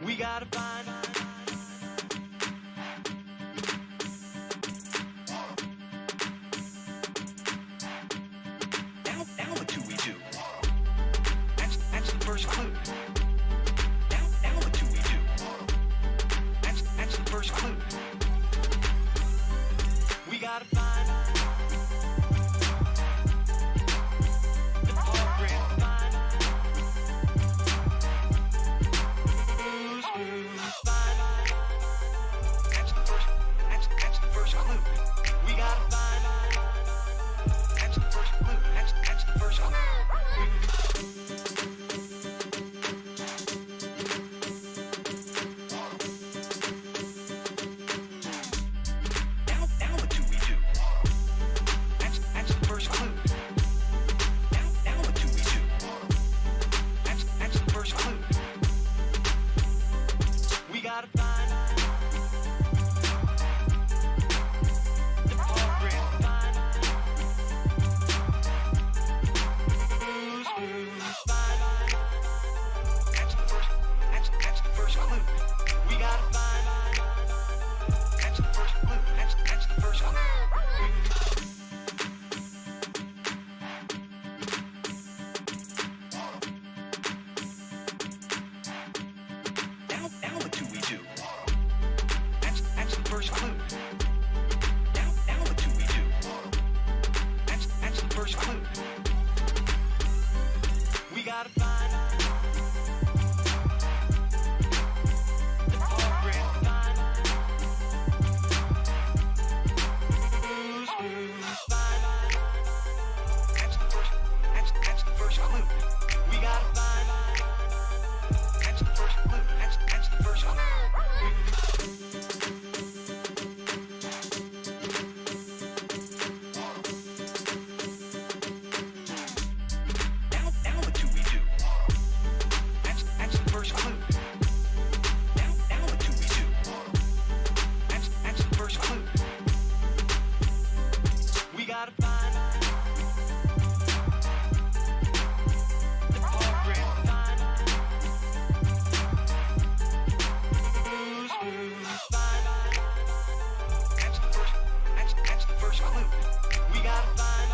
We gotta find. Now what do we do? That's the first clue. Now what do we do? That's the first clue. We gotta find the program. Find that's the first clue. We gotta find. That's the first clue. That's the first clue. Now what do we do? That's the first clue. Now what do we do? That's the first clue. We gotta find the program. Find that's the first clue. We gotta find that's the first clue. That's the first clue. Now what do we do? That's the first clue. Now what do we do? That's the first clue. We gotta find the program. Find that's the first clue. We gotta find that's the first clue. That's the first clue. Now what do we do? That's the first clue. Now what do we do? That's the first clue. We gotta find the program. Find that's the first clue. We gotta find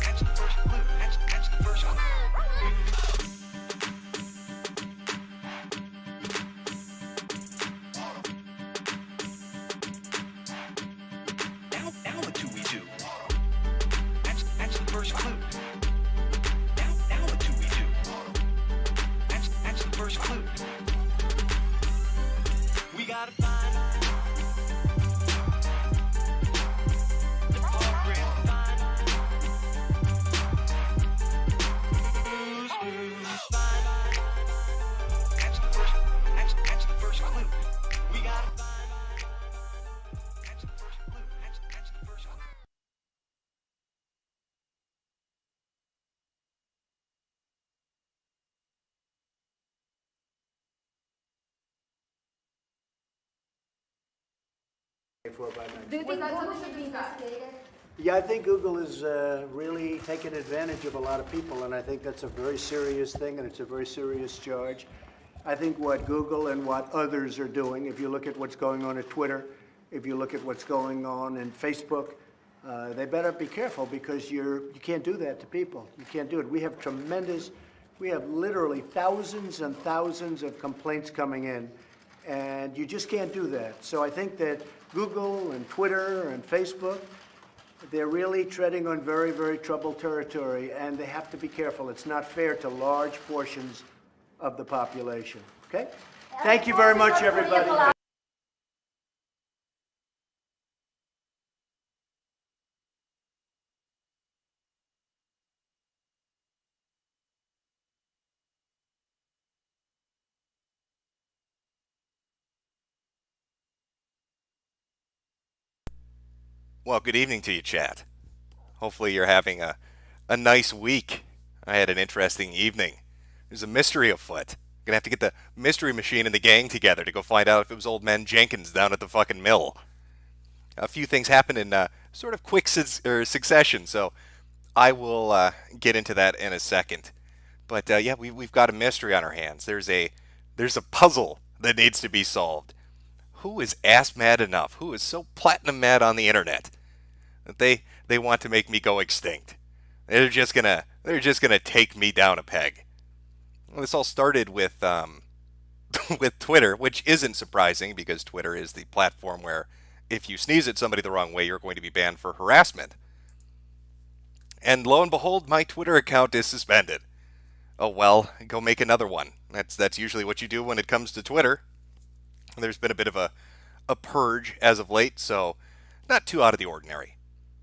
that's the first clue. That's the first clue. Now what do we do? That's the first clue. Now what do we do? That's the first clue. We gotta find the program. Find that's the first clue. We gotta find that's the first clue. That's the first clue. Do you think Google should be investigated? Yeah, I think Google is really taking advantage of a lot of people, and I think that's a very serious thing, and it's a very serious charge. I think what Google and what others are doing, if you look at what's going on at Twitter, if you look at what's going on in Facebook, they better be careful because you can't do that to people. You can't do it. We have literally thousands and thousands of complaints coming in, and you just can't do that. So I think that Google and Twitter and Facebook, they're really treading on very, very troubled territory, and they have to be careful. It's not fair to large portions of the population. Okay? Thank you very much, everybody. Well, good evening to you, chat. Hopefully you're having a nice week. I had an interesting evening. There's a mystery afoot. Gonna have to get the mystery machine and the gang together to go find out if it was old man Jenkins down at the fucking mill. A few things happened in sort of quick succession, so I will get into that in a second. But yeah, we've got a mystery on our hands. There's a There's a puzzle that needs to be solved. Who is ass mad enough? Who is so platinum mad on the internet that they want to make me go extinct? They're just gonna take me down a peg. Well, this all started with with Twitter, which isn't surprising because Twitter is the platform where if you sneeze at somebody the wrong way, you're going to be banned for harassment. And lo and behold, my Twitter account is suspended. Oh well, go make another one. That's usually what you do when it comes to Twitter. There's been a bit of a purge as of late, so not too out of the ordinary.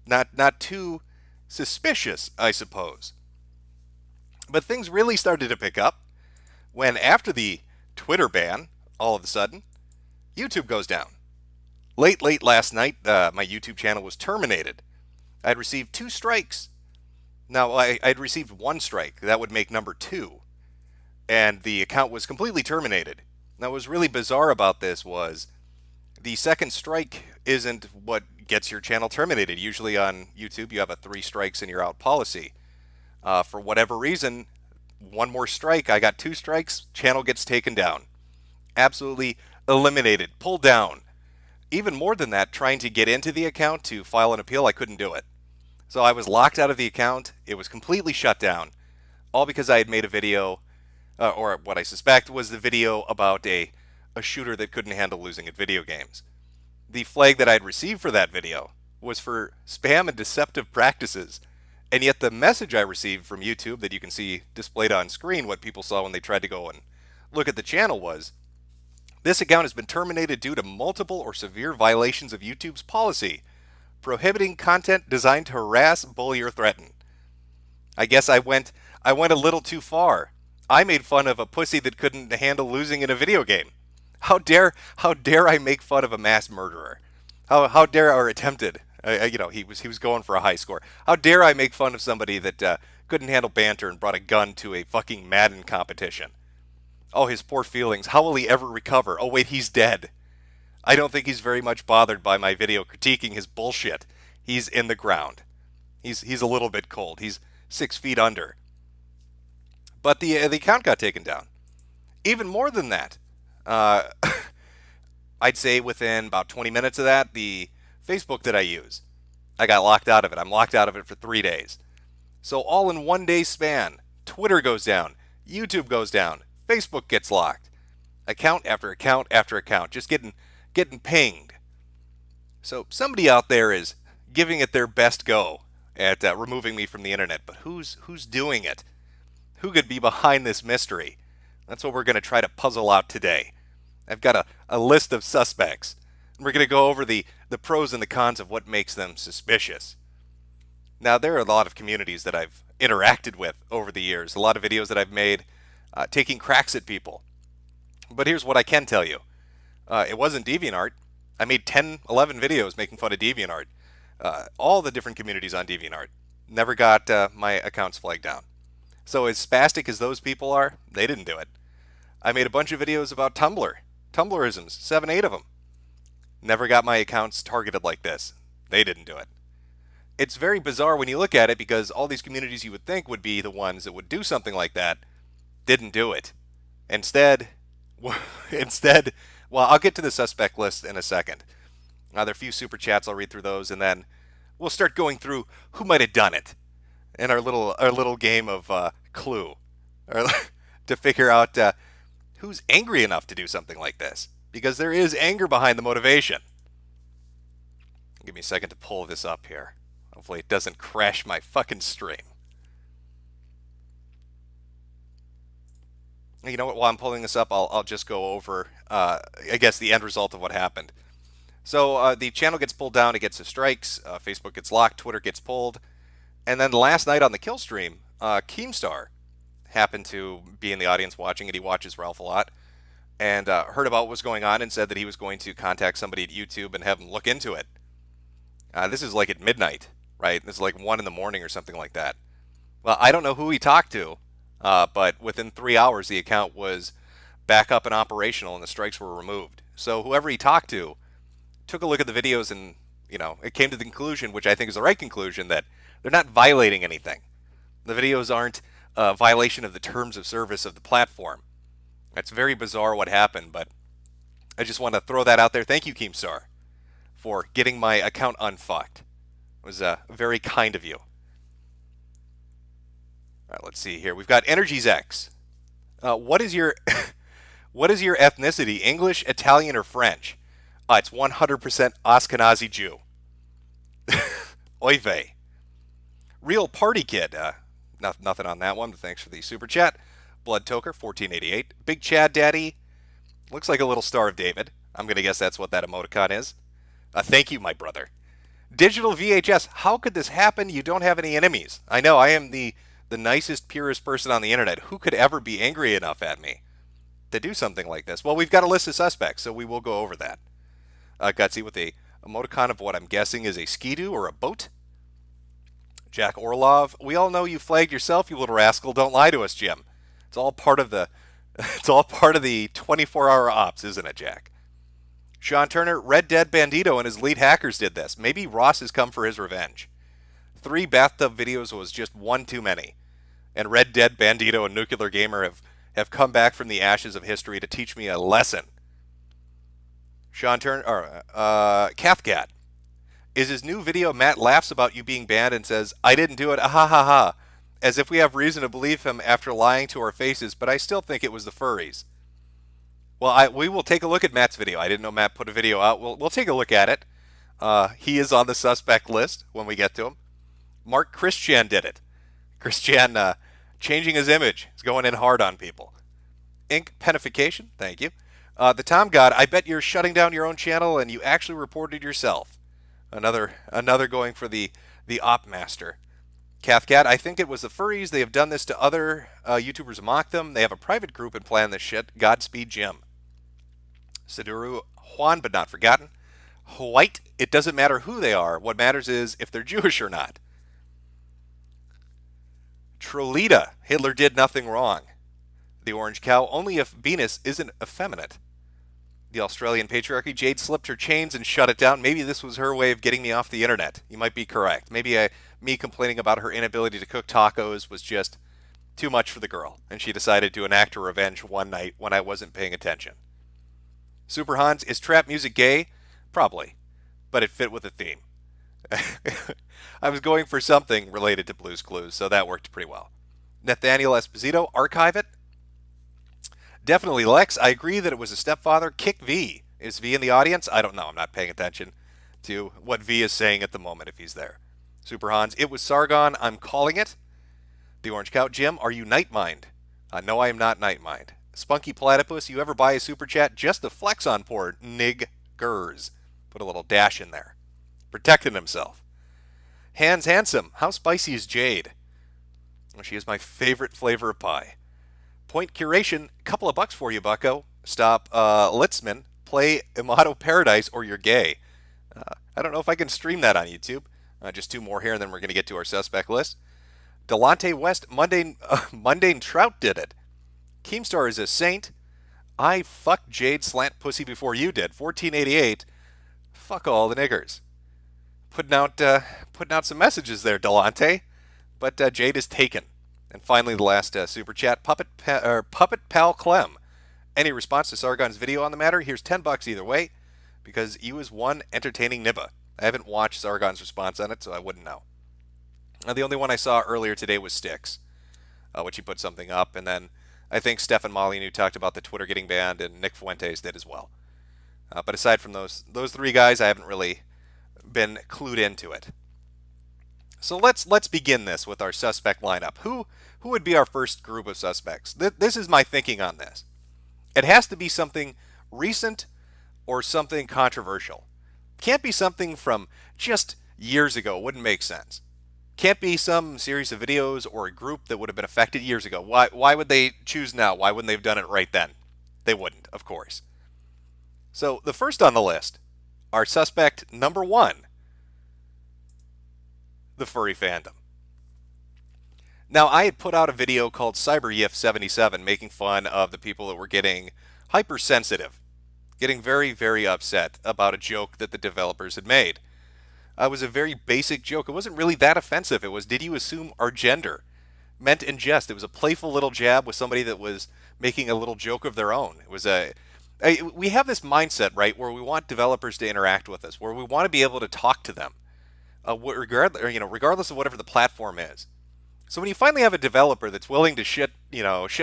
Not too suspicious, I suppose. But things really started to pick up when after the Twitter ban, all of a sudden, YouTube goes down. Late last night, my YouTube channel was terminated. I'd received 2 strikes. Now, I'd received 1 strike. That would make number 2. And the account was completely terminated. Now, what was really bizarre about this was the second strike isn't what gets your channel terminated. Usually on YouTube, you have a 3 strikes and you're out policy. For whatever reason, 1 more strike, I got 2 strikes, channel gets taken down. Absolutely eliminated, pulled down. Even more than that, trying to get into the account to file an appeal, I couldn't do it. So I was locked out of the account. It was completely shut down, all because I had made a video, or what I suspect was the video about a shooter that couldn't handle losing at video games. The flag that I'd received for that video was for spam and deceptive practices, and yet the message I received from YouTube that you can see displayed on screen, what people saw when they tried to go and look at the channel was, this account has been terminated due to multiple or severe violations of YouTube's policy prohibiting content designed to harass, bully, or threaten. I guess I went a little too far. I made fun of a pussy that couldn't handle losing in a video game. How dare I make fun of a mass murderer? How dare or attempted? He was going for a high score. How dare I make fun of somebody that couldn't handle banter and brought a gun to a fucking Madden competition? Oh, his poor feelings. How will he ever recover? Oh wait, he's dead. I don't think he's very much bothered by my video critiquing his bullshit. He's in the ground. He's a little bit cold. He's 6 feet under. But the account got taken down. Even more than that, I'd say within about 20 minutes of that, the Facebook that I use, I got locked out of it. I'm locked out of it for 3 days. So all in 1 day span, Twitter goes down, YouTube goes down, Facebook gets locked. Account after account after account, just getting pinged. So somebody out there is giving it their best go at removing me from the internet. But who's doing it? Who could be behind this mystery? That's what we're going to try to puzzle out today. I've got a list of suspects. We're going to go over the pros and the cons of what makes them suspicious. Now, there are a lot of communities that I've interacted with over the years. A lot of videos that I've made taking cracks at people. But here's what I can tell you. It wasn't DeviantArt. I made 10, 11 videos making fun of DeviantArt. All the different communities on DeviantArt. Never got my accounts flagged down. So as spastic as those people are, they didn't do it. I made a bunch of videos about Tumblr. Tumblrisms, 7, 8 of them. Never got my accounts targeted like this. They didn't do it. It's very bizarre when you look at it because all these communities you would think would be the ones that would do something like that didn't do it. Instead, well, I'll get to the suspect list in a second. There are a few super chats. I'll read through those, and then we'll start going through who might have done it in our little game of Clue, to figure out who's angry enough to do something like this, because there is anger behind the motivation. Give me a second to pull this up here. Hopefully it doesn't crash my fucking stream. You know what, while I'm pulling this up, I'll just go over, I guess, the end result of what happened. So the channel gets pulled down, it gets the strikes, Facebook gets locked, Twitter gets pulled, and then last night on the kill stream, Keemstar happened to be in the audience watching it. He watches Ralph a lot, and heard about what was going on and said that he was going to contact somebody at YouTube and have them look into it. This is like at midnight, right? This is like 1 in the morning or something like that. Well, I don't know who he talked to, but within 3 hours the account was back up and operational and the strikes were removed. So whoever he talked to took a look at the videos and, it came to the conclusion, which I think is the right conclusion, that they're not violating anything. The videos aren't a violation of the terms of service of the platform. That's very bizarre what happened, but I just want to throw that out there. Thank you, Keemstar, for getting my account unfucked. It was very kind of you. All right, let's see here. We've got Energies X. What is your what is your ethnicity? English, Italian, or French? It's 100% Ashkenazi Jew. Oy vey. Real Party Kid. Nothing on that one, but thanks for the super chat. Blood Toker, 1488. Big Chad Daddy. Looks like a little Star of David. I'm going to guess that's what that emoticon is. Thank you, my brother. Digital VHS. How could this happen? You don't have any enemies. I know, I am the nicest, purest person on the internet. Who could ever be angry enough at me to do something like this? Well, we've got a list of suspects, so we will go over that. Gutsy with a emoticon of what I'm guessing is a skidoo or a boat. Jack Orlov. We all know you flagged yourself, you little rascal. Don't lie to us, Jim. It's all part of the 24-hour ops, isn't it, Jack? Sean Turner, Red Dead Bandito and his lead hackers did this. Maybe Ross has come for his revenge. 3 bathtub videos was just one too many. And Red Dead Bandito and Nuclear Gamer have come back from the ashes of history to teach me a lesson. Sean Turner, Cathcat. Is his new video Matt laughs about you being banned and says, I didn't do it, ah ha ha ha. As if we have reason to believe him after lying to our faces, but I still think it was the furries. Well, we will take a look at Matt's video. I didn't know Matt put a video out. We'll take a look at it. He is on the suspect list when we get to him. Mark Christian did it. Christian changing his image. He's going in hard on people. Ink Penification, thank you. The Tom God, I bet you're shutting down your own channel and you actually reported yourself. Another going for the op master. Cathcat, I think it was the furries. They have done this to other YouTubers mock them. They have a private group and plan this shit. Godspeed, Jim. Saduru, Juan, but not forgotten. White, it doesn't matter who they are. What matters is if they're Jewish or not. Trolita, Hitler did nothing wrong. The Orange Cow, only if Venus isn't effeminate. The Australian patriarchy, Jade slipped her chains and shut it down. Maybe this was her way of getting me off the internet. You might be correct. Maybe me complaining about her inability to cook tacos was just too much for the girl, and she decided to enact her revenge one night when I wasn't paying attention. Super Hans, is trap music gay? Probably, but it fit with the theme. I was going for something related to Blue's Clues, so that worked pretty well. Nathaniel Esposito, archive it. Definitely Lex. I agree that it was a stepfather. Kick V. Is V in the audience? I don't know. I'm not paying attention to what V is saying at the moment if he's there. Super Hans. It was Sargon. I'm calling it. The Orange Cow. Jim, are you Nightmind? No, I am not Nightmind. Spunky Platypus. You ever buy a super chat just to flex on poor niggers? Put a little dash in there. Protecting himself. Hans Handsome. How spicy is Jade? Well, she is my favorite flavor of pie. Point Curation, couple of bucks for you, bucko. Stop, Litzman, play Imato Paradise or you're gay. I don't know if I can stream that on YouTube. Just 2 more here, and then we're going to get to our suspect list. Delonte West, Mundane Trout did it. Keemstar is a saint. I fucked Jade slant pussy before you did. 1488. Fuck all the niggers. Putting out some messages there, Delonte. But Jade is taken. And finally, the last super chat, Puppet Pal Clem. Any response to Sargon's video on the matter? Here's $10 either way, because you is one entertaining nibba. I haven't watched Sargon's response on it, so I wouldn't know. The only one I saw earlier today was Styx, which he put something up, and then I think Stefan Molyneux talked about the Twitter getting banned, and Nick Fuentes did as well. But aside from those 3 guys, I haven't really been clued into it. So let's begin this with our suspect lineup. Who would be our first group of suspects? This is my thinking on this. It has to be something recent or something controversial. Can't be something from just years ago. Wouldn't make sense. Can't be some series of videos or a group that would have been affected years ago. Why would they choose now? Why wouldn't they have done it right then? They wouldn't, of course. So the first on the list, our suspect number 1, the furry fandom. Now, I had put out a video called CyberYif77 making fun of the people that were getting hypersensitive, getting very, very upset about a joke that the developers had made. It was a very basic joke. It wasn't really that offensive. It was, did you assume our gender? meant in jest. It was a playful little jab with somebody that was making a little joke of their own. It was we have this mindset, right, where we want developers to interact with us, where we want to be able to talk to them, regardless of whatever the platform is. So when you finally have a developer that's willing to shit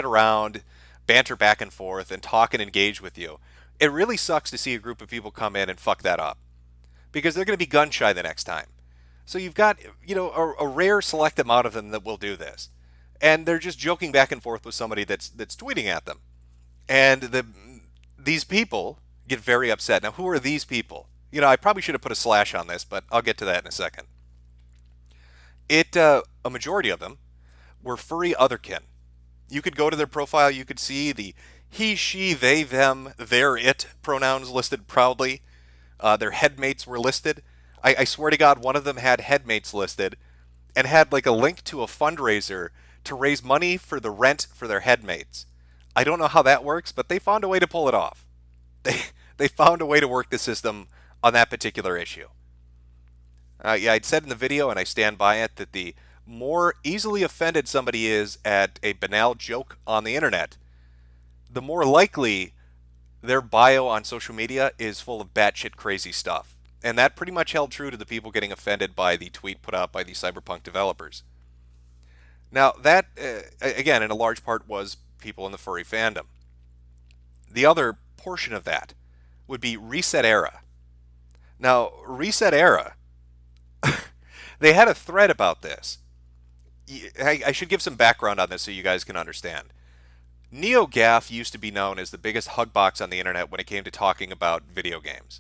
around, banter back and forth, and talk and engage with you, it really sucks to see a group of people come in and fuck that up, because they're going to be gun shy the next time. So you've got a rare select amount of them that will do this, and they're just joking back and forth with somebody that's tweeting at them, and these people get very upset. Now, who are these people? I probably should have put a slash on this, but I'll get to that in a second. A majority of them were furry otherkin. You could go to their profile, you could see the he, she, they, them, their, it pronouns listed proudly. Their headmates were listed. I swear to God, one of them had headmates listed and had like a link to a fundraiser to raise money for the rent for their headmates. I don't know how that works, but they found a way to pull it off. They found a way to work the system on that particular issue. I'd said in the video, and I stand by it, that the more easily offended somebody is at a banal joke on the internet, the more likely their bio on social media is full of batshit crazy stuff. And that pretty much held true to the people getting offended by the tweet put out by the cyberpunk developers. Now, that, again, in a large part was people in the furry fandom. The other portion of that would be ResetEra. Now, ResetEra, they had a thread about this. I should give some background on this so you guys can understand. NeoGAF used to be known as the biggest hug box on the internet when it came to talking about video games.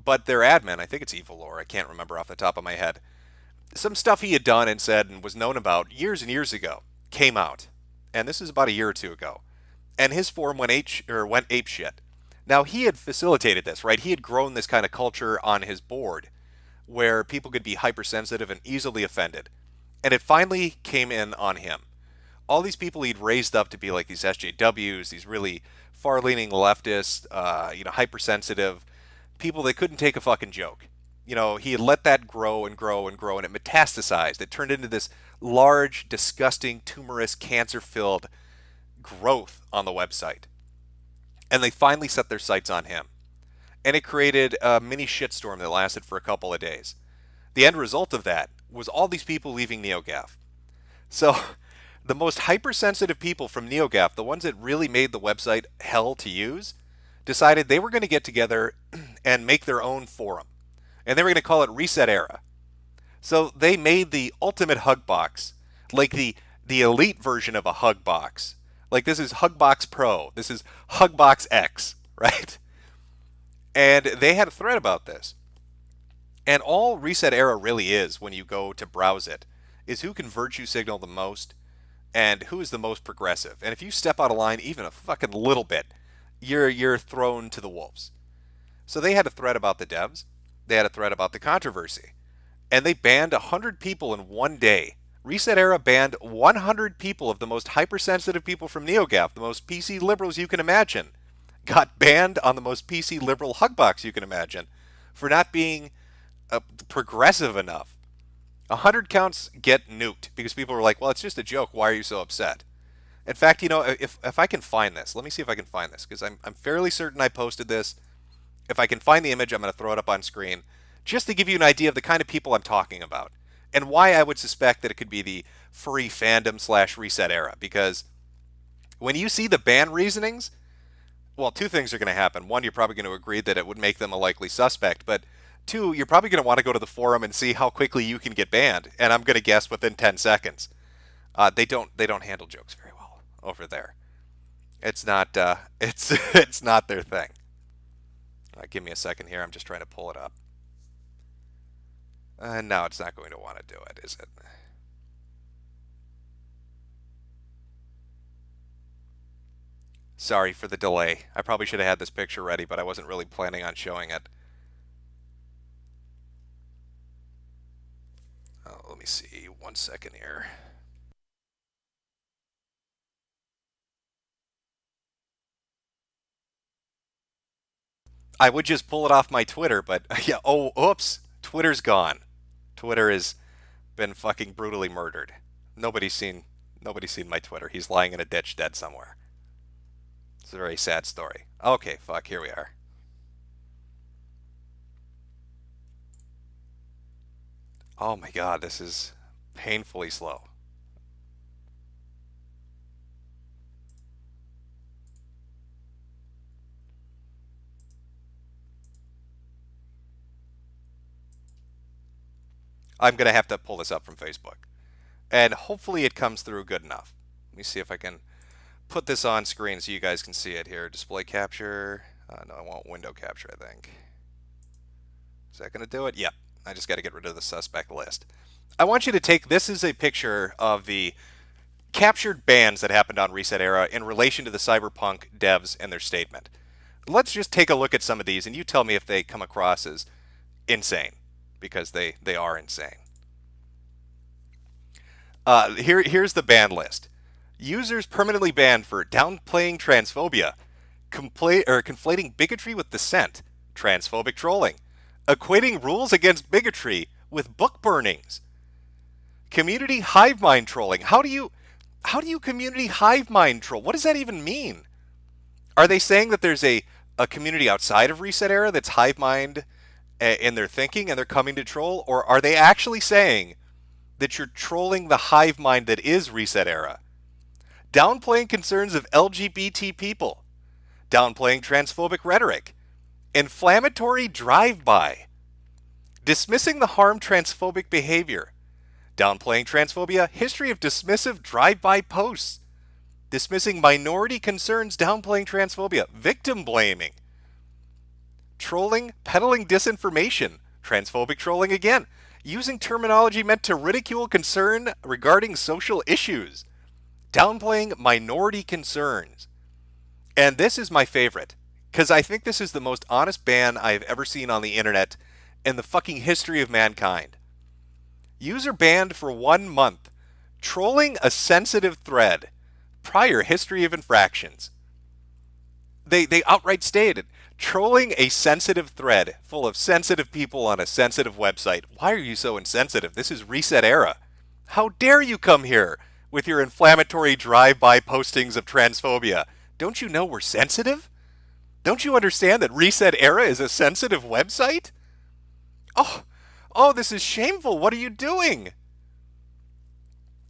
But their admin, I think it's Evilor, I can't remember off the top of my head, some stuff he had done and said and was known about years and years ago came out. And this is about a year or two ago. And his forum went apeshit. Now, he had facilitated this, right? He had grown this kind of culture on his board where people could be hypersensitive and easily offended. And it finally came in on him. All these people he'd raised up to be like these SJWs, these really far-leaning leftists, hypersensitive people that couldn't take a fucking joke. He had let that grow and grow and grow, and it metastasized. It turned into this large, disgusting, tumorous, cancer-filled growth on the website. And they finally set their sights on him. And it created a mini shitstorm that lasted for a couple of days. The end result of that was all these people leaving NeoGAF. So the most hypersensitive people from NeoGAF, the ones that really made the website hell to use, decided they were going to get together and make their own forum. And they were going to call it ResetEra. So they made the ultimate hug box, like the elite version of a hug box. Like, this is Hugbox Pro. This is Hugbox X, right? And they had a thread about this. And all ResetEra really is, when you go to browse it, is who can virtue signal the most and who is the most progressive. And if you step out of line even a fucking little bit, you're thrown to the wolves. So they had a thread about the devs. They had a thread about the controversy. And they banned 100 people in one day. ResetEra banned 100 people of the most hypersensitive people from NeoGAF, the most PC liberals you can imagine, got banned on the most PC liberal hugbox you can imagine for not being progressive enough. 100 counts get nuked because people were like, well, it's just a joke. Why are you so upset? In fact, if I can find this, let me see if I can find this, because I'm fairly certain I posted this. If I can find the image, I'm going to throw it up on screen just to give you an idea of the kind of people I'm talking about and why I would suspect that it could be the furry fandom / ResetEra. Because when you see the ban reasonings, well, two things are going to happen. One, you're probably going to agree that it would make them a likely suspect. But two, you're probably going to want to go to the forum and see how quickly you can get banned. And I'm going to guess within 10 seconds. They don't handle jokes very well over there. It's not it's not their thing. Give me a second here. I'm just trying to pull it up. No, it's not going to want to do it, is it? Sorry for the delay. I probably should have had this picture ready, but I wasn't really planning on showing it. Let me see. 1 second here. I would just pull it off my Twitter, but yeah, oops, Twitter's gone. Twitter has been fucking brutally murdered. Nobody's seen my Twitter. He's lying in a ditch dead somewhere. It's a very sad story. Okay, fuck, here we are. Oh my god, this is painfully slow. I'm going to have to pull this up from Facebook. And hopefully it comes through good enough. Let me see if I can put this on screen so you guys can see it here. Display capture. No, I want window capture, I think. Is that going to do it? Yep. I just got to get rid of the suspect list. I want you to take, this is a picture of the captured bans that happened on ResetEra in relation to the Cyberpunk devs and their statement. Let's just take a look at some of these, and you tell me if they come across as insane, because they are insane. Here's the ban list. Users permanently banned for downplaying transphobia, conflating bigotry with dissent, transphobic trolling, equating rules against bigotry with book burnings, community hive mind trolling. How do you community hive mind troll? What does that even mean? Are they saying that there's a community outside of ResetEra that's hive mind in their thinking and they're coming to troll? Or are they actually saying that you're trolling the hive mind that is ResetEra? Downplaying concerns of LGBT people, downplaying transphobic rhetoric, inflammatory drive-by, dismissing the harm transphobic behavior, downplaying transphobia, history of dismissive drive-by posts, dismissing minority concerns, downplaying transphobia, victim blaming, trolling, peddling disinformation, transphobic trolling again, using terminology meant to ridicule concern regarding social issues, downplaying minority concerns. And this is my favorite, because I think this is the most honest ban I've ever seen on the internet in the fucking history of mankind. User banned for 1 month, trolling a sensitive thread, prior history of infractions. They outright stated, trolling a sensitive thread full of sensitive people on a sensitive website. Why are you so insensitive? This is ResetEra. How dare you come here with your inflammatory drive-by postings of transphobia? Don't you know we're sensitive? Don't you understand that ResetEra is a sensitive website? Oh, this is shameful. What are you doing?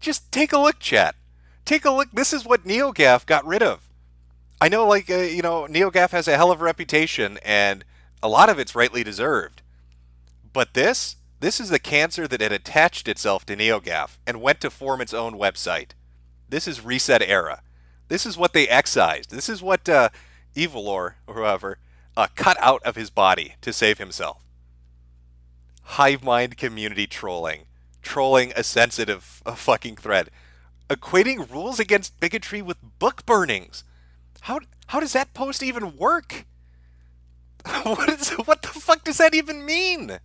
Just take a look, chat. Take a look. This is what NeoGAF got rid of. I know, NeoGAF has a hell of a reputation, and a lot of it's rightly deserved. But this is the cancer that had attached itself to NeoGAF and went to form its own website. This is ResetEra. This is what they excised. This is what Evilor, or whoever, cut out of his body to save himself. Hive mind community trolling a sensitive fucking thread, equating rules against bigotry with book burnings. How does that post even work? What the fuck does that even mean?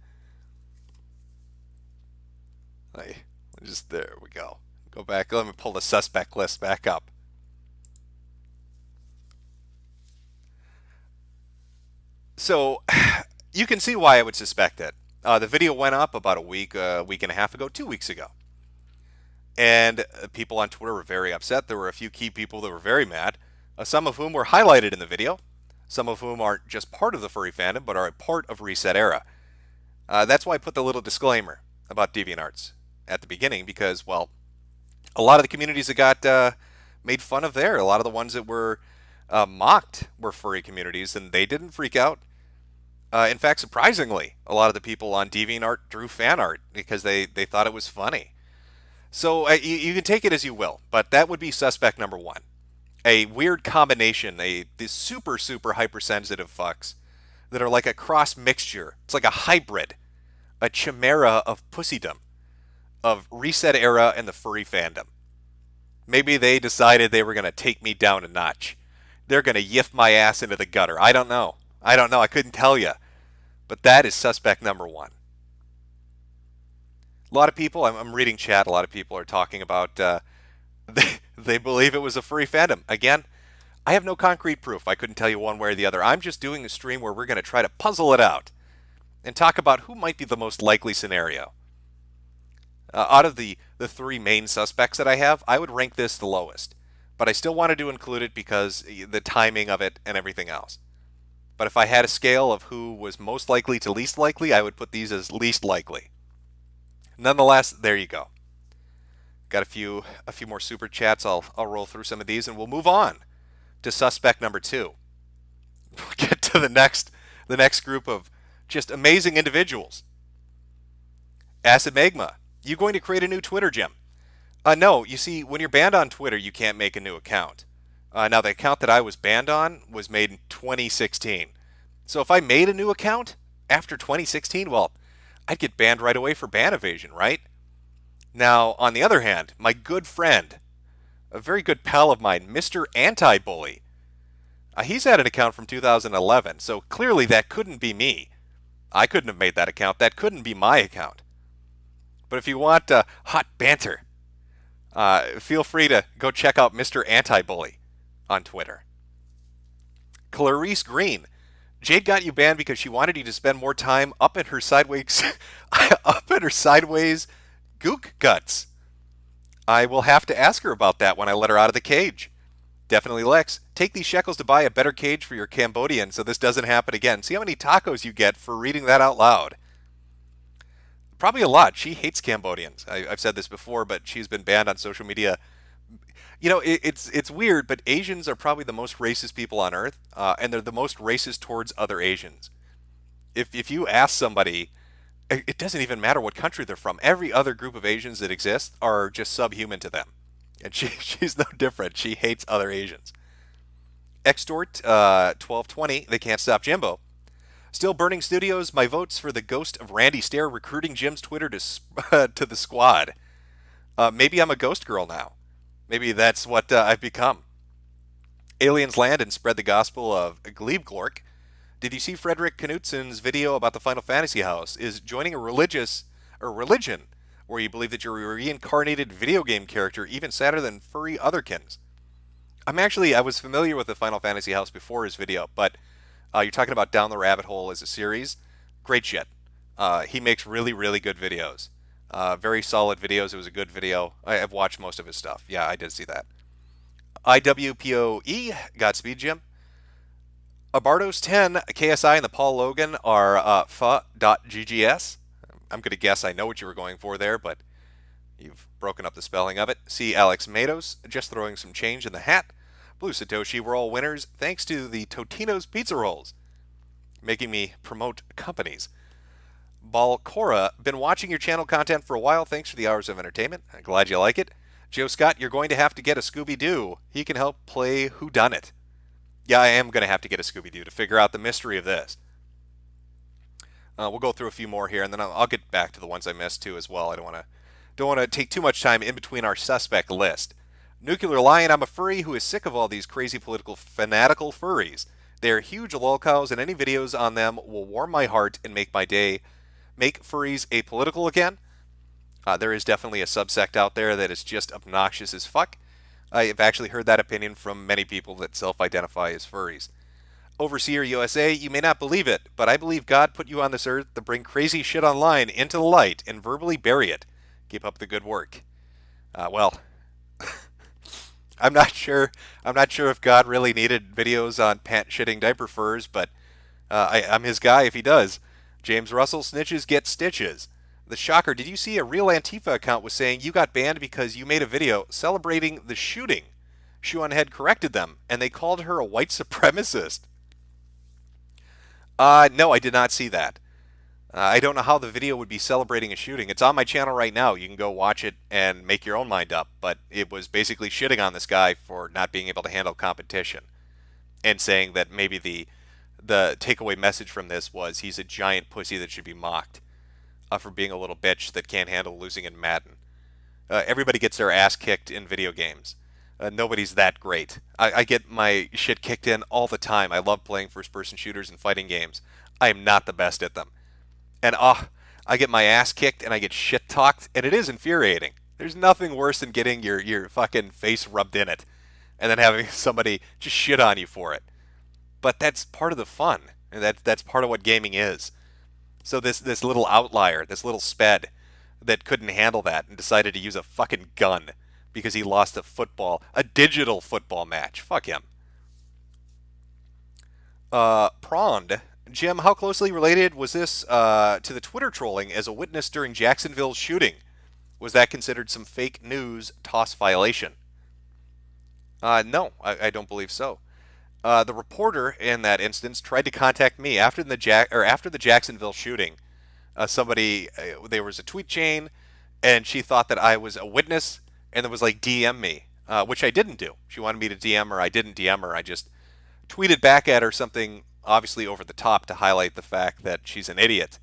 There we go. Go back. Let me pull the suspect list back up. So you can see why I would suspect it. The video went up about a week and a half ago, 2 weeks ago. And people on Twitter were very upset. There were a few key people that were very mad, some of whom were highlighted in the video, some of whom aren't just part of the furry fandom, but are a part of ResetEra. That's why I put the little disclaimer about DeviantArts at the beginning, because, well, a lot of the communities that got made fun of there, a lot of the ones that were mocked were furry communities, and they didn't freak out. In fact, surprisingly, a lot of the people on DeviantArt drew fan art because they thought it was funny. So you can take it as you will, but that would be suspect number one. A weird combination, these super, super hypersensitive fucks that are like a cross mixture. It's like a hybrid, a chimera of pussydom, of ResetEra and the furry fandom. Maybe they decided they were going to take me down a notch. They're going to yiff my ass into the gutter. I don't know. I couldn't tell you. But that is suspect number one. A lot of people, I'm reading chat, a lot of people are talking about they believe it was a furry fandom. Again, I have no concrete proof. I couldn't tell you one way or the other. I'm just doing a stream where we're going to try to puzzle it out and talk about who might be the most likely scenario. Out of the three main suspects that I have, I would rank this the lowest. But I still wanted to include it because the timing of it and everything else. But if I had a scale of who was most likely to least likely, I would put these as least likely. Nonetheless, there you go. Got a few more super chats. I'll roll through some of these and we'll move on to suspect number 2. We'll get to the next group of just amazing individuals. Acid Magma, you going to create a new Twitter, Jim? No, you see, when you're banned on Twitter, you can't make a new account. Now, the account that I was banned on was made in 2016. So if I made a new account after 2016, well, I'd get banned right away for ban evasion, right? Now, on the other hand, my good friend, a very good pal of mine, Mr. Anti-Bully, he's had an account from 2011, so clearly that couldn't be me. I couldn't have made that account. That couldn't be my account. But if you want hot banter, feel free to go check out Mr. Anti-Bully on Twitter. Clarice Green, Jade got you banned because she wanted you to spend more time up in her sideways gook guts. I will have to ask her about that when I let her out of the cage. Definitely Lex, take these shekels to buy a better cage for your Cambodian so this doesn't happen again. See how many tacos you get for reading that out loud. Probably a lot. She hates Cambodians. I've said this before, but she's been banned on social media. You know, it's weird, but Asians are probably the most racist people on earth, and they're the most racist towards other Asians. If you ask somebody, it doesn't even matter what country they're from. Every other group of Asians that exist are just subhuman to them. And she's no different. She hates other Asians. Extort 1220, they can't stop Jimbo. Still burning studios, my vote's for the ghost of Randy Stair recruiting Jim's Twitter to the squad. Maybe I'm a ghost girl now. Maybe that's what I've become. Aliens land and spread the gospel of Gleebglork. Did you see Frederick Knutsen's video about the Final Fantasy house? Is joining a religion where you believe that you're a reincarnated video game character even sadder than furry otherkins? I was familiar with the Final Fantasy house before his video, but you're talking about Down the Rabbit Hole as a series. Great shit. He makes really, really good videos. Very solid videos. It was a good video. I've watched most of his stuff. Yeah, I did see that. IWPOE, Godspeed, Jim. Abardos 10, KSI, and the Paul Logan are fa.ggs. I'm going to guess I know what you were going for there, but you've broken up the spelling of it. See Alex Matos, just throwing some change in the hat. Blue Satoshi, we're all winners, thanks to the Totino's Pizza Rolls, making me promote companies. Balcora, been watching your channel content for a while, thanks for the hours of entertainment. I'm glad you like it. Joe Scott, you're going to have to get a Scooby-Doo. He can help play WhoDunIt. Yeah, I am going to have to get a Scooby-Doo to figure out the mystery of this. We'll go through a few more here, and then I'll get back to the ones I missed too as well. I don't want to take too much time in between our suspect list. Nuclear Lion, I'm a furry who is sick of all these crazy political fanatical furries. They are huge lolcows, and any videos on them will warm my heart and make my day. Make furries apolitical again? There is definitely a subsect out there that is just obnoxious as fuck. I have actually heard that opinion from many people that self-identify as furries. Overseer USA, you may not believe it, but I believe God put you on this earth to bring crazy shit online into the light and verbally bury it. Keep up the good work. Well, I'm not sure if God really needed videos on pant-shitting diaper furs, but I'm his guy if he does. James Russell, snitches get stitches. The shocker, did you see a real Antifa account was saying you got banned because you made a video celebrating the shooting? Shoe on Head corrected them, and they called her a white supremacist. No, I did not see that. I don't know how the video would be celebrating a shooting. It's on my channel right now. You can go watch it and make your own mind up. But it was basically shitting on this guy for not being able to handle competition. And saying that maybe the takeaway message from this was he's a giant pussy that should be mocked. For being a little bitch that can't handle losing in Madden. Everybody gets their ass kicked in video games. Nobody's that great. I get my shit kicked in all the time. I love playing first-person shooters and fighting games. I am not the best at them. And I get my ass kicked and I get shit-talked, and it is infuriating. There's nothing worse than getting your fucking face rubbed in it and then having somebody just shit on you for it. But that's part of the fun, and that's part of what gaming is. So this little outlier, this little sped, that couldn't handle that and decided to use a fucking gun because he lost a digital football match. Fuck him. Prawned. Jim, how closely related was this to the Twitter trolling as a witness during Jacksonville's shooting? Was that considered some fake news toss violation? No, I don't believe so. The reporter in that instance tried to contact me after the Jacksonville shooting. There was a tweet chain, and she thought that I was a witness, and it was like DM me, which I didn't do. She wanted me to DM her. I didn't DM her. I just tweeted back at her something obviously over the top to highlight the fact that she's an idiot.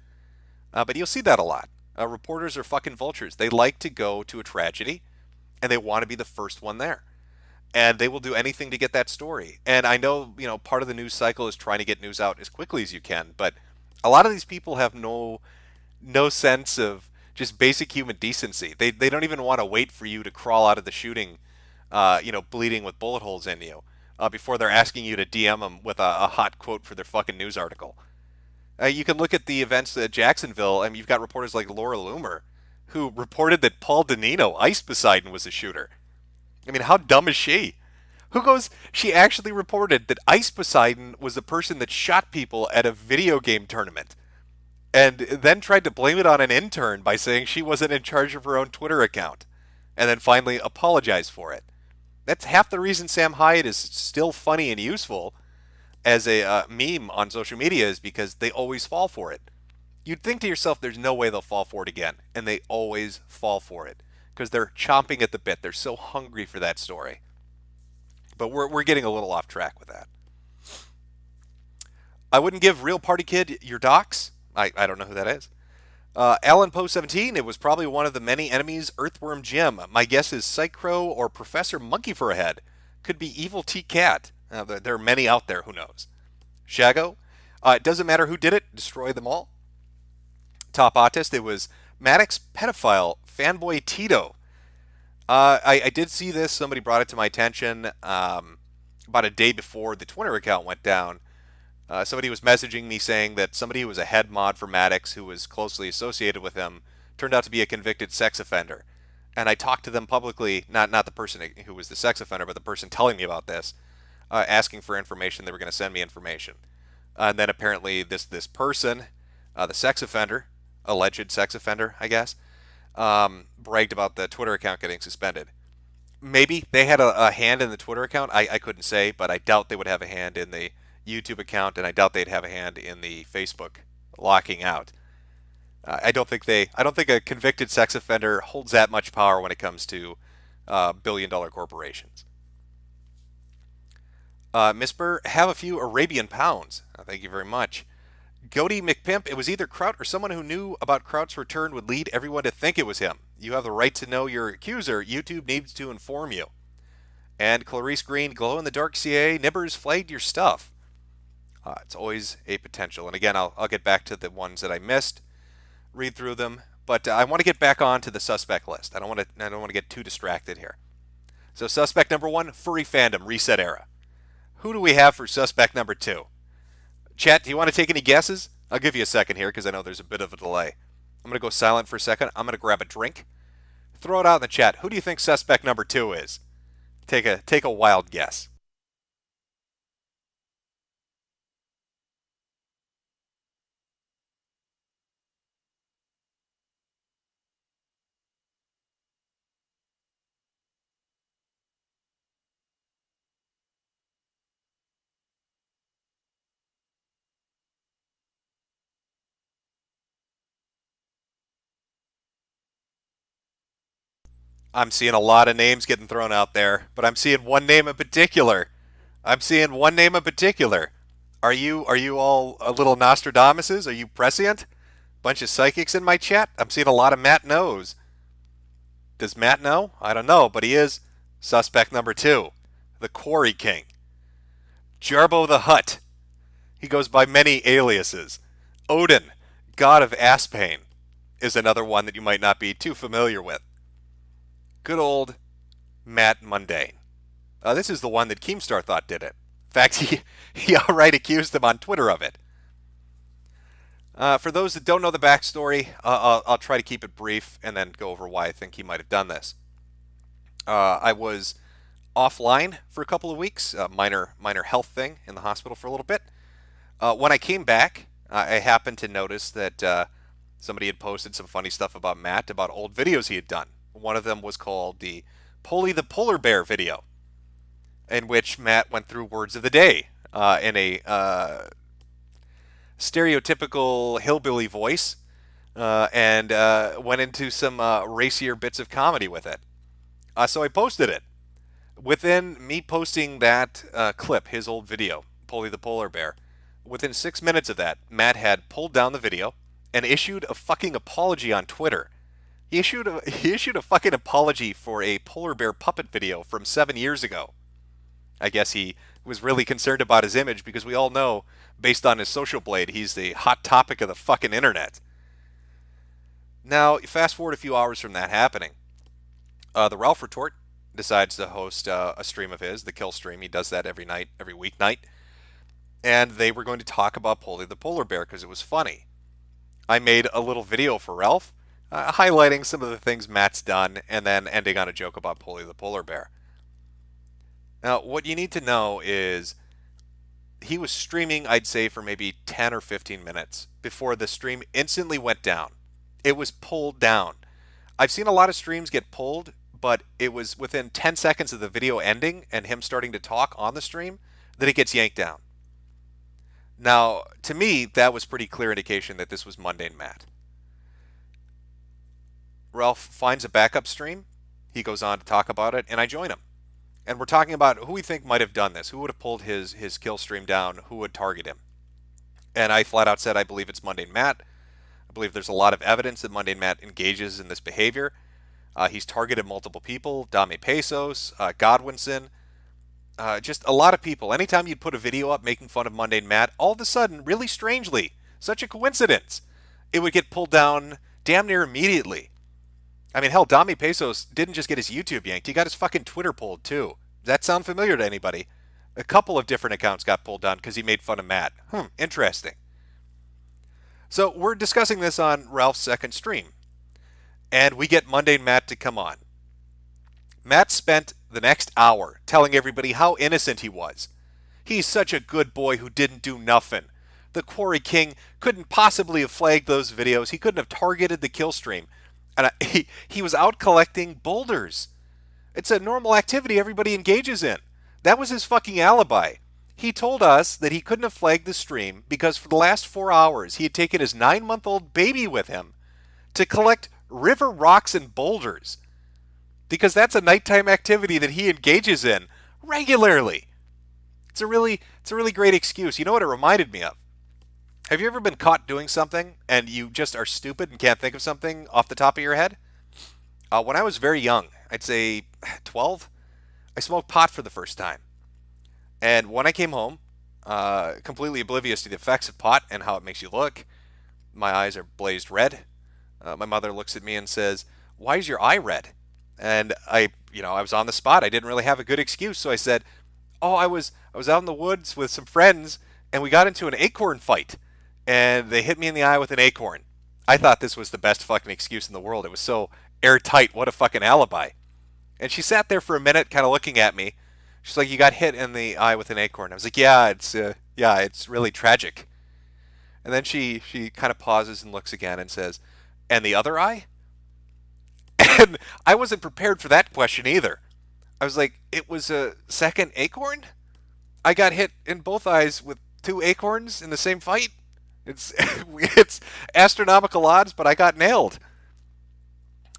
But you'll see that a lot. Reporters are fucking vultures. They like to go to a tragedy, and they want to be the first one there. And they will do anything to get that story. And I know, part of the news cycle is trying to get news out as quickly as you can, but a lot of these people have no sense of just basic human decency. They don't even want to wait for you to crawl out of the shooting, bleeding with bullet holes in you, before they're asking you to DM them with a hot quote for their fucking news article. You can look at the events at Jacksonville, and you've got reporters like Laura Loomer, who reported that Paul Danino, Ice Poseidon, was a shooter. I mean, how dumb is she? She actually reported that Ice Poseidon was the person that shot people at a video game tournament, and then tried to blame it on an intern by saying she wasn't in charge of her own Twitter account, and then finally apologized for it. That's half the reason Sam Hyde is still funny and useful as a meme on social media, is because they always fall for it. You'd think to yourself, there's no way they'll fall for it again, and they always fall for it because they're chomping at the bit. They're so hungry for that story. But we're getting a little off track with that. I wouldn't give Real Party Kid your docs. I don't know who that is. Alan Poe 17, it was probably one of the many enemies Earthworm Jim. My guess is Psychro or Professor Monkey for a head. Could be Evil T-Cat. There are many out there, who knows. Shago, it doesn't matter who did it, destroy them all. Top Autist, it was Maddox Pedophile, Fanboy Tito. I did see this, somebody brought it to my attention about a day before the Twitter account went down. Somebody was messaging me saying that somebody who was a head mod for Maddox, who was closely associated with him, turned out to be a convicted sex offender. And I talked to them publicly, not the person who was the sex offender, but the person telling me about this, asking for information. They were going to send me information. And then apparently this person, the sex offender, alleged sex offender, I guess, bragged about the Twitter account getting suspended. Maybe they had a hand in the Twitter account. I couldn't say, but I doubt they would have a hand in the YouTube account, and I doubt they'd have a hand in the Facebook locking out. I don't think a convicted sex offender holds that much power when it comes to billion-dollar corporations. Misper, have a few Arabian pounds. Thank you very much. Goaty McPimp, it was either Kraut or someone who knew about Kraut's return would lead everyone to think it was him. You have the right to know your accuser. YouTube needs to inform you. And Clarice Green, Glow in the Dark CA, Nibbers flagged your stuff. It's always a potential. And again, I'll get back to the ones that I missed, read through them. But I want to get back on to the suspect list. I don't want to get too distracted here. So suspect number 1, furry fandom, ResetEra. Who do we have for suspect number 2? Chat, do you want to take any guesses? I'll give you a second here because I know there's a bit of a delay. I'm going to go silent for a second. I'm going to grab a drink. Throw it out in the chat. Who do you think suspect number 2 is? Take a wild guess. I'm seeing a lot of names getting thrown out there, but I'm seeing one name in particular. Are you all a little Nostradamuses? Are you prescient? Bunch of psychics in my chat? I'm seeing a lot of Matt knows. Does Matt know? I don't know, but he is suspect number 2, the Quarry King. Jarbo the Hutt. He goes by many aliases. Odin, God of Ass-Pain, is another one that you might not be too familiar with. Good old Matt Mundane. This is the one that Keemstar thought did it. In fact, he outright accused him on Twitter of it. For those that don't know the backstory, I'll try to keep it brief and then go over why I think he might have done this. I was offline for a couple of weeks, minor health thing in the hospital for a little bit. When I came back, I happened to notice that somebody had posted some funny stuff about Matt, about old videos he had done. One of them was called the Polly the Polar Bear video, in which Matt went through words of the day in a stereotypical hillbilly voice and went into some racier bits of comedy with it. So I posted it. Within me posting that clip, his old video, Polly the Polar Bear, within 6 minutes of that, Matt had pulled down the video and issued a fucking apology on Twitter. He issued a fucking apology for a polar bear puppet video from 7 years ago. I guess he was really concerned about his image because we all know, based on his social blade, he's the hot topic of the fucking internet. Now, fast forward a few hours from that happening. The Ralph Retort decides to host a stream of his, the Kill Stream. He does that every night, every weeknight. And they were going to talk about Polly the Polar Bear because it was funny. I made a little video for Ralph, highlighting some of the things Matt's done, and then ending on a joke about Polly the Polar Bear. Now, what you need to know is he was streaming, I'd say, for maybe 10 or 15 minutes before the stream instantly went down. It was pulled down. I've seen a lot of streams get pulled, but it was within 10 seconds of the video ending and him starting to talk on the stream that it gets yanked down. Now, to me, that was pretty clear indication that this was mundane Matt. Ralph finds a backup stream. He goes on to talk about it, and I join him. And we're talking about who we think might have done this, who would have pulled his kill stream down, who would target him. And I flat out said I believe it's mundane Matt. I believe there's a lot of evidence that mundane Matt engages in this behavior. He's targeted multiple people, Dame Pesos, Godwinson, just a lot of people. Anytime you'd put a video up making fun of mundane Matt, all of a sudden, really strangely, such a coincidence, it would get pulled down damn near immediately. I mean, hell, Dame Pesos didn't just get his YouTube yanked, he got his fucking Twitter pulled too. Does that sound familiar to anybody? A couple of different accounts got pulled down because he made fun of Matt. Interesting. So we're discussing this on Ralph's second stream, and we get mundane Matt to come on. Matt spent the next hour telling everybody how innocent he was. He's such a good boy who didn't do nothing. The Quarry King couldn't possibly have flagged those videos. He couldn't have targeted the kill stream. And he was out collecting boulders. It's a normal activity everybody engages in. That was his fucking alibi. He told us that he couldn't have flagged the stream because for the last 4 hours he had taken his 9-month-old baby with him to collect river rocks and boulders. Because that's a nighttime activity that he engages in regularly. It's a really great excuse. You know what it reminded me of? Have you ever been caught doing something and you just are stupid and can't think of something off the top of your head? When I was very young, I'd say 12, I smoked pot for the first time. And when I came home, completely oblivious to the effects of pot and how it makes you look, my eyes are blazed red. My mother looks at me and says, "Why is your eye red?" And I was on the spot. I didn't really have a good excuse, so I said, "Oh, I was out in the woods with some friends, and we got into an acorn fight, and they hit me in the eye with an acorn." I thought this was the best fucking excuse in the world. It was so airtight. What a fucking alibi. And she sat there for a minute, kind of looking at me. She's like, "You got hit in the eye with an acorn." I was like, "Yeah, it's really tragic." And then she kind of pauses and looks again and says, "And the other eye?" And I wasn't prepared for that question either. I was like, "It was a second acorn? I got hit in both eyes with 2 acorns in the same fight? It's astronomical odds, but I got nailed."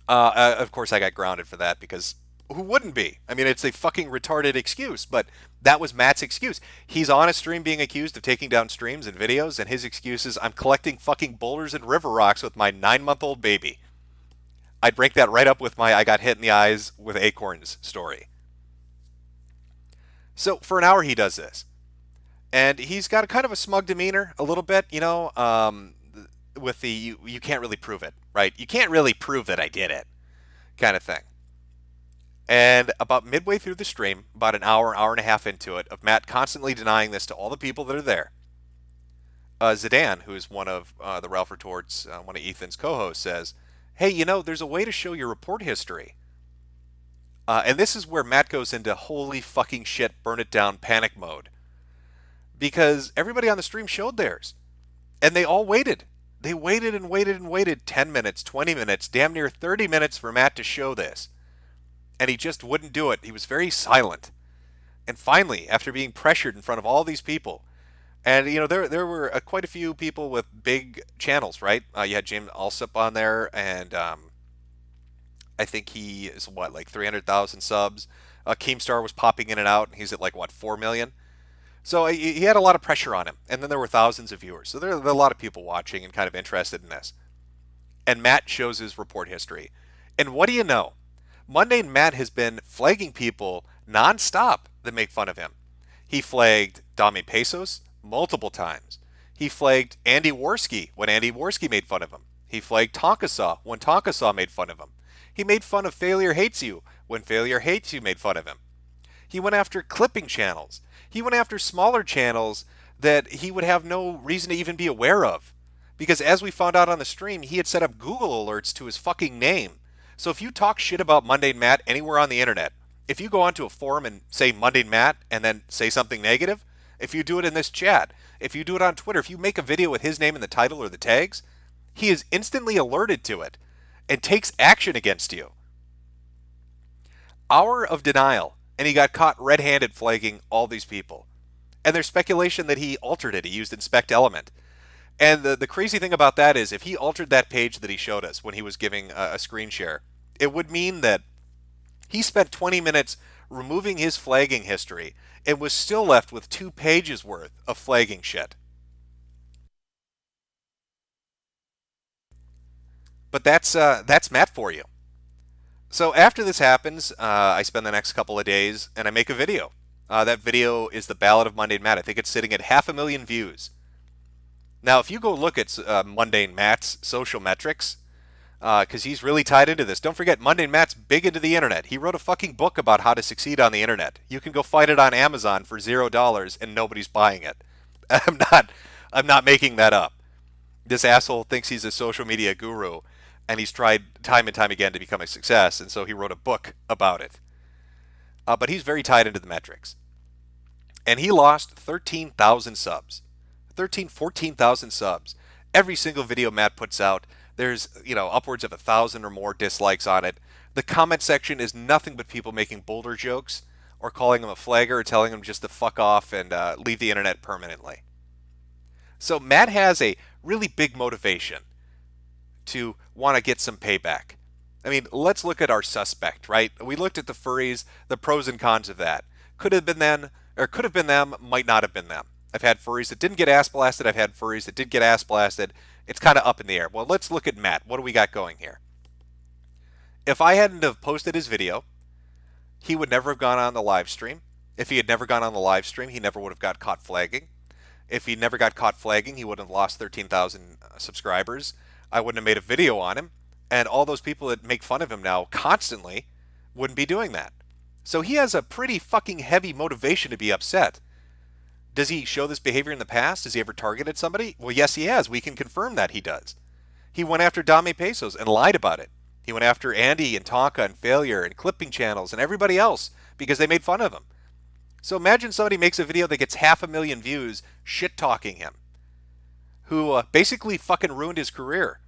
Of course, I got grounded for that because who wouldn't be? I mean, it's a fucking retarded excuse, but that was Matt's excuse. He's on a stream being accused of taking down streams and videos, and his excuse is, "I'm collecting fucking boulders and river rocks with my 9-month-old baby." I'd break that right up with my "I got hit in the eyes with acorns" story. So for an hour he does this. And he's got a kind of a smug demeanor, a little bit, with the you can't really prove it, right? You can't really prove that I did it kind of thing. And about midway through the stream, about an hour and a half into it, of Matt constantly denying this to all the people that are there, Zidane, who's one of the Ralph Retorts, one of Ethan's co-hosts, says, "Hey, there's a way to show your report history." And this is where Matt goes into holy fucking shit, burn it down panic mode. Because everybody on the stream showed theirs. And they all waited. They waited and waited and waited 10 minutes, 20 minutes, damn near 30 minutes for Matt to show this. And he just wouldn't do it. He was very silent. And finally, after being pressured in front of all these people, and there were quite a few people with big channels, right? You had James Alsop on there, and I think he is like 300,000 subs. Keemstar was popping in and out, and he's at 4 million. So he had a lot of pressure on him, and then there were thousands of viewers. So there are a lot of people watching and kind of interested in this. And Matt shows his report history. And what do you know? Mundane Matt has been flagging people nonstop that make fun of him. He flagged Dame Pesos multiple times. He flagged Andy Worski when Andy Worski made fun of him. He flagged Tonkasaw when Tonkasaw made fun of him. He made fun of Failure Hates You when Failure Hates You made fun of him. He went after clipping channels. He went after smaller channels that he would have no reason to even be aware of. Because as we found out on the stream, he had set up Google alerts to his fucking name. So if you talk shit about Mundane Matt anywhere on the internet, if you go onto a forum and say Mundane Matt and then say something negative, if you do it in this chat, if you do it on Twitter, if you make a video with his name in the title or the tags, he is instantly alerted to it and takes action against you. Hour of denial, and he got caught red-handed flagging all these people. And there's speculation that he altered it. He used inspect element. And the crazy thing about that is if he altered that page that he showed us when he was giving a screen share, it would mean that he spent 20 minutes removing his flagging history and was still left with 2 pages worth of flagging shit. But that's Matt for you. So after this happens, I spend the next couple of days and I make a video. That video is the Ballad of Mundane Matt. I think it's sitting at 500,000 views. Now, if you go look at Mundane Matt's social metrics, because he's really tied into this. Don't forget, Mundane Matt's big into the internet. He wrote a fucking book about how to succeed on the internet. You can go find it on Amazon for $0 and nobody's buying it. I'm not making that up. This asshole thinks he's a social media guru, and he's tried time and time again to become a success, and so he wrote a book about it. But he's very tied into the metrics. And he lost 13,000 subs. 14,000 subs. Every single video Matt puts out, there's upwards of 1,000 or more dislikes on it. The comment section is nothing but people making Boulder jokes or calling him a flagger or telling him just to fuck off and leave the internet permanently. So Matt has a really big motivation to want to get some payback. I mean, let's look at our suspect, right? We looked at the furries, the pros and cons of that. Could have been them, or could have been them, might not have been them. I've had furries that didn't get ass blasted. I've had furries that did get ass blasted. It's kind of up in the air. Well, let's look at Matt. What do we got going here? If I hadn't have posted his video, he would never have gone on the live stream. If he had never gone on the live stream, he never would have got caught flagging. If he never got caught flagging, he wouldn't have lost 13,000 subscribers. I wouldn't have made a video on him. And all those people that make fun of him now constantly wouldn't be doing that. So he has a pretty fucking heavy motivation to be upset. Does he show this behavior in the past? Has he ever targeted somebody? Well, yes, he has. We can confirm that he does. He went after Dame Pesos and lied about it. He went after Andy and Tonka and Failure and clipping channels and everybody else because they made fun of him. So imagine somebody makes a video that gets 500,000 views shit-talking him, who basically fucking ruined his career.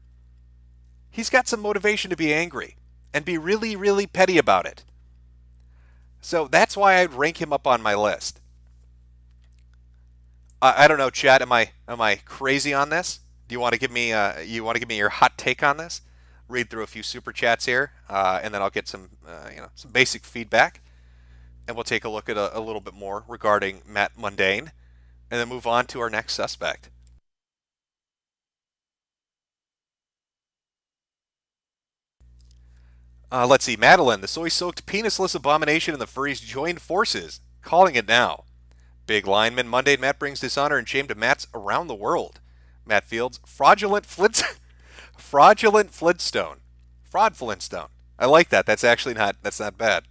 He's got some motivation to be angry and be really, really petty about it. So that's why I'd rank him up on my list. I don't know, Chad. Am I crazy on this? Do you want to give me your hot take on this? Read through a few super chats here, and then I'll get some some basic feedback, and we'll take a look at a little bit more regarding Matt Mundane, and then move on to our next suspect. Let's see, Madeline, the soy-soaked penisless abomination and the furries joined forces, calling it now. Big lineman, Mundane Matt brings dishonor and shame to Matts around the world. Matt Fields, fraud Flintstone. Fraud Flintstone. I like that. That's not bad.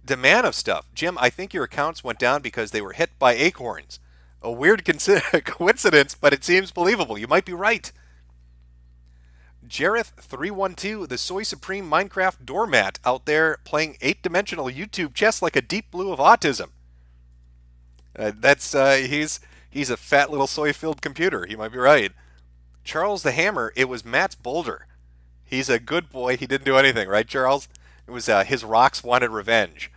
Demand of stuff. Jim, I think your accounts went down because they were hit by acorns. A weird coincidence, but it seems believable. You might be right. Jareth312, the Soy Supreme Minecraft doormat out there playing 8-dimensional YouTube chess like a deep blue of autism. He's a fat little soy-filled computer. He might be right. Charles the Hammer, it was Matt's boulder. He's a good boy. He didn't do anything, right, Charles? It was his rocks wanted revenge.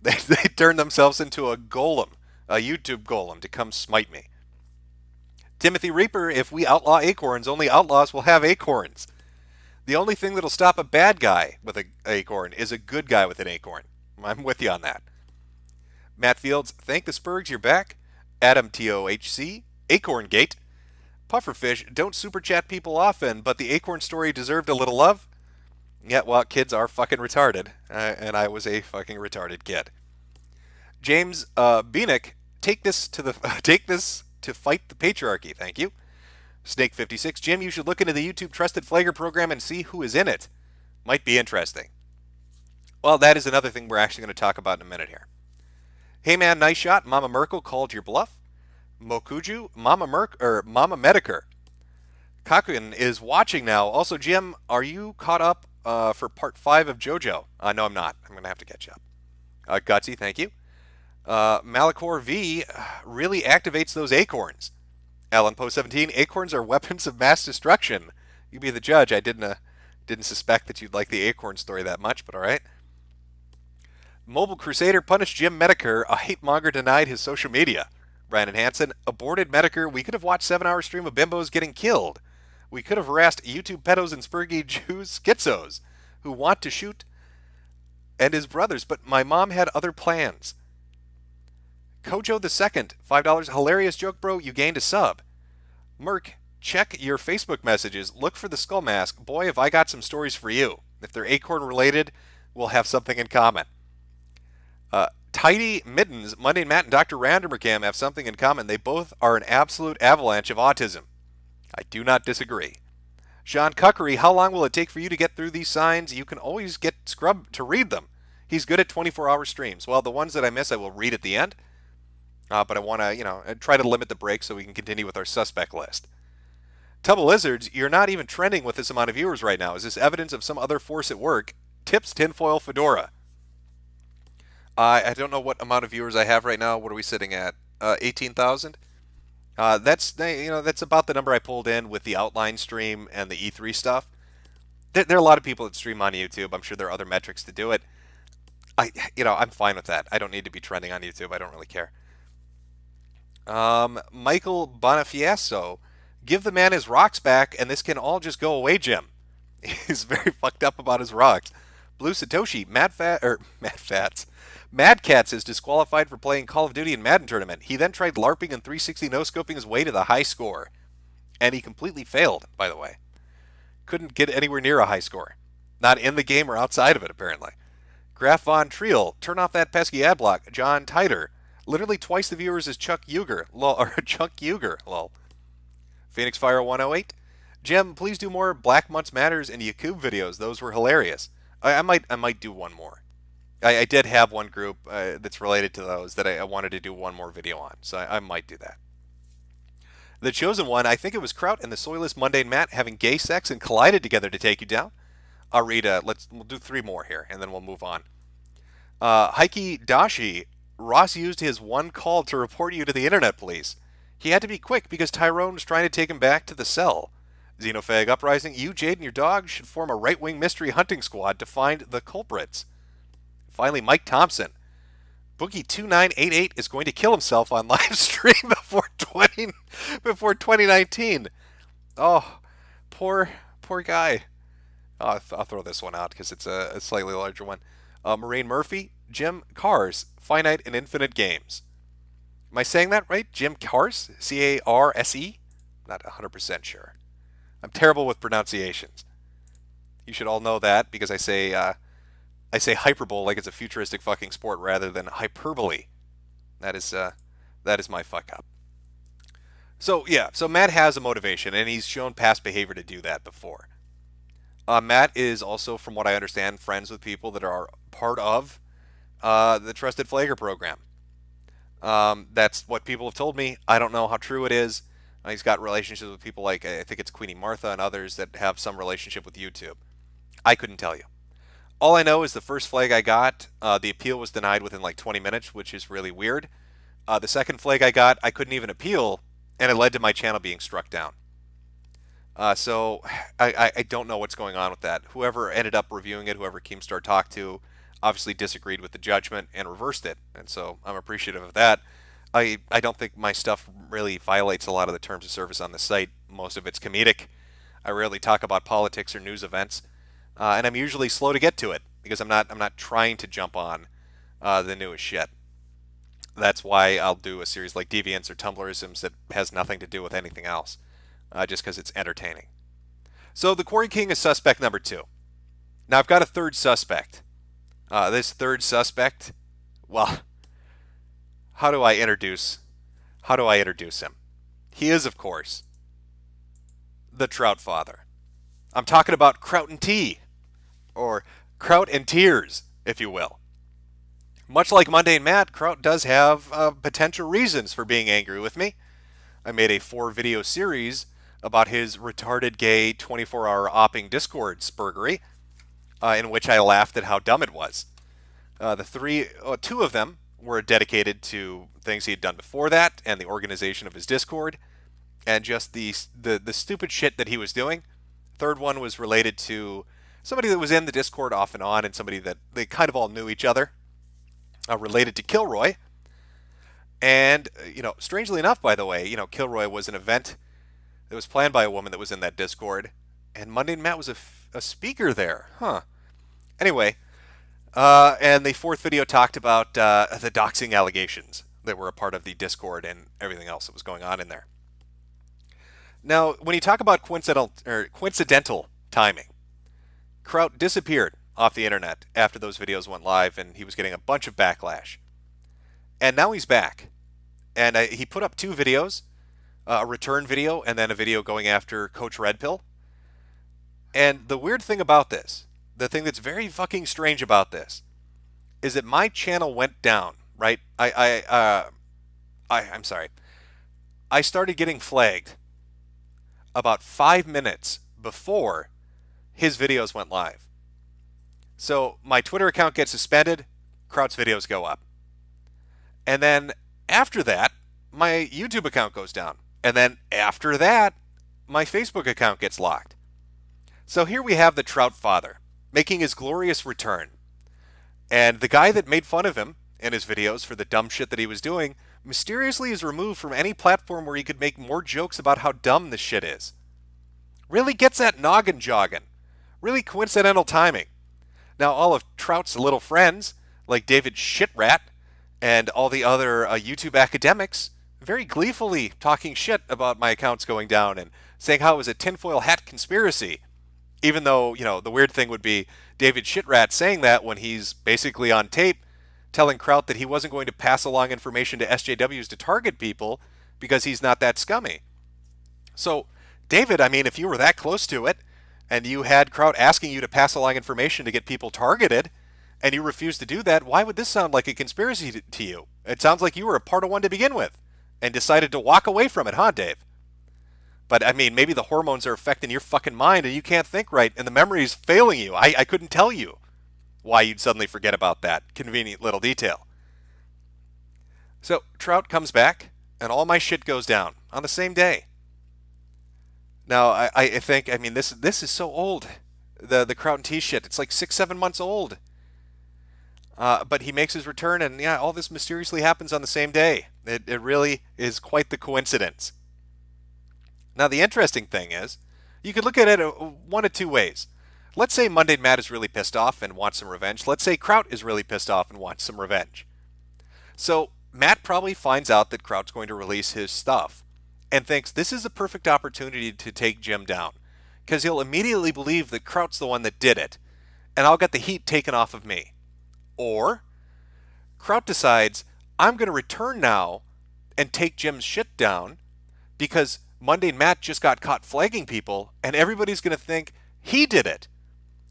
They turned themselves into a golem, a YouTube golem, to come smite me. Timothy Reaper, if we outlaw acorns, only outlaws will have acorns. The only thing that'll stop a bad guy with an acorn is a good guy with an acorn. I'm with you on that. Matt Fields, thank the Spurgs, you're back. Adam TOHC, Acorn Gate. Pufferfish, don't super chat people often, but the acorn story deserved a little love. Yeah, well, kids are fucking retarded, and I was a fucking retarded kid. James Beanick, take this to fight the patriarchy. Thank you. Snake56, Jim, you should look into the YouTube Trusted Flagger program and see who is in it. Might be interesting. Well, that is another thing we're actually going to talk about in a minute here. Hey man, nice shot. Mama Merkel called your bluff. Mokuju, Mama Metokur. Kakun is watching now. Also, Jim, are you caught up for part 5 of JoJo? No, I'm not. I'm going to have to catch up. Gutsy, thank you. Malachor V really activates those acorns. Alan Poe 17, acorns are weapons of mass destruction. You be the judge. I didn't suspect that you'd like the acorn story that much, but all right. Mobile Crusader punished Jim Metokur. A hate monger denied his social media. Brandon Hansen, aborted Metokur. We could have watched 7-hour stream of bimbos getting killed. We could have harassed YouTube pedos and spurgy Jews schizos who want to shoot and his brothers, but my mom had other plans. Kojo the Second, $5. Hilarious joke, bro. You gained a sub. Merc, check your Facebook messages. Look for the skull mask. Boy, have I got some stories for you. If they're acorn related, we'll have something in common. Tidy Middens, Monday Matt and Dr. Randermercam have something in common. They both are an absolute avalanche of autism. I do not disagree. Sean Cuckery, how long will it take for you to get through these signs? You can always get Scrub to read them. He's good at 24-hour streams. Well, the ones that I miss I will read at the end. But I want to, try to limit the break so we can continue with our suspect list. Tubble Lizards, you're not even trending with this amount of viewers right now. Is this evidence of some other force at work? Tips Tinfoil Fedora. I don't know what amount of viewers I have right now. What are we sitting at? 18,000? That's about the number I pulled in with the outline stream and the E3 stuff. There are a lot of people that stream on YouTube. I'm sure there are other metrics to do it. I'm fine with that. I don't need to be trending on YouTube. I don't really care. Michael Bonifacio, give the man his rocks back, and this can all just go away, Jim. He's very fucked up about his rocks. Blue Satoshi, Mad Cats is disqualified for playing Call of Duty in Madden tournament. He then tried LARPing and 360 no-scoping his way to the high score. And he completely failed, by the way. Couldn't get anywhere near a high score. Not in the game or outside of it, apparently. Graf von Triel, turn off that pesky ad block. John Titer, literally twice the viewers as Chuck Yeager, lol, or Chuck Yeager, lol. Phoenix Fire 108, Jim, please do more Black Months Matters and Yakub videos. Those were hilarious. I might do one more. I did have one group that's related to those that I wanted to do one more video on, so I might do that. The chosen one, I think it was Kraut and the Soyless Mundane Matt having gay sex and collided together to take you down. I'll read, we'll do 3 more here, and then we'll move on. Heike Dashi, Ross used his one call to report you to the internet police. He had to be quick because Tyrone was trying to take him back to the cell. Xenophag Uprising, you, Jade, and your dog should form a right-wing mystery hunting squad to find the culprits. Finally, Mike Thompson. Boogie2988 is going to kill himself on live stream before 2019. Oh, poor guy. I'll throw this one out because it's a slightly larger one. Maureen Murphy, Jim Cars, Finite and Infinite Games. Am I saying that right? Jim Cars? C-A-R-S-E? Not 100% sure. I'm terrible with pronunciations. You should all know that because I say hyperbole like it's a futuristic fucking sport rather than hyperbole. That is my fuck up. So yeah, so Matt has a motivation and he's shown past behavior to do that before. Matt is also, from what I understand, friends with people that are part of the Trusted Flagger program. That's what people have told me. I don't know how true it is. He's got relationships with people like, I think it's Queenie Martha and others that have some relationship with YouTube. I couldn't tell you. All I know is the first flag I got, the appeal was denied within like 20 minutes, which is really weird. The second flag I got, I couldn't even appeal, and it led to my channel being struck down. So I don't know what's going on with that. Whoever ended up reviewing it, whoever Keemstar talked to, obviously disagreed with the judgment and reversed it. And so I'm appreciative of that. I don't think my stuff really violates a lot of the terms of service on the site. Most of it's comedic. I rarely talk about politics or news events. And I'm usually slow to get to it because I'm not trying to jump on the newest shit. That's why I'll do a series like Deviants or Tumblrisms that has nothing to do with anything else, just because it's entertaining. So the Quarry King is suspect number 2. Now I've got a third suspect. This third suspect, well, how do I introduce him? He is, of course, the Trout Father. I'm talking about Kraut and Tea, or Kraut and Tears, if you will. Much like Mundane Matt, Kraut does have potential reasons for being angry with me. I made a 4-video series about his retarded gay 24-hour opping Discord spurgery, in which I laughed at how dumb it was. Two of them were dedicated to things he had done before that and the organization of his Discord, and just the stupid shit that he was doing. Third one was related to somebody that was in the Discord off and on, and somebody that they kind of all knew each other, related to Kilroy. And, strangely enough, by the way, Kilroy was an event that was planned by a woman that was in that Discord, and Mundane Matt was a speaker there. Anyway, and the 4th video talked about the doxing allegations that were a part of the Discord and everything else that was going on in there. Now, when you talk about coincidental timing, Kraut disappeared off the internet after those videos went live, and he was getting a bunch of backlash. And now he's back. And he put up 2 videos, a return video and then a video going after Coach Red Pill. And the weird thing about this, the thing that's very fucking strange about this, is that my channel went down, right? I'm sorry. I started getting flagged about 5 minutes before his videos went live. So my Twitter account gets suspended, Kraut's videos go up. And then after that, my YouTube account goes down. And then after that, my Facebook account gets locked. So here we have the Trout Father making his glorious return. And the guy that made fun of him in his videos for the dumb shit that he was doing mysteriously is removed from any platform where he could make more jokes about how dumb this shit is. Really gets that noggin jogging. Really coincidental timing. Now all of Trout's little friends, like David Shitrat and all the other YouTube academics, very gleefully talking shit about my accounts going down and saying how it was a tinfoil hat conspiracy. Even though, the weird thing would be David Shitrat saying that when he's basically on tape telling Kraut that he wasn't going to pass along information to SJWs to target people because he's not that scummy. So, David, if you were that close to it and you had Kraut asking you to pass along information to get people targeted and you refused to do that, why would this sound like a conspiracy to you? It sounds like you were a part of one to begin with and decided to walk away from it, huh, Dave? But, maybe the hormones are affecting your fucking mind and you can't think right and the memory is failing you. I couldn't tell you why you'd suddenly forget about that convenient little detail. So, Trout comes back and all my shit goes down on the same day. Now, I think, this is so old. The Kraut and Tea shit, it's like 6-7 months old. But he makes his return and, all this mysteriously happens on the same day. It really is quite the coincidence. Now, the interesting thing is, you could look at it one of 2 ways. Let's say Mundane Matt is really pissed off and wants some revenge. Let's say Kraut is really pissed off and wants some revenge. So, Matt probably finds out that Kraut's going to release his stuff and thinks this is a perfect opportunity to take Jim down, because he'll immediately believe that Kraut's the one that did it, and I'll get the heat taken off of me. Or, Kraut decides, I'm going to return now and take Jim's shit down because Mundane Matt just got caught flagging people and everybody's going to think he did it.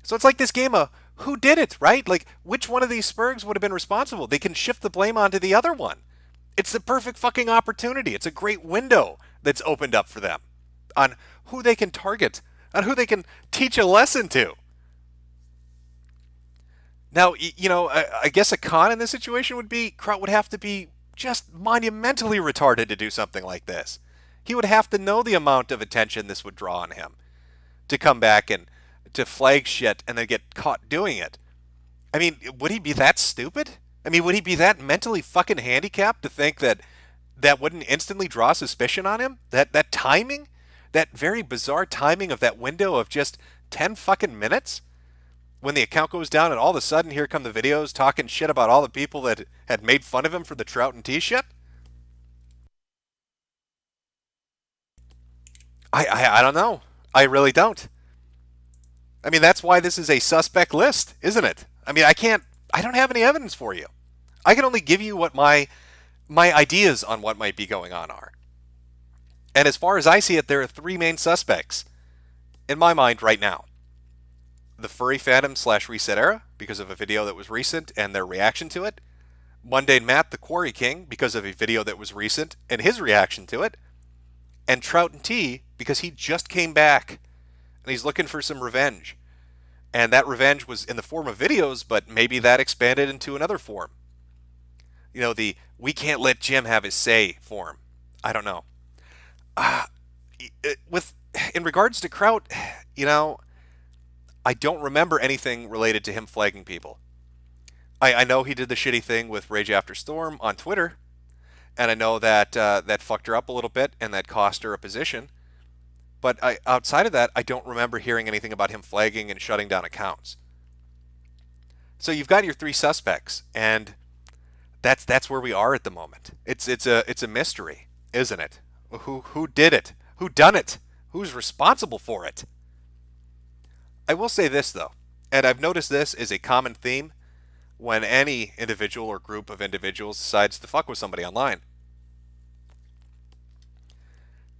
So it's like this game of who did it, right? Like, which one of these spurgs would have been responsible? They can shift the blame onto the other one. It's the perfect fucking opportunity. It's a great window that's opened up for them on who they can target, on who they can teach a lesson to. Now, I guess a con in this situation would be Kraut would have to be just monumentally retarded to do something like this. He would have to know the amount of attention this would draw on him to come back and to flag shit and then get caught doing it. I mean, would he be that stupid? I mean, would he be that mentally fucking handicapped to think that that wouldn't instantly draw suspicion on him? That timing? That very bizarre timing of that window of just 10 fucking minutes? When the account goes down and all of a sudden here come the videos talking shit about all the people that had made fun of him for the Trout and T shit? I don't know. I really don't. I mean, that's why this is a suspect list, isn't it? I mean, I don't have any evidence for you. I can only give you what my ideas on what might be going on are. And as far as I see it, there are three main suspects in my mind right now. The furry fandom / ResetEra, because of a video that was recent and their reaction to it. Mundane Matt, the Quarry King, because of a video that was recent and his reaction to it. And Trout and T, because he just came back and he's looking for some revenge. And that revenge was in the form of videos, but maybe that expanded into another form. You know, the we can't let Jim have his say form. I don't know. In regards to Kraut, I don't remember anything related to him flagging people. I know he did the shitty thing with Rage After Storm on Twitter, and I know that that fucked her up a little bit and that cost her a position. But outside of that, I don't remember hearing anything about him flagging and shutting down accounts. So you've got your three suspects, and that's where we are at the moment. It's a mystery, isn't it? Who did it? Who done it? Who's responsible for it? I will say this though, and I've noticed this is a common theme when any individual or group of individuals decides to fuck with somebody online.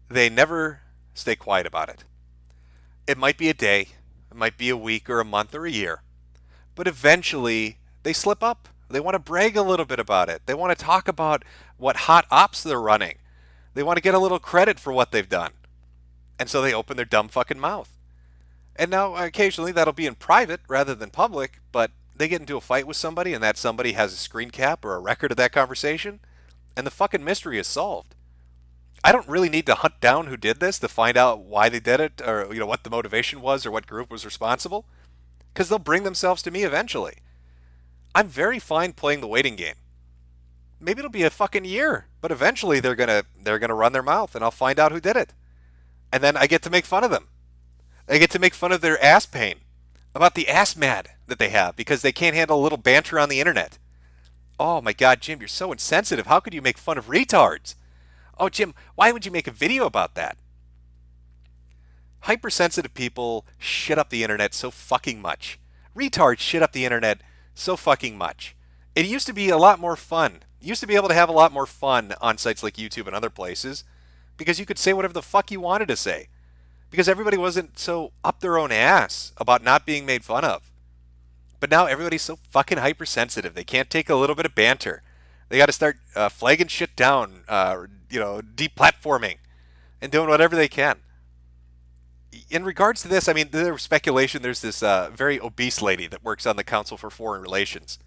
They never stay quiet about it. It might be a day, it might be a week or a month or a year, but eventually they slip up. They want to brag a little bit about it. They want to talk about what hot ops they're running. They want to get a little credit for what they've done. And so they open their dumb fucking mouth. And now occasionally that'll be in private rather than public, but they get into a fight with somebody and that somebody has a screen cap or a record of that conversation, and the fucking mystery is solved. I don't really need to hunt down who did this to find out why they did it or what the motivation was or what group was responsible, because they'll bring themselves to me eventually. I'm very fine playing the waiting game. Maybe it'll be a fucking year, but eventually they're gonna run their mouth and I'll find out who did it. And then I get to make fun of them. I get to make fun of their ass pain, about the ass mad that they have because they can't handle a little banter on the internet. Oh my God, Jim, you're so insensitive. How could you make fun of retards? Oh, Jim, why would you make a video about that? Hypersensitive people shit up the internet so fucking much. Retards shit up the internet so fucking much. It used to be a lot more fun. You used to be able to have a lot more fun on sites like YouTube and other places because you could say whatever the fuck you wanted to say. Because everybody wasn't so up their own ass about not being made fun of. But now everybody's so fucking hypersensitive. They can't take a little bit of banter. They got to start flagging shit down, deplatforming, and doing whatever they can. In regards to this, I mean, there's speculation. There's this very obese lady that works on the Council for Foreign Relations.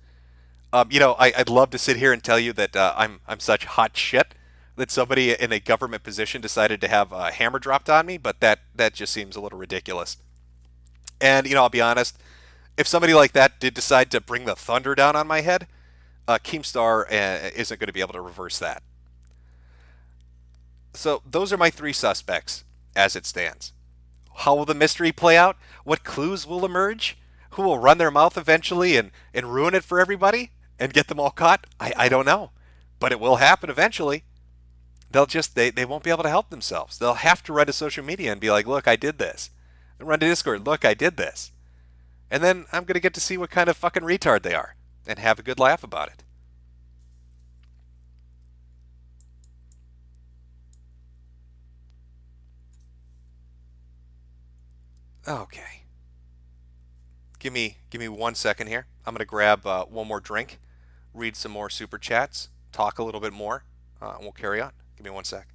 I'd love to sit here and tell you that I'm such hot shit that somebody in a government position decided to have a hammer dropped on me, but that just seems a little ridiculous. And, I'll be honest, if somebody like that did decide to bring the thunder down on my head, Keemstar isn't going to be able to reverse that. So those are my three suspects as it stands. How will the mystery play out? What clues will emerge? Who will run their mouth eventually and ruin it for everybody and get them all caught? I don't know. But it will happen eventually. They won't be able to help themselves. They'll have to run to social media and be like, look, I did this. And run to Discord, look, I did this. And then I'm going to get to see what kind of fucking retard they are and have a good laugh about it. Okay. Give me 1 second here. I'm going to grab one more drink, read some more super chats, talk a little bit more, and we'll carry on. Give me 1 sec.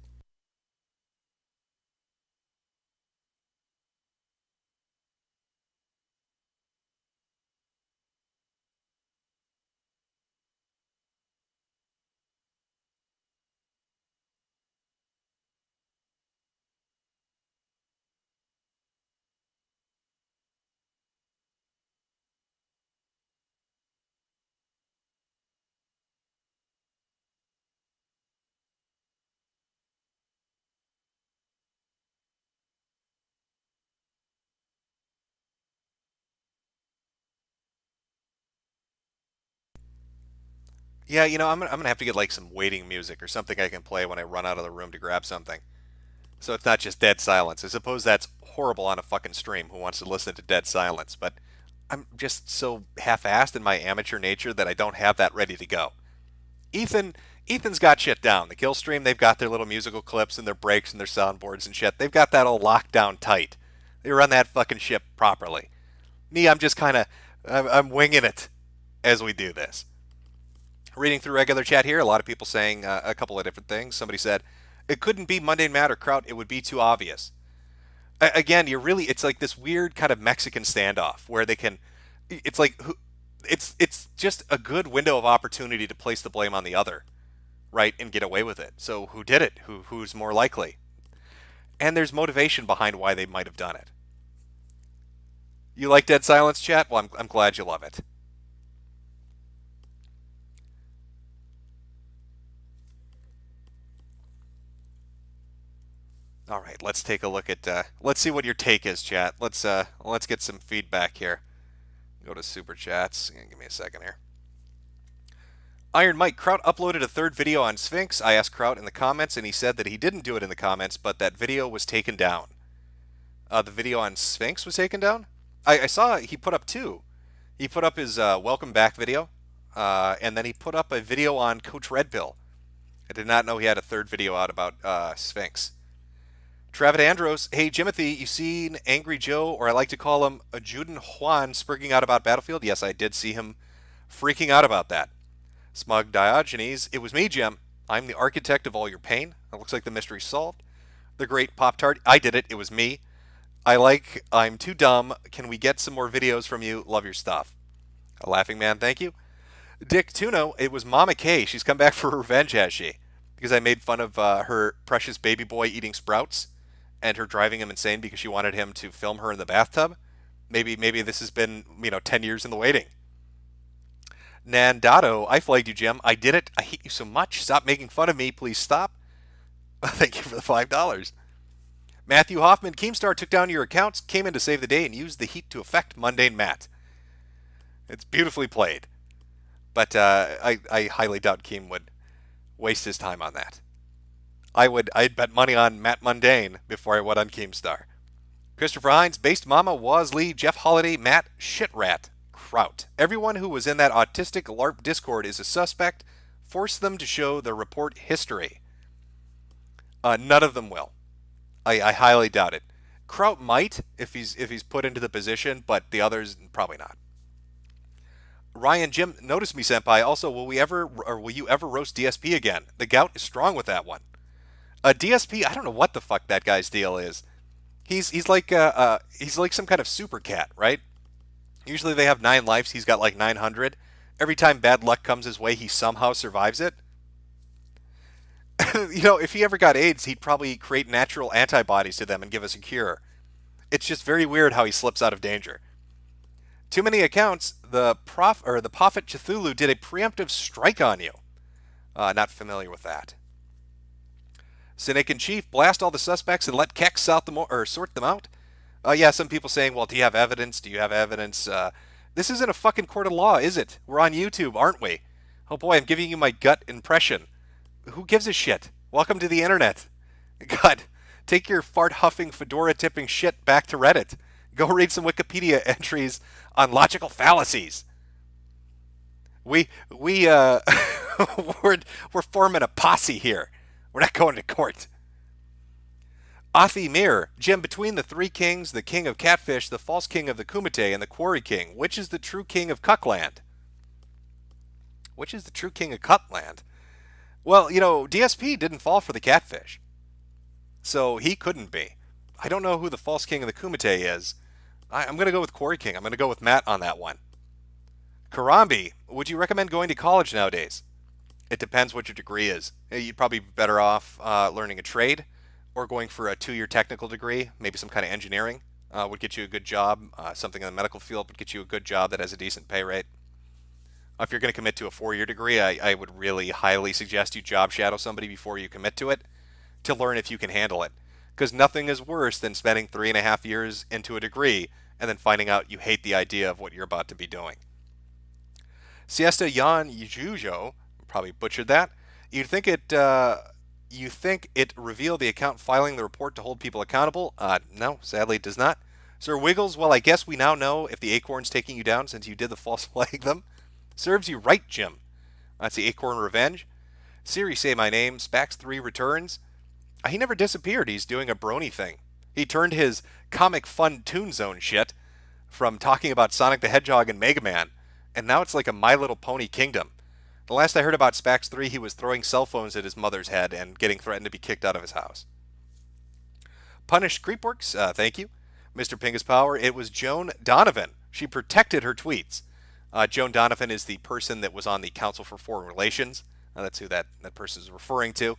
Yeah, I'm gonna have to get like some waiting music or something I can play when I run out of the room to grab something. So it's not just dead silence. I suppose that's horrible on a fucking stream. Who wants to listen to dead silence? But I'm just so half-assed in my amateur nature that I don't have that ready to go. Ethan's got shit down. The kill stream, they've got their little musical clips and their breaks and their soundboards and shit. They've got that all locked down tight. They run that fucking ship properly. Me, I'm just kind of, I'm winging it as we do this. Reading through regular chat here, a lot of people saying a couple of different things. Somebody said, it couldn't be Mundane Matt or Kraut, it would be too obvious. Again, it's like this weird kind of Mexican standoff where they can, it's like, it's just a good window of opportunity to place the blame on the other, right, and get away with it. So who did it? Who's more likely? And there's motivation behind why they might have done it. You like dead silence, chat? Well, I'm glad you love it. All right, let's take a look at. Let's see what your take is, chat. Let's get some feedback here. Go to super chats. Give me a second here. Iron Mike, Kraut uploaded a third video on Sphinx. I asked Kraut in the comments, and he said that he didn't do it in the comments, but that video was taken down. The video on Sphinx was taken down? I saw he put up two. He put up his welcome back video, and then he put up a video on Coach Red Pill. I did not know he had a third video out about Sphinx. Travis Andros, hey Jimothy, you seen Angry Joe, or I like to call him Ajuden Juan, spurging out about Battlefield? Yes, I did see him freaking out about that. Smug Diogenes, it was me, Jim. I'm the architect of all your pain. It looks like the mystery's solved. The Great Pop-Tart, I did it. It was me. I'm too dumb. Can we get some more videos from you? Love your stuff. A laughing man, thank you. Dick Tuno, it was Mama K. She's come back for revenge, has she? Because I made fun of her precious baby boy eating sprouts and her driving him insane because she wanted him to film her in the bathtub. Maybe this has been, 10 years in the waiting. Nandado, I flagged you, Jim. I did it. I hate you so much. Stop making fun of me. Please stop. Thank you for the $5. Matthew Hoffman, Keemstar took down your accounts, came in to save the day, and used the heat to affect Mundane Matt. It's beautifully played. But I highly doubt Keem would waste his time on that. I'd bet money on Matt Mundane before I would on Keemstar. Christopher Hines, Based Mama, Wozlee, Jeff Holiday, Matt, Shitrat, Kraut. Everyone who was in that autistic LARP Discord is a suspect. Force them to show their report history. None of them will. I highly doubt it. Kraut might if he's put into the position, but the others probably not. Ryan, Jim, notice me, senpai. Also, will you ever roast DSP again? The gout is strong with that one. DSP, I don't know what the fuck that guy's deal is. He's like some kind of super cat, right? Usually they have 9 lives. He's got like 900. Every time bad luck comes his way, he somehow survives it. If he ever got AIDS, he'd probably create natural antibodies to them and give us a cure. It's just very weird how he slips out of danger. Too many accounts. The Prophet Cthulhu did a preemptive strike on you. Not familiar with that. Cynic in Chief, blast all the suspects and let Keck sort them out. Yeah, some people saying, well, do you have evidence? Do you have evidence? This isn't a fucking court of law, is it? We're on YouTube, aren't we? Oh boy, I'm giving you my gut impression. Who gives a shit? Welcome to the internet. God, take your fart-huffing, fedora-tipping shit back to Reddit. Go read some Wikipedia entries on logical fallacies. We're forming a posse here. We're not going to court. Athi Mir, Jim, between the 3 kings, the king of Catfish, the false king of the Kumite, and the Quarry king, which is the true king of Cuckland? Which is the true king of Cutland? Well, DSP didn't fall for the catfish, so he couldn't be. I don't know who the false king of the Kumite is. I'm going to go with Quarry King. I'm going to go with Matt on that one. Karambi, would you recommend going to college nowadays? It depends what your degree is. You'd probably be better off learning a trade or going for a 2-year technical degree, maybe some kind of engineering would get you a good job. Something in the medical field would get you a good job that has a decent pay rate. If you're going to commit to a 4-year degree, I would really highly suggest you job shadow somebody before you commit to it to learn if you can handle it. Because nothing is worse than spending 3.5 years into a degree and then finding out you hate the idea of what you're about to be doing. Siesta Yan Yujujo, probably butchered that. You think it revealed the account filing the report to hold people accountable? No, sadly it does not. Sir Wiggles, well, I guess we now know if the acorn's taking you down since you did the false flag them. Serves you right, Jim. That's the Acorn Revenge. Siri, say my name. Spax3 returns. He never disappeared. He's doing a brony thing. He turned his comic fun Toon Zone shit from talking about Sonic the Hedgehog and Mega Man, and now it's like a My Little Pony Kingdom. The last I heard about Spax3, he was throwing cell phones at his mother's head and getting threatened to be kicked out of his house. Punished Creepworks, thank you. Mr. Pingus Power, it was Joan Donovan. She protected her tweets. Joan Donovan is the person that was on the Council for Foreign Relations. That's who that person is referring to.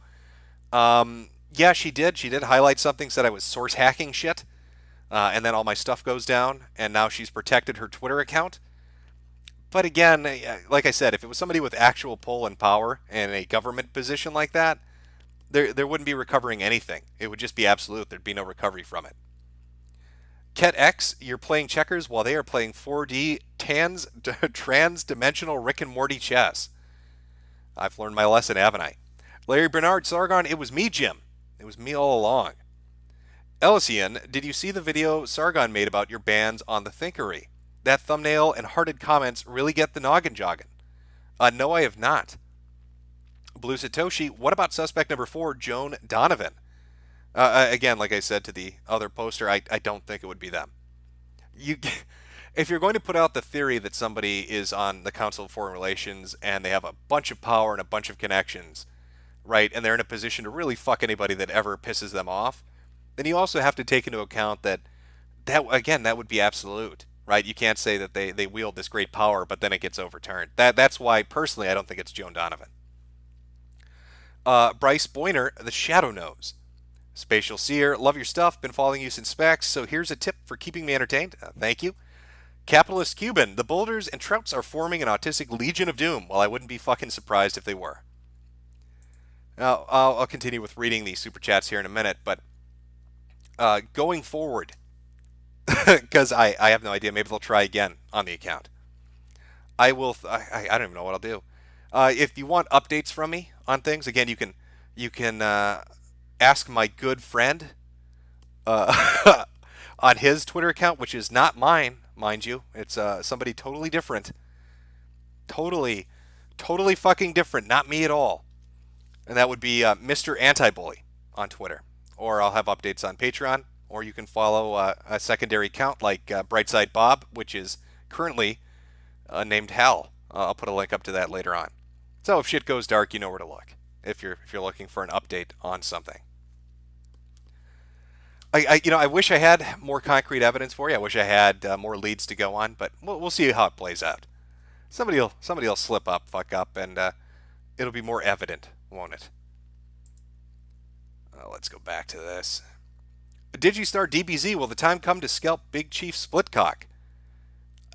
Yeah, she did. She did highlight something, said I was source hacking shit. And then all my stuff goes down. And now she's protected her Twitter account. But again, like I said, if it was somebody with actual pull and power and a government position like that, there wouldn't be recovering anything. It would just be absolute. There'd be no recovery from it. Ket X, you're playing checkers while they are playing 4D trans-dimensional Rick and Morty chess. I've learned my lesson, haven't I? Larry Bernard, Sargon, it was me, Jim. It was me all along. Elysian, did you see the video Sargon made about your bans on the Thinkery? That thumbnail and hearted comments really get the noggin jogging. No, I have not. Blue Satoshi, what about suspect number 4, Joan Donovan? Again, like I said to the other poster, I don't think it would be them. If you're going to put out the theory that somebody is on the Council of Foreign Relations and they have a bunch of power and a bunch of connections, right, and they're in a position to really fuck anybody that ever pisses them off, then you also have to take into account that again, that would be absolute, right? You can't say that they wield this great power, but then it gets overturned. That's why, personally, I don't think it's Joan Donovan. Bryce Boyner, the Shadow Knows. Spatial Seer, love your stuff, been following you since Specs, so here's a tip for keeping me entertained. Thank you. Capitalist Cuban, the boulders and trouts are forming an autistic legion of doom. Well, I wouldn't be fucking surprised if they were. Now, I'll continue with reading these super chats here in a minute, but going forward, because I have no idea, maybe they'll try again on the account. I don't even know what I'll do. If you want updates from me on things, again, you can ask my good friend on his Twitter account, which is not mine, mind you. It's somebody totally different. Totally fucking different. Not me at all. And that would be Mr. Anti-Bully on Twitter. Or I'll have updates on Patreon. Or you can follow a secondary account like Brightside Bob, which is currently named Hal. I'll put a link up to that later on. So if shit goes dark, you know where to look. If you're looking for an update on something. I wish I had more concrete evidence for you. I wish I had more leads to go on, but we'll see how it plays out. Somebody'll slip up, fuck up, and it'll be more evident, won't it? Let's go back to this. Digistar DBZ, will the time come to scalp Big Chief Splitcock?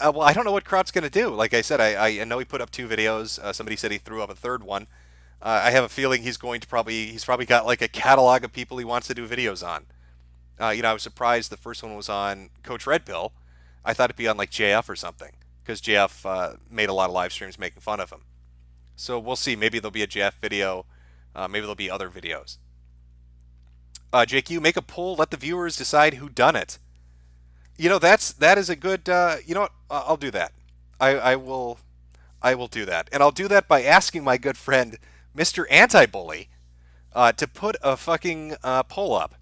Well, I don't know what Kraut's going to do. Like I said, I know he put up 2 videos. Somebody said he threw up a 3rd one. I have a feeling he's probably got like a catalog of people he wants to do videos on. I was surprised the first one was on Coach Red Pill. I thought it'd be on like JF or something, because JF made a lot of live streams making fun of him. So we'll see. Maybe there'll be a JF video. Maybe there'll be other videos. JQ, make a poll. Let the viewers decide who done it. That is a good. You know what? I'll do that. I will do that, and I'll do that by asking my good friend Mr. Anti-Bully to put a fucking poll up.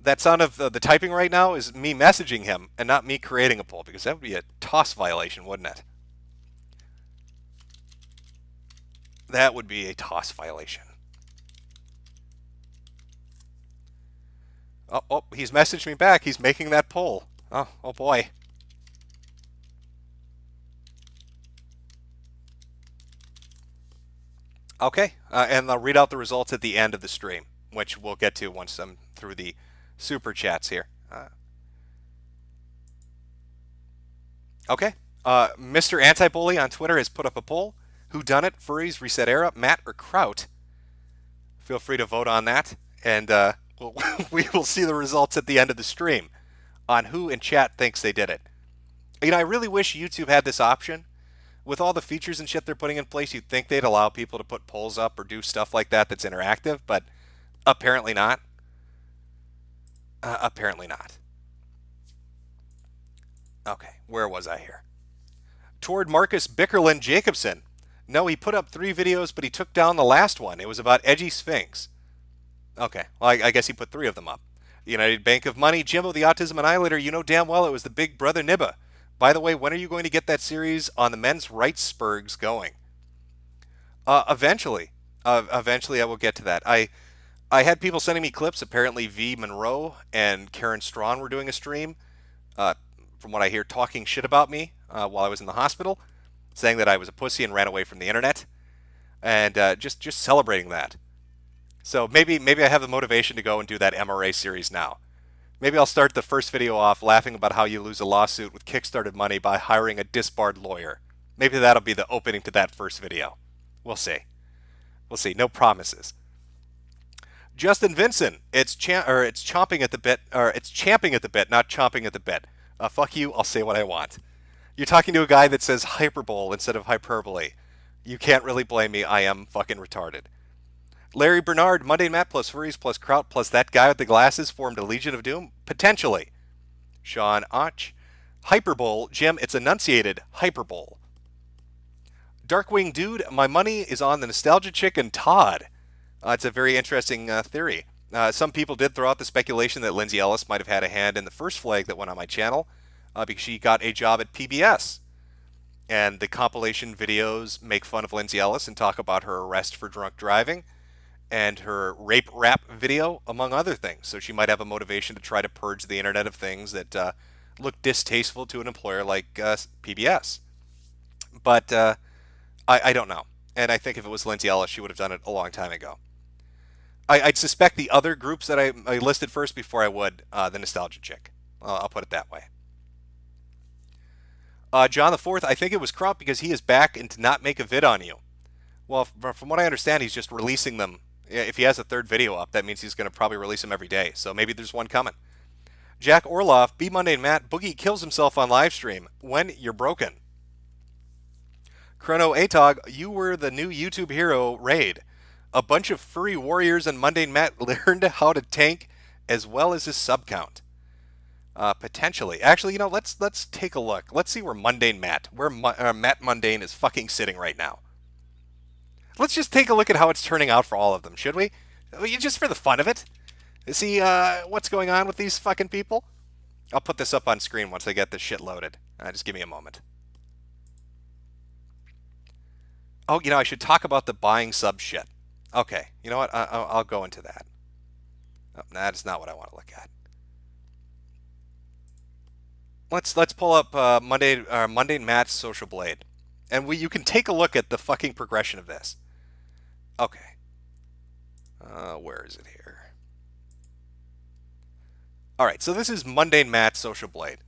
That sound of the typing right now is me messaging him and not me creating a poll, because that would be a toss violation, wouldn't it? That would be a TOS violation. Oh, he's messaged me back. He's making that poll. Oh boy. Okay, and I'll read out the results at the end of the stream, which we'll get to once I'm through the super chats here. Okay, Mr. Anti-Bully on Twitter has put up a poll. WhoDunIt, Furries, ResetEra, Matt, or Kraut? Feel free to vote on that, and we will see the results at the end of the stream on who in chat thinks they did it. You know, I really wish YouTube had this option. With all the features and shit they're putting in place, you'd think they'd allow people to put polls up or do stuff like that that's interactive, but apparently not. Apparently not. Okay, where was I here? Toward Marcus Bickerland Jacobson. No, he put up 3 videos, but he took down the last one. It was about Edgy Sphinx. Okay, well, I guess he put 3 of them up. United Bank of Money, Jimbo the Autism Annihilator, you know damn well it was the Big Brother Nibba. By the way, when are you going to get that series on the men's rights spurgs going? Eventually. Eventually I will get to that. I had people sending me clips. Apparently V. Monroe and Karen Strawn were doing a stream, from what I hear, talking shit about me while I was in the hospital, saying that I was a pussy and ran away from the internet, and just celebrating that. So maybe I have the motivation to go and do that MRA series now. Maybe I'll start the first video off laughing about how you lose a lawsuit with Kickstarted money by hiring a disbarred lawyer. Maybe that'll be the opening to that first video. We'll see. We'll see. No promises. Justin Vincent, it's chomping at the bit, or it's champing at the bit, not chomping at the bit. Fuck you, I'll say what I want. You're talking to a guy that says hyperbole instead of hyperbole. You can't really blame me, I am fucking retarded. Larry Bernard, Monday Matt plus Furries plus Kraut plus that guy with the glasses formed a Legion of Doom? Potentially. Sean Och. Hyperbole. Jim, it's enunciated hyperbole. Darkwing Dude, my money is on the Nostalgia Chicken Todd. It's a very interesting theory. Some people did throw out the speculation that Lindsay Ellis might have had a hand in the first flag that went on my channel because she got a job at PBS. And the compilation videos make fun of Lindsay Ellis and talk about her arrest for drunk driving and her rape rap video, among other things. So she might have a motivation to try to purge the internet of things that look distasteful to an employer like PBS. But I don't know. And I think if it was Lindsay Ellis, she would have done it a long time ago. I'd suspect the other groups that I listed first before I would the Nostalgia Chick. I'll put it that way. John the Fourth, I think it was Kraut because he is back and to not make a vid on you. Well, from what I understand, he's just releasing them. If he has a third video up, that means he's going to probably release them every day. So maybe there's one coming. Jack Orloff, B Monday and Matt, Boogie kills himself on live stream. When you're broken. Chrono Atog, you were the new YouTube hero raid. A bunch of furry warriors and Mundane Matt learned how to tank as well as his sub count. Potentially. Actually, you know, let's take a look. Let's see where Mundane Matt, Matt Mundane is fucking sitting right now. Let's just take a look at how it's turning out for all of them, should we? Just for the fun of it. See what's going on with these fucking people? I'll put this up on screen once I get this shit loaded. Just give me a moment. Oh, you know, I should talk about the buying sub shit. Okay, you know what? I'll go into that. Oh, that's not what I want to look at. Let's pull up Monday Matt's Social Blade, and you can take a look at the fucking progression of this. Okay. Where is it here? All right, so this is Mundane Matt's Social Blade,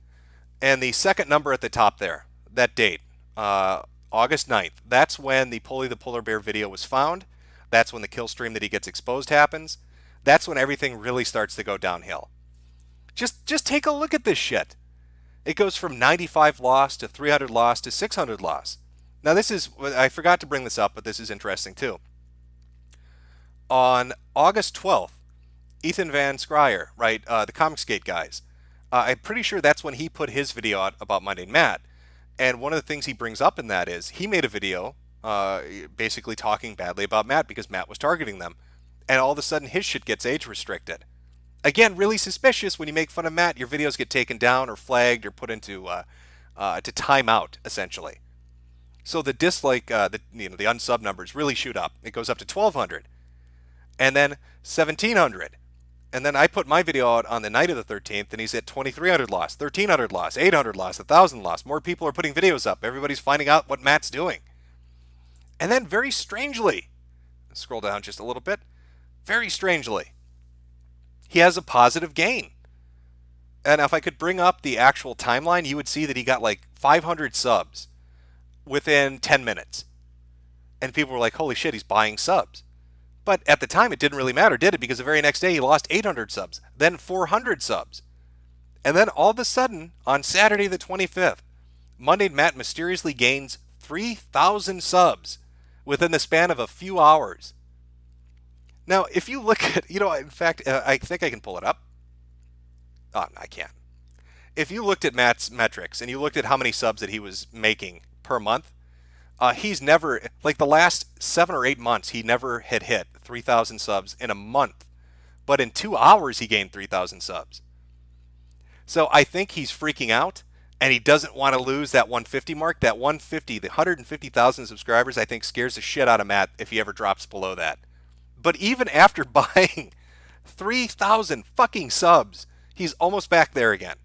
and the second number at the top there, that date, August 9th. That's when the Polly the Polar Bear video was found. That's when the kill stream that he gets exposed happens. That's when everything really starts to go downhill. Just take a look at this shit. It goes from 95 loss to 300 loss to 600 loss. Now this is, I forgot to bring this up, but this is interesting too. On August 12th, Ethan Van Scryer, right, the Comicsgate guys, I'm pretty sure that's when he put his video out about Mundane Matt. And one of the things he brings up in that is he made a video basically talking badly about Matt because Matt was targeting them. And all of a sudden his shit gets age restricted. Again, really suspicious. When you make fun of Matt, your videos get taken down or flagged or put into to timeout, essentially. So the dislike, the unsub numbers really shoot up. It goes up to 1,200, and then 1,700. And then I put my video out on the night of the 13th, and he's at 2,300 lost, 1,300 lost, 800 lost, 1,000 lost. More people are putting videos up. Everybody's finding out what Matt's doing. And then very strangely, scroll down just a little bit, very strangely, he has a positive gain. And if I could bring up the actual timeline, you would see that he got like 500 subs within 10 minutes. And people were like, holy shit, he's buying subs. But at the time, it didn't really matter, did it? Because the very next day, he lost 800 subs, then 400 subs. And then all of a sudden, on Saturday the 25th, Monday Matt mysteriously gains 3,000 subs within the span of a few hours. Now, if you look at, in fact, I think I can pull it up. Oh, I can't. If you looked at Matt's metrics and you looked at how many subs that he was making per month, he's never, like the last 7 or 8 months, he never had hit 3,000 subs in a month. But in 2 hours, he gained 3,000 subs. So I think he's freaking out, and he doesn't want to lose that 150 mark. That 150, the 150,000 subscribers, I think scares the shit out of Matt if he ever drops below that. But even after buying 3,000 fucking subs, he's almost back there again.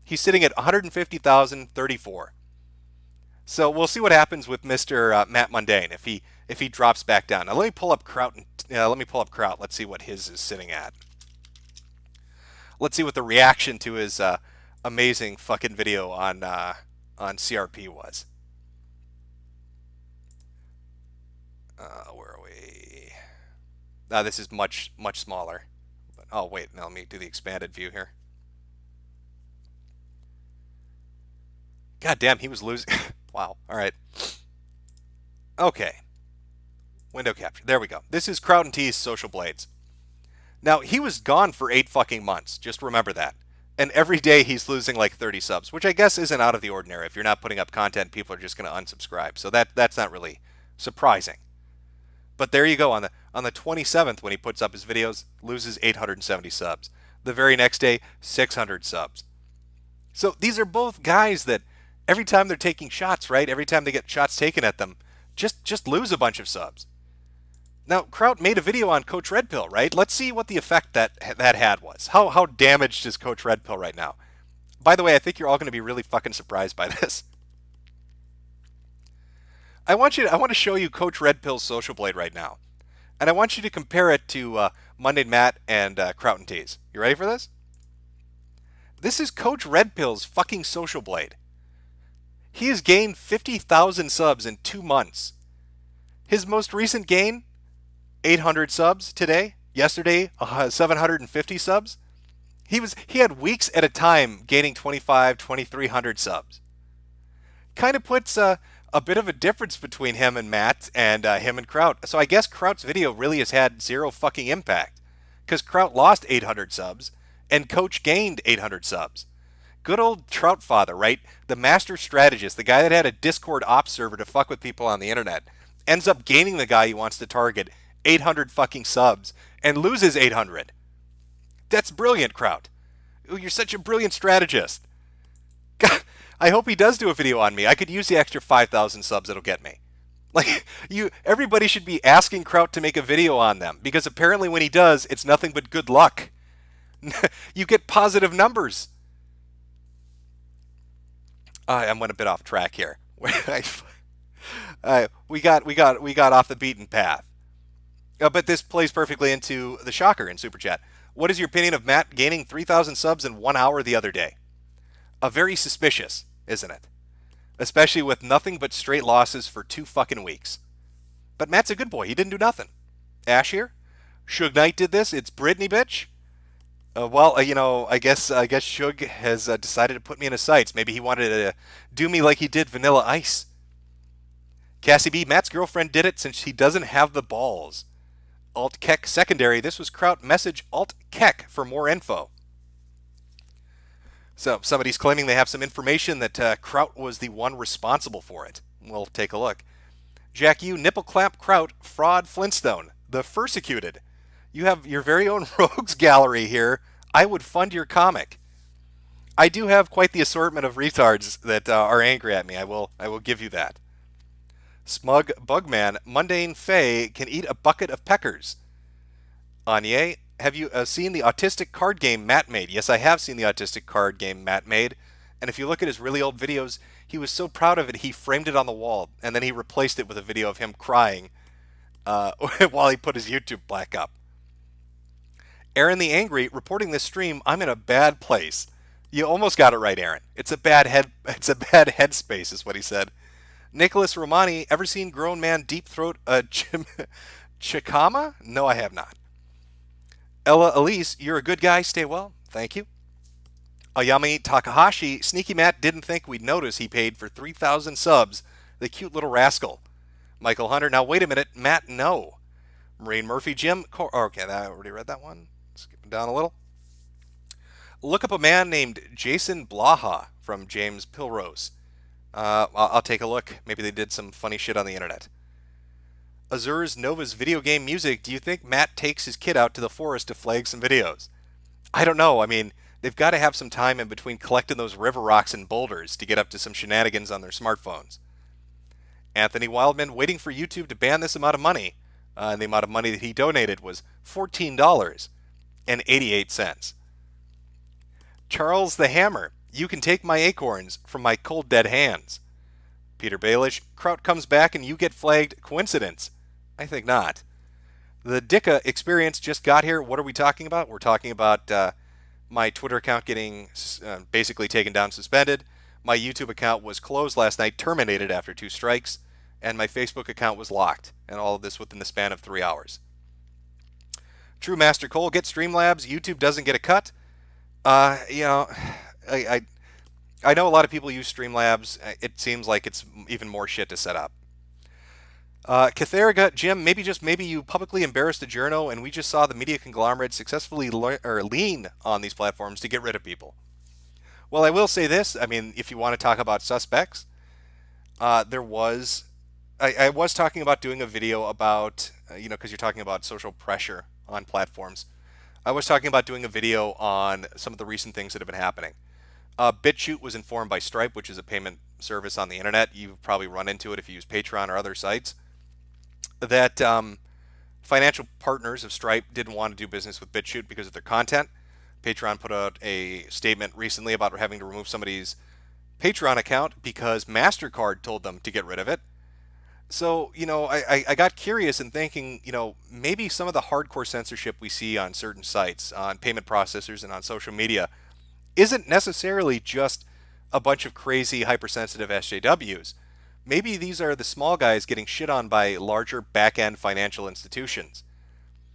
He's sitting at 150,034. So we'll see what happens with Mr. Matt Mundane if he drops back down. Now let me pull up Kraut. Let's see what his is sitting at. Let's see what the reaction to his amazing fucking video on CRP was. Where are we? This is much smaller. But, oh wait, now let me do the expanded view here. God damn, he was losing. Wow. All right. Okay. Window capture. There we go. This is Kraut and T's Social Blades. Now, he was gone for 8 fucking months. Just remember that. And every day he's losing like 30 subs, which I guess isn't out of the ordinary. If you're not putting up content, people are just going to unsubscribe. So that's not really surprising. But there you go. On the 27th, when he puts up his videos, loses 870 subs. The very next day, 600 subs. So these are both guys that every time they're taking shots, right? Every time they get shots taken at them, just lose a bunch of subs. Now, Kraut made a video on Coach Red Pill, right? Let's see what the effect that had was. How damaged is Coach Red Pill right now? By the way, I think you're all going to be really fucking surprised by this. I want to show you Coach Red Pill's Social Blade right now. And I want you to compare it to Monday Matt and Kraut and T's. You ready for this? This is Coach Red Pill's fucking Social Blade. He has gained 50,000 subs in 2 months. His most recent gain, 800 subs today. Yesterday, 750 subs. He had weeks at a time gaining 2,300 subs. Kind of puts a bit of a difference between him and Matt and him and Kraut. So I guess Kraut's video really has had zero fucking impact, because Kraut lost 800 subs and Coach gained 800 subs. Good old Trout Father, right? The master strategist, the guy that had a Discord ops server to fuck with people on the internet, ends up gaining the guy he wants to target 800 fucking subs and loses 800. That's brilliant, Kraut. Ooh, you're such a brilliant strategist. God, I hope he does do a video on me. I could use the extra 5,000 subs it'll get me. Like, everybody should be asking Kraut to make a video on them, because apparently when he does, it's nothing but good luck. You get positive numbers. I went a bit off track here. We got off the beaten path. But this plays perfectly into the shocker in Super Chat. What is your opinion of Matt gaining 3,000 subs in 1 hour the other day? Very suspicious, isn't it? Especially with nothing but straight losses for 2 fucking weeks. But Matt's a good boy. He didn't do nothing. Ash here? Suge Knight did this. It's Britney, bitch. I guess Suge has decided to put me in his sights. Maybe he wanted to do me like he did Vanilla Ice. Cassie B, Matt's girlfriend did it since he doesn't have the balls. Alt Keck secondary. This was Kraut. Message Alt Keck for more info. So somebody's claiming they have some information that Kraut was the one responsible for it. We'll take a look. Jack U, nipple clap Kraut, fraud Flintstone, the persecuted. You have your very own rogues gallery here. I would fund your comic. I do have quite the assortment of retards that are angry at me. I will give you that. Smug Bugman, Mundane Faye can eat a bucket of peckers. Anye, have you seen the autistic card game Matt made? Yes, I have seen the autistic card game Matt made. And if you look at his really old videos, he was so proud of it, he framed it on the wall, and then he replaced it with a video of him crying while he put his YouTube black up. Aaron the Angry, reporting this stream, I'm in a bad place. You almost got it right, Aaron. It's a bad headspace, is what he said. Nicholas Romani, ever seen grown man deep throat a chikama? No, I have not. Ella Elise, you're a good guy. Stay well. Thank you. Ayami Takahashi, Sneaky Matt didn't think we'd notice he paid for 3,000 subs. The cute little rascal. Michael Hunter, now wait a minute. Matt, no. Marine Murphy, Jim. Okay, I already read that one. Skipping down a little. Look up a man named Jason Blaha from James Pilrose. I'll take a look. Maybe they did some funny shit on the internet. Azur's Nova's video game music. Do you think Matt takes his kid out to the forest to flag some videos? I don't know. I mean, they've got to have some time in between collecting those river rocks and boulders to get up to some shenanigans on their smartphones. Anthony Wildman, waiting for YouTube to ban this amount of money. And the amount of money that he donated was $14.88. Charles the Hammer, you can take my acorns from my cold dead hands. Peter Baelish, Kraut comes back and you get flagged. Coincidence? I think not. The Dicka experience just got here. What are we talking about? We're talking about my Twitter account getting basically taken down, suspended. My YouTube account was closed last night, terminated after 2 strikes. And my Facebook account was locked. And all of this within the span of 3 hours. True Master Cole, get Streamlabs. YouTube doesn't get a cut. You know, I know a lot of people use Streamlabs. It seems like it's even more shit to set up. Catheriga, Jim, maybe you publicly embarrassed a journo and we just saw the media conglomerate successfully lean on these platforms to get rid of people. Well, I will say this. I mean, if you want to talk about suspects, I was talking about doing a video about, because you're talking about social pressure on platforms. I was talking about doing a video on some of the recent things that have been happening. BitChute was informed by Stripe, which is a payment service on the internet. You've probably run into it if you use Patreon or other sites. That financial partners of Stripe didn't want to do business with BitChute because of their content. Patreon put out a statement recently about having to remove somebody's Patreon account because MasterCard told them to get rid of it. So, I got curious in thinking, maybe some of the hardcore censorship we see on certain sites, on payment processors and on social media, isn't necessarily just a bunch of crazy hypersensitive SJWs. Maybe these are the small guys getting shit on by larger back-end financial institutions.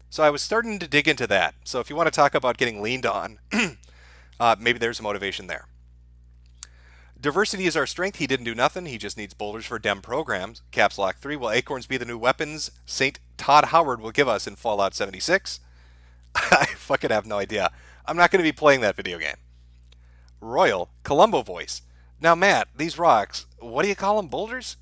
So I was starting to dig into that. So if you want to talk about getting leaned on, maybe there's a motivation there. Diversity is our strength. He didn't do nothing. He just needs boulders for dem programs. Caps Lock 3. Will acorns be the new weapons St. Todd Howard will give us in Fallout 76? I fucking have no idea. I'm not going to be playing that video game. Royal Columbo voice. Now, Matt, these rocks, what do you call them, boulders?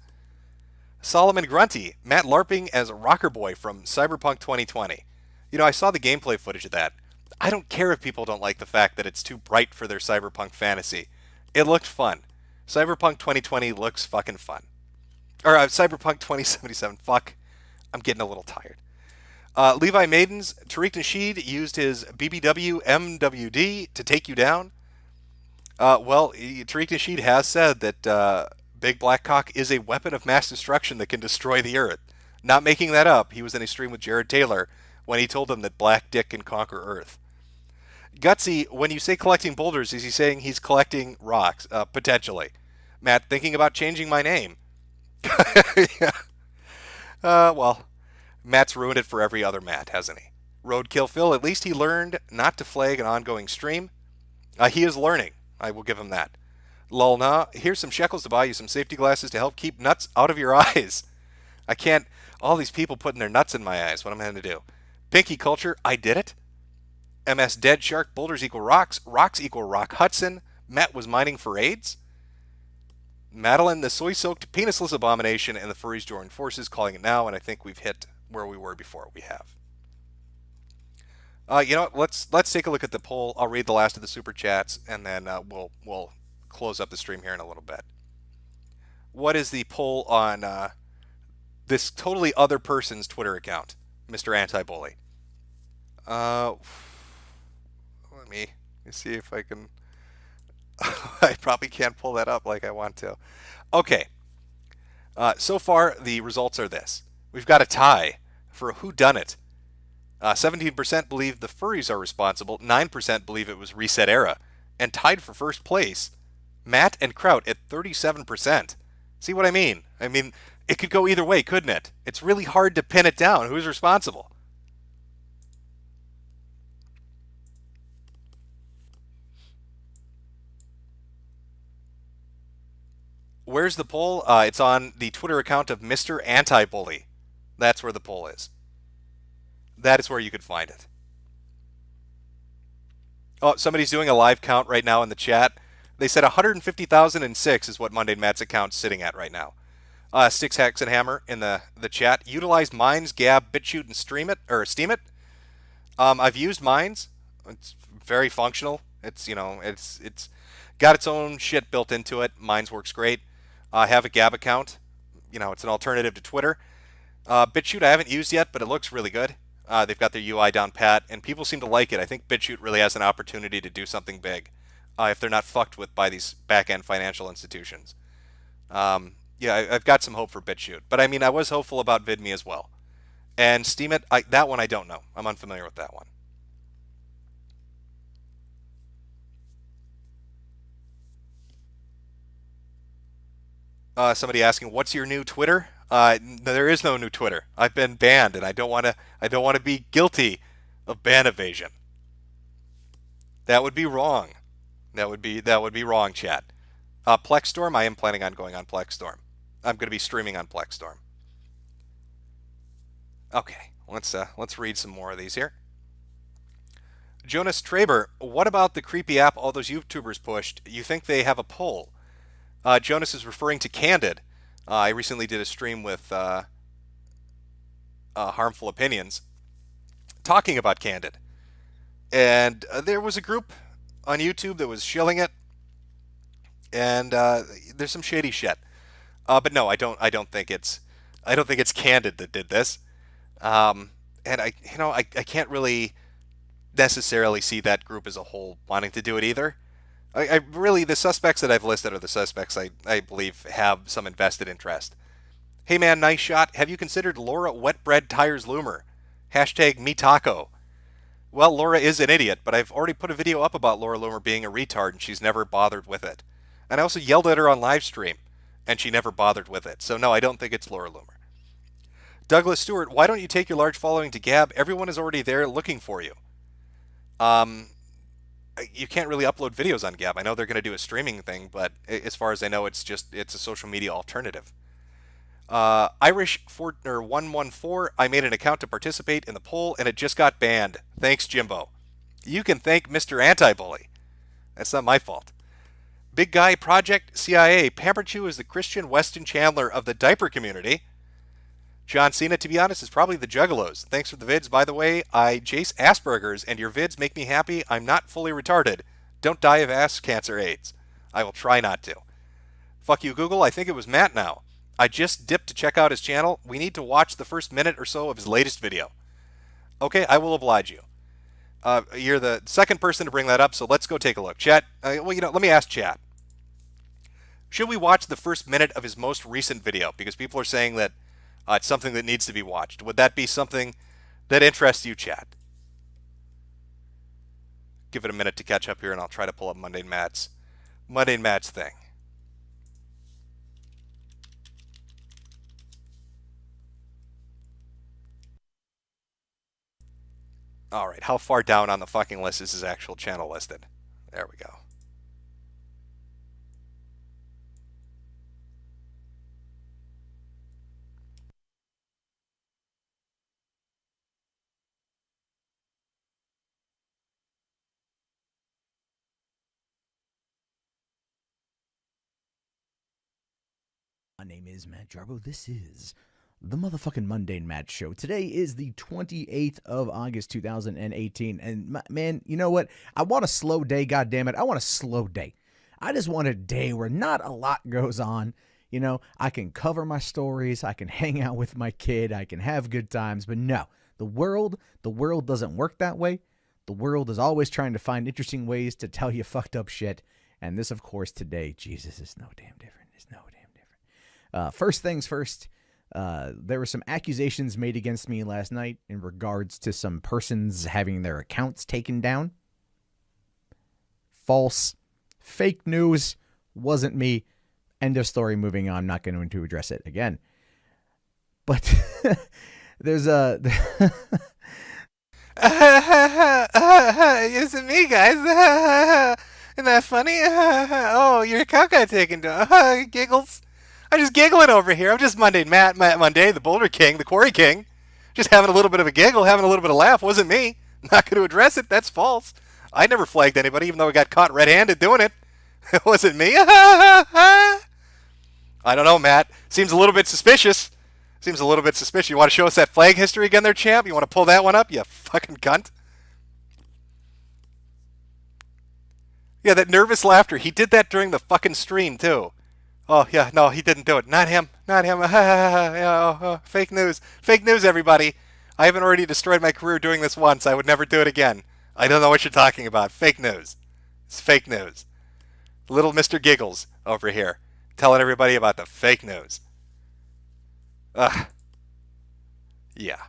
Solomon Grunty. Matt LARPing as Rocker Boy from Cyberpunk 2020. I saw the gameplay footage of that. I don't care if people don't like the fact that it's too bright for their Cyberpunk fantasy. It looked fun. Cyberpunk 2020 looks fucking fun. Or Cyberpunk 2077. Fuck. I'm getting a little tired. Levi Maidens. Tariq Nasheed used his BBW MWD to take you down. Tariq Nasheed has said that Big Black Cock is a weapon of mass destruction that can destroy the earth. Not making that up. He was in a stream with Jared Taylor when he told him that Black Dick can conquer Earth. Gutsy, when you say collecting boulders, is he saying he's collecting rocks? Potentially. Matt, thinking about changing my name. Yeah. Matt's ruined it for every other Matt, hasn't he? Roadkill Phil, at least he learned not to flag an ongoing stream. He is learning. I will give him that. Lulna, here's some shekels to buy you some safety glasses to help keep nuts out of your eyes. I can't. All these people putting their nuts in my eyes. What am I going to do? Pinky Culture, I did it. MS Dead Shark, boulders equal rocks. Rocks equal Rock Hudson. Matt was mining for AIDS. Madeline, the soy-soaked penisless abomination, and the furries join forces, calling it now, and I think we've hit where we were before. We have. Let's take a look at the poll. I'll read the last of the super chats, and then we'll close up the stream here in a little bit. What is the poll on this totally other person's Twitter account, Mr. Anti-Bully. Let me see if I can. I probably can't pull that up like I want to. Okay. So far, the results are this. We've got a tie for WhoDunIt. 17% believe the furries are responsible. 9% believe it was ResetEra. And tied for first place, Matt and Kraut at 37%. See what I mean? I mean, it could go either way, couldn't it? It's really hard to pin it down. Who's responsible? Where's the poll? It's on the Twitter account of Mr. Anti-Bully. That's where the poll is. That is where you could find it. Oh, somebody's doing a live count right now in the chat. They said 150,006 is what Mundane Matt's account's sitting at right now. Sticks, Hacks, and Hammer in the chat. Utilize Minds, Gab, BitChute, and Steam it. I've used Minds. It's very functional. It's it's got its own shit built into it. Minds works great. I have a Gab account. It's an alternative to Twitter. BitChute I haven't used yet, but it looks really good. They've got their UI down pat, and people seem to like it. I think BitChute really has an opportunity to do something big if they're not fucked with by these back-end financial institutions. Yeah, I've got some hope for BitChute. But I mean, I was hopeful about VidMe as well. And Steemit, that one I don't know. I'm unfamiliar with that one. Somebody asking, "What's your new Twitter?" There is no new Twitter. I've been banned, and I don't want to be guilty of ban evasion. That would be wrong. That would be wrong, chat. Plexstorm, I am planning on going on Plexstorm. I'm going to be streaming on Plexstorm. Okay, let's read some more of these here. Jonas Traber, what about the creepy app all those YouTubers pushed? You think they have a poll? Jonas is referring to Candid. I recently did a stream with Harmful Opinions talking about Candid. And there was a group on YouTube that was shilling it. And there's some shady shit. But no, I don't think it's Candid that did this. And I can't really necessarily see that group as a whole wanting to do it either. I really, the suspects that I've listed are the suspects I believe have some invested interest. Hey man, nice shot. Have you considered Laura Wetbread Tires Loomer? Hashtag #MeTaco. Well, Laura is an idiot, but I've already put a video up about Laura Loomer being a retard, and she's never bothered with it. And I also yelled at her on live stream, and she never bothered with it. So no, I don't think it's Laura Loomer. Douglas Stewart, why don't you take your large following to Gab? Everyone is already there looking for you. You can't really upload videos on Gab. I know they're going to do a streaming thing, but as far as I know, it's a social media alternative. Irish114, I made an account to participate in the poll, and it just got banned. Thanks, Jimbo. You can thank Mr. Anti-Bully. That's not my fault. Big Guy Project CIA, Pamperchew is the Christian Weston Chandler of the diaper community. John Cena, to be honest, is probably the Juggalos. Thanks for the vids. By the way, I Jace Asperger's, and your vids make me happy. I'm not fully retarded. Don't die of ass cancer AIDS. I will try not to. Fuck you, Google. I think it was Matt now. I just dipped to check out his channel. We need to watch the first minute or so of his latest video. Okay, I will oblige you. You're the second person to bring that up, so let's go take a look. Chat, let me ask chat. Should we watch the first minute of his most recent video? Because people are saying that it's something that needs to be watched. Would that be something that interests you, chat? Give it a minute to catch up here, and I'll try to pull up Mundane Matt's thing. All right, how far down on the fucking list is his actual channel listed? There we go. My name is Matt Jarbo. This is the motherfucking Mundane Matt Show. Today is the 28th of August, 2018. And man, you know what? I want a slow day, goddammit. I want a slow day. I just want a day where not a lot goes on. You know, I can cover my stories, I can hang out with my kid, I can have good times, but no, the world doesn't work that way. The world is always trying to find interesting ways to tell you fucked up shit. And this, of course, today, Jesus, is no damn different. It's no damn different. First things first, there were some accusations made against me last night in regards to some persons having their accounts taken down. False. Fake news. Wasn't me. End of story. Moving on. I'm not going to address it again. But there's a... It's me, guys. Isn't that funny? Oh, your account got taken down. Giggles. I'm just giggling over here. I'm just Mundane Matt Monday, the Boulder King, the Quarry King. Just having a little bit of a giggle, having a little bit of a laugh. Wasn't me. Not going to address it. That's false. I never flagged anybody, even though I got caught red-handed doing it. It wasn't me. I don't know, Matt. Seems a little bit suspicious. Seems a little bit suspicious. You want to show us that flag history again there, champ? You want to pull that one up? You fucking cunt. Yeah, that nervous laughter. He did that during the fucking stream, too. Oh, yeah, no, he didn't do it. Not him. Not him. Fake news. Fake news, everybody. I haven't already destroyed my career doing this once. I would never do it again. I don't know what you're talking about. Fake news. It's fake news. Little Mr. Giggles over here telling everybody about the fake news. Yeah.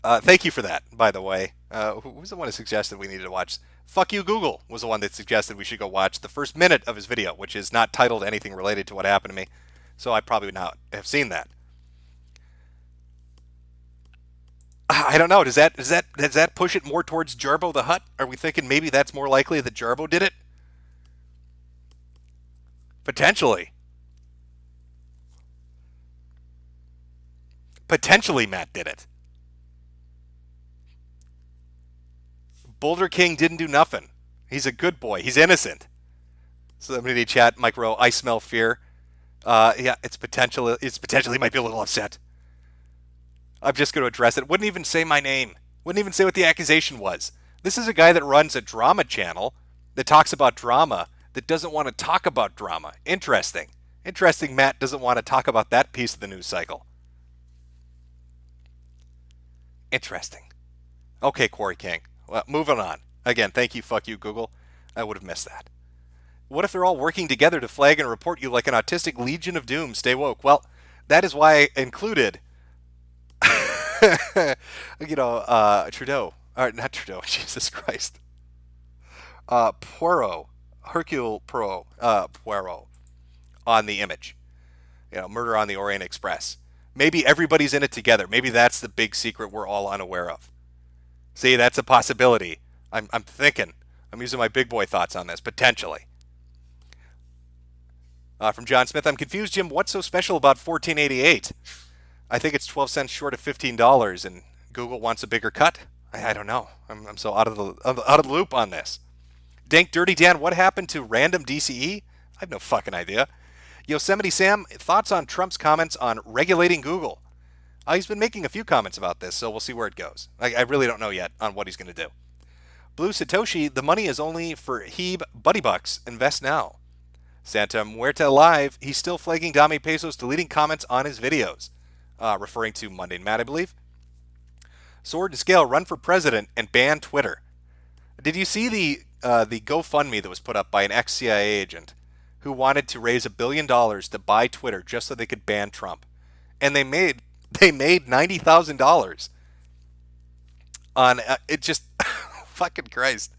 Thank you for that, by the way. Who was the one who suggested we needed to watch? Fuck You Google was the one that suggested we should go watch the first minute of his video, which is not titled anything related to what happened to me. So I probably would not have seen that. I don't know. Does that push it more towards Jarbo the Hutt? Are we thinking maybe that's more likely that Jarbo did it? Potentially. Potentially Matt did it. Boulder King didn't do nothing. He's a good boy. He's innocent. Somebody chat, Mike Rowe, I smell fear. Yeah, it's potentially might be a little upset. I'm just going to address it. Wouldn't even say my name. Wouldn't even say what the accusation was. This is a guy that runs a drama channel that talks about drama that doesn't want to talk about drama. Interesting. Interesting Matt doesn't want to talk about that piece of the news cycle. Interesting. Okay, Quarry King. Well, moving on. Again, thank you, fuck you, Google. I would have missed that. What if they're all working together to flag and report you like an autistic legion of doom? Stay woke. Well, that is why I included, Trudeau. Or not Trudeau, Jesus Christ. Hercule Poirot on the image. Murder on the Orient Express. Maybe everybody's in it together. Maybe that's the big secret we're all unaware of. See, that's a possibility. I'm thinking. I'm using my big boy thoughts on this, potentially. From John Smith, I'm confused, Jim. What's so special about 1488? I think it's 12 cents short of $15, and Google wants a bigger cut. I don't know. I'm so out of the loop on this. Dank Dirty Dan, what happened to random DCE? I have no fucking idea. Yosemite Sam, thoughts on Trump's comments on regulating Google? He's been making a few comments about this, so we'll see where it goes. I really don't know yet on what he's going to do. Blue Satoshi, the money is only for Hebe Buddy Bucks. Invest now. Santa Muerta Live, he's still flagging Dame Pesos, deleting comments on his videos. Referring to Mundane Matt, I believe. Sword and Scale, run for president and ban Twitter. Did you see the GoFundMe that was put up by an ex-CIA agent who wanted to raise $1 billion to buy Twitter just so they could ban Trump? And they made $90,000 on it. Just fucking Christ.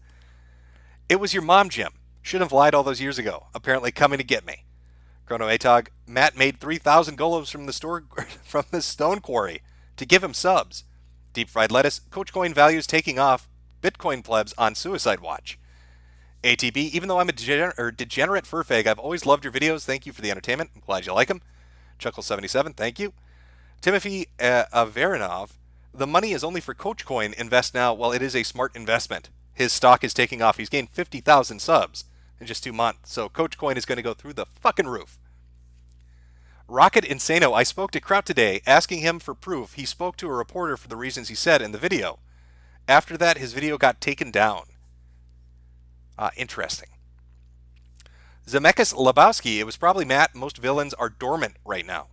It was your mom, Jim. Shouldn't have lied all those years ago. Apparently coming to get me. Chrono Atog, Matt made 3,000 golems from the stone quarry to give him subs. Deep fried lettuce, Coach Coin values taking off. Bitcoin plebs on suicide watch. ATB, even though I'm a degenerate furfag, I've always loved your videos. Thank you for the entertainment. I'm glad you like them. Chuckle77, thank you. Timothy Avarinov, the money is only for Coach Coin. Invest now. Well, it is a smart investment. His stock is taking off. He's gained 50,000 subs in just 2 months. So Coach Coin is going to go through the fucking roof. Rocket Insano, I spoke to Kraut today asking him for proof. He spoke to a reporter for the reasons he said in the video. After that, his video got taken down. Interesting. Zemeckis Lebowski, it was probably Matt. Most villains are dormant right now.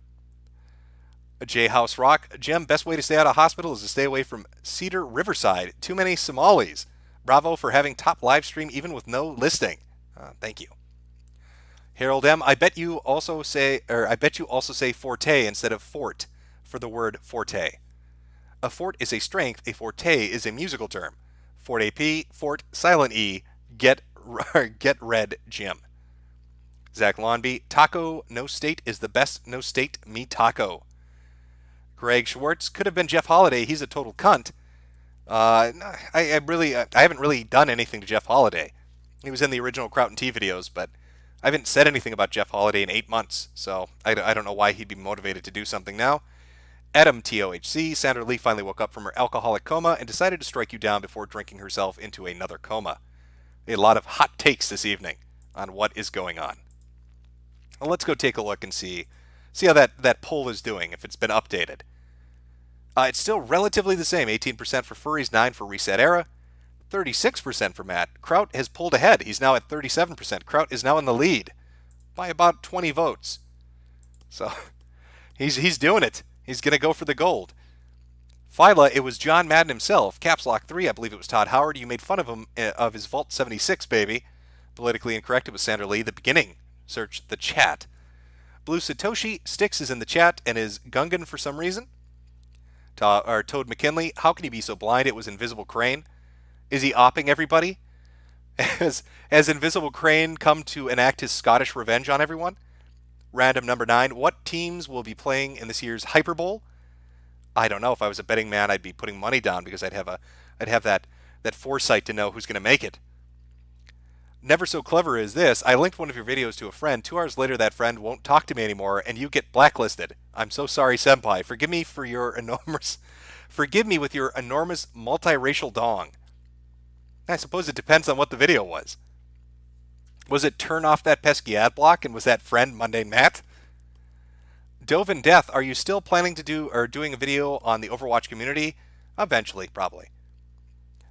J House Rock, Jim, best way to stay out of hospital is to stay away from Cedar Riverside. Too many Somalis. Bravo for having top live stream even with no listing. Thank you. Harold M, I bet you also say forte instead of fort for the word forte. A fort is a strength, a forte is a musical term. Fort AP, fort, silent E, get red, Jim. Zach Lonby, taco, no state is the best, no state, me taco. Greg Schwartz, could have been Jeff Holiday, he's a total cunt. I haven't really done anything to Jeff Holiday. He was in the original Kraut and T videos, but I haven't said anything about Jeff Holiday in 8 months, so I don't know why he'd be motivated to do something now. Adam TOHC, Sandra Lee finally woke up from her alcoholic coma and decided to strike you down before drinking herself into another coma. A lot of hot takes this evening on what is going on. Well, let's go take a look and see how that poll is doing, if it's been updated. It's still relatively the same, 18% for Furries, 9% for ResetEra, 36% for Matt. Kraut has pulled ahead. He's now at 37%. Kraut is now in the lead by about 20 votes. So he's doing it. He's going to go for the gold. Phyla, it was John Madden himself. Caps Lock 3, I believe it was Todd Howard. You made fun of him, of his Vault 76, baby. Politically incorrect, it was Sandra Lee. The beginning. Search the chat. Blue Satoshi, Styx is in the chat and is Gungan for some reason. Toad McKinley, how can he be so blind? It was Invisible Crane. Is he opping everybody? Has Invisible Crane come to enact his Scottish revenge on everyone? Random number 9, what teams will be playing in this year's Hyper Bowl? I don't know. If I was a betting man, I'd be putting money down because I'd have that foresight to know who's going to make it. Never so clever is this. I linked one of your videos to a friend. 2 hours later, that friend won't talk to me anymore, and you get blacklisted. I'm so sorry, senpai. Forgive me with your enormous multiracial dong. I suppose it depends on what the video was. Was it turn off that pesky ad block, and was that friend Mundane Matt? Dovin Death, are you still planning to doing a video on the Overwatch community? Eventually, probably.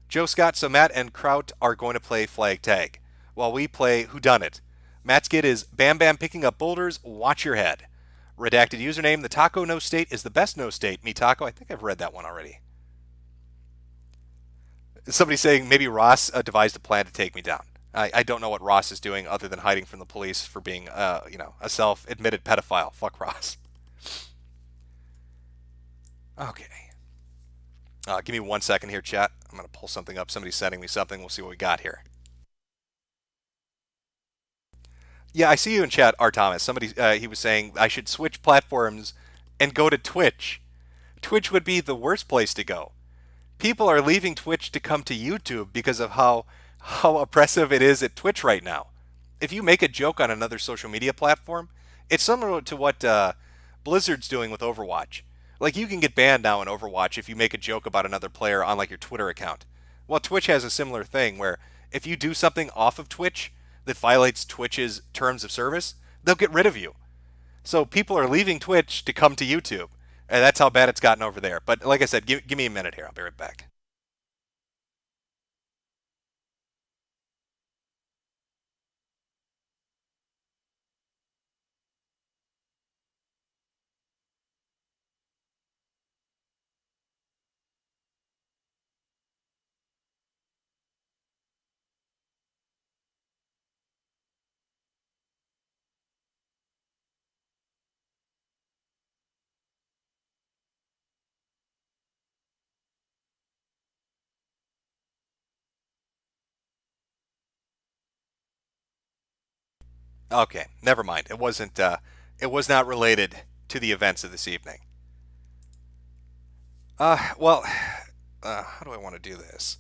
Joe Scott, so Matt and Kraut are going to play flag tag, while we play WhoDunIt. Matt's skit is Bam Bam picking up boulders, watch your head. Redacted username, the taco no state is the best no state, me taco. I think I've read that one already. Somebody saying maybe Ross devised a plan to take me down. I don't know what Ross is doing other than hiding from the police for being, a self-admitted pedophile. Fuck Ross. Okay. Give me 1 second here, chat. I'm going to pull something up. Somebody's sending me something. We'll see what we got here. Yeah, I see you in chat, R. Thomas. Somebody, he was saying I should switch platforms and go to Twitch. Twitch would be the worst place to go. People are leaving Twitch to come to YouTube because of how oppressive it is at Twitch right now. If you make a joke on another social media platform, it's similar to what Blizzard's doing with Overwatch. Like, you can get banned now in Overwatch if you make a joke about another player on, like, your Twitter account. Well, Twitch has a similar thing where if you do something off of Twitch that violates Twitch's terms of service, they'll get rid of you. So people are leaving Twitch to come to YouTube. And that's how bad it's gotten over there. But like I said, give me a minute here. I'll be right back. Okay, never mind. It was not related to the events of this evening. How do I want to do this?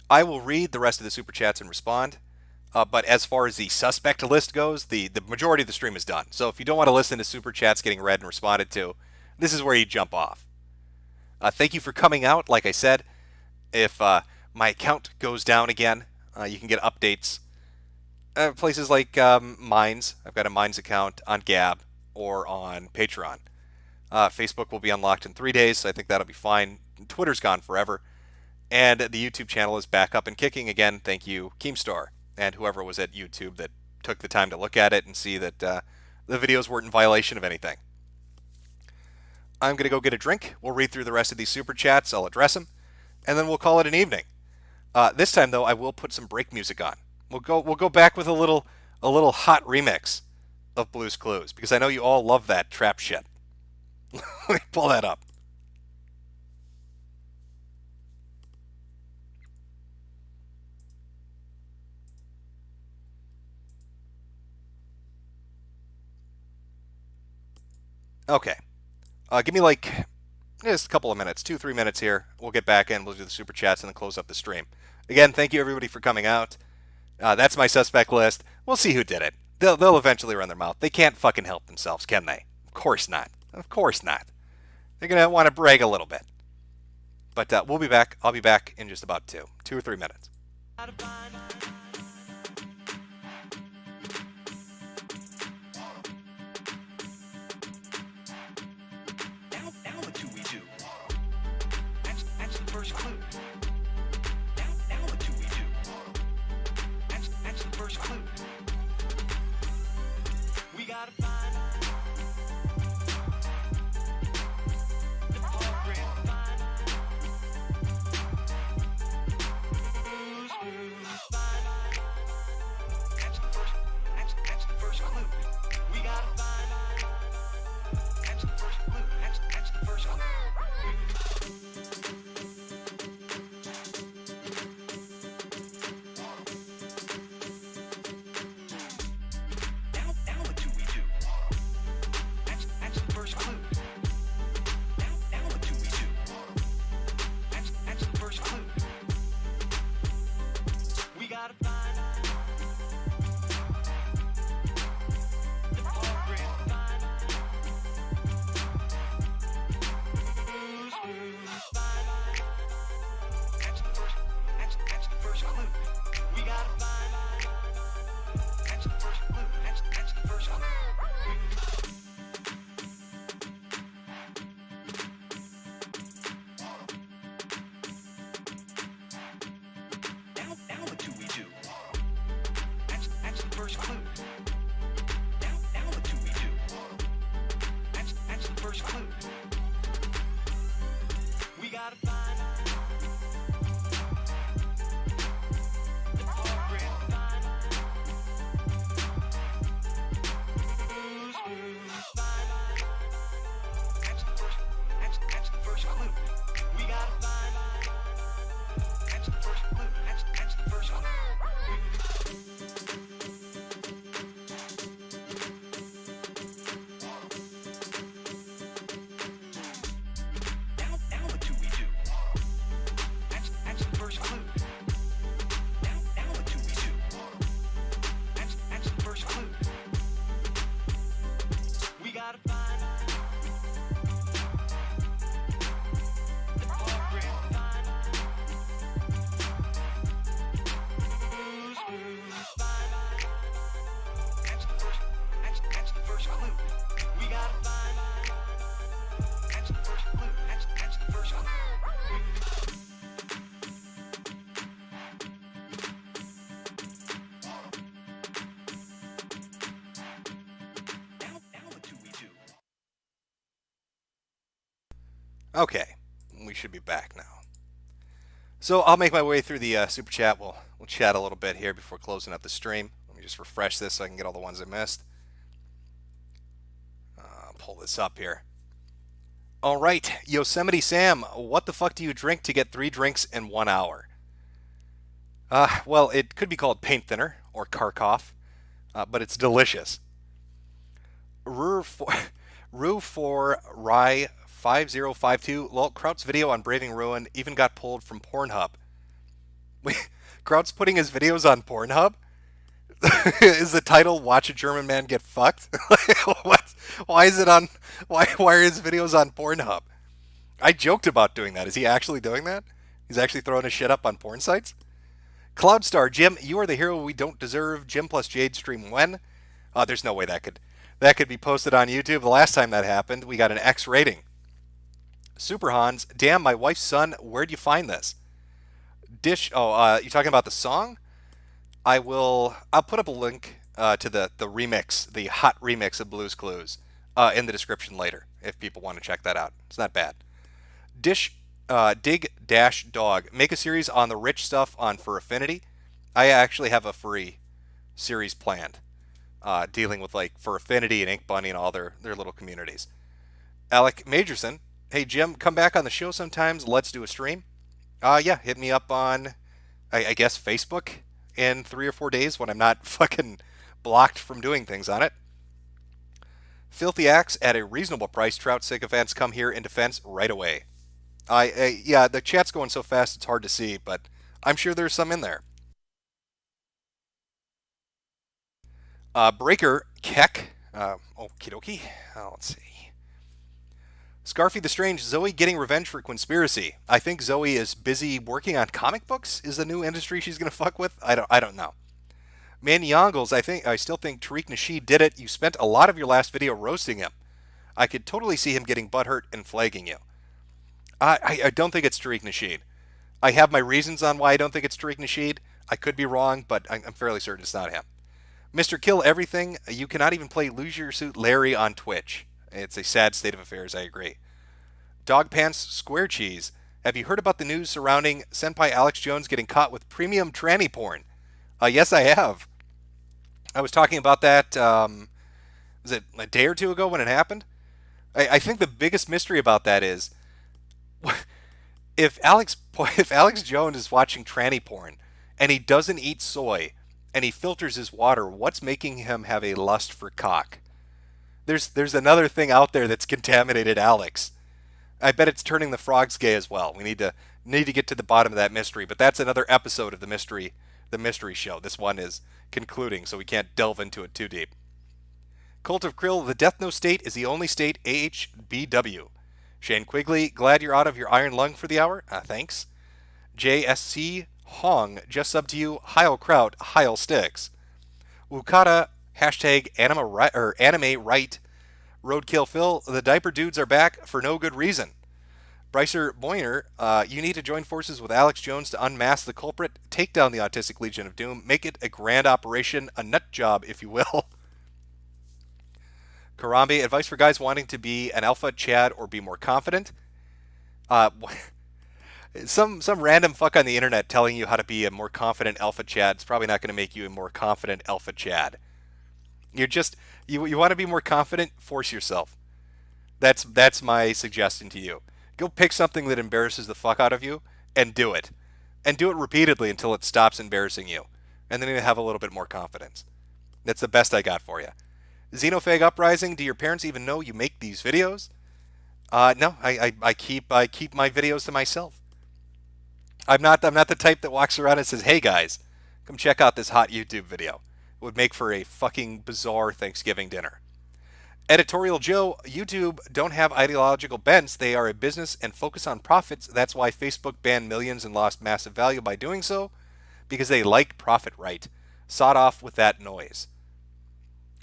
I will read the rest of the super chats and respond. But as far as the suspect list goes, the majority of the stream is done. So if you don't want to listen to super chats getting read and responded to, this is where you jump off. Thank you for coming out. Like I said, if my account goes down again, you can get updates. Places like Minds. I've got a Minds account on Gab or on Patreon. Facebook will be unlocked in 3 days, so I think that'll be fine. Twitter's gone forever. And the YouTube channel is back up and kicking again. Thank you, Keemstar, and whoever was at YouTube that took the time to look at it and see that the videos weren't in violation of anything. I'm going to go get a drink. We'll read through the rest of these super chats. I'll address them, and then we'll call it an evening. This time, though, I will put some break music on. We'll go back with a little hot remix of Blue's Clues, because I know you all love that trap shit. Let me pull that up. Okay. Give me like just a couple of minutes, 2-3 minutes here. We'll get back in. We'll do the super chats and then close up the stream. Again, thank you everybody for coming out. That's my suspect list. We'll see who did it. They'll eventually run their mouth. They can't fucking help themselves, can they? Of course not. Of course not. They're gonna want to brag a little bit. But we'll be back. I'll be back in just about 2 or 3 minutes. Now what do we do? That's the first clue. Now what do we do? That's the first clue. We gotta find the program. That's the first clue. We gotta find that's the first clue. That's the first clue. Now what do we do? That's the first clue. Now what do we do? That's the first clue. We gotta find the program. That's the first clue. We gotta find that's the first clue. That's the first clue. Now what do we do? That's the first clue. Now what do we do? That's the first clue. We gotta find the program. That's the first clue. We gotta find that's the first clue. That's the first clue. Now what do we do? That's the first clue. Now what do we do? That's the first clue. We gotta find the program. That's the first clue. We gotta find that's the first clue. That's the first clue. Now what do we do? Okay, we should be back now. So I'll make my way through the super chat. We'll chat a little bit here before closing up the stream. Let me just refresh this so I can get all the ones I missed. Pull this up here. All right, Yosemite Sam, what the fuck do you drink to get 3 drinks in 1 hour? Well, it could be called paint thinner or Kharkov, but it's delicious. Rue for Rye 5052. Lol, Kraut's video on Braving Ruin even got pulled from Pornhub. Wait, Kraut's putting his videos on Pornhub? Is the title "Watch a German Man Get Fucked"? What? Why is it on? Why are his videos on Pornhub? I joked about doing that. Is he actually doing that? He's actually throwing his shit up on porn sites. Cloudstar Jim, you are the hero we don't deserve. Jim plus Jade stream when? There's no way that could be posted on YouTube. The last time that happened, we got an X rating. Super Hans, damn, my wife's son. Where'd you find this? You talking about the song? I'll put up a link to the remix, the hot remix of Blue's Clues, in the description later if people want to check that out. It's not bad. Dig-Dog. Make a series on the rich stuff on Fur Affinity. I actually have a free series planned, dealing with like Fur Affinity and Ink Bunny and all their little communities. Alec Majorson. Hey, Jim, come back on the show sometimes. Let's do a stream. Yeah, hit me up on, I guess, Facebook in 3 or 4 days when I'm not fucking blocked from doing things on it. Filthy Axe at a reasonable price. Trout sycophants come here in defense right away. Yeah, the chat's going so fast it's hard to see, but I'm sure there's some in there. Breaker Keck. Okie dokie. Let's see. Scarfy the Strange. Zoe getting revenge for Conspiracy. I think Zoe is busy working on comic books. Is the new industry she's gonna fuck with? I don't know. Man Yongles. I still think Tariq Nasheed did it. You spent a lot of your last video roasting him. I could totally see him getting butthurt and flagging you. I don't think it's Tariq Nasheed. I have my reasons on why I don't think it's Tariq Nasheed. I could be wrong, but I'm fairly certain it's not him. Mr. Kill Everything. You cannot even play Lose Your Suit Larry on Twitch. It's a sad state of affairs, I agree. Dog Pants Square Cheese. Have you heard about the news surrounding Senpai Alex Jones getting caught with premium tranny porn? Yes, I have. I was talking about that, was it a day or two ago when it happened? I think the biggest mystery about that is, if Alex Jones is watching tranny porn and he doesn't eat soy and he filters his water, what's making him have a lust for cock? There's another thing out there that's contaminated Alex. I bet it's turning the frogs gay as well. We need to get to the bottom of that mystery, but that's another episode of the mystery show. This one is concluding, so we can't delve into it too deep. Cult of Krill. The Death No state is the only state AHBW. Shane Quigley, glad you're out of your iron lung for the hour. Thanks. JSC Hong, just subbed to you. Heil Kraut, Heil Sticks. Wukata, hashtag anime right. Roadkill Phil, the diaper dudes are back for no good reason. Brycer Boyner, you need to join forces with Alex Jones to unmask the culprit, take down the Autistic Legion of Doom, make it a grand operation, a nut job, if you will. Karambe, advice for guys wanting to be an alpha Chad or be more confident. Some random fuck on the internet telling you how to be a more confident alpha Chad is probably not going to make you a more confident alpha Chad. You're just you want to be more confident, force yourself. That's my suggestion to you. Go pick something that embarrasses the fuck out of you and do it. And do it repeatedly until it stops embarrassing you. And then you'll have a little bit more confidence. That's the best I got for you. Xenophag Uprising, do your parents even know you make these videos? No, I keep my videos to myself. I'm not the type that walks around and says, "Hey guys, come check out this hot YouTube video." It would make for a fucking bizarre Thanksgiving dinner. Editorial Joe, YouTube don't have ideological bents. They are a business and focus on profits. That's why Facebook banned millions and lost massive value by doing so, because they like profit, right? Sawed off with that noise.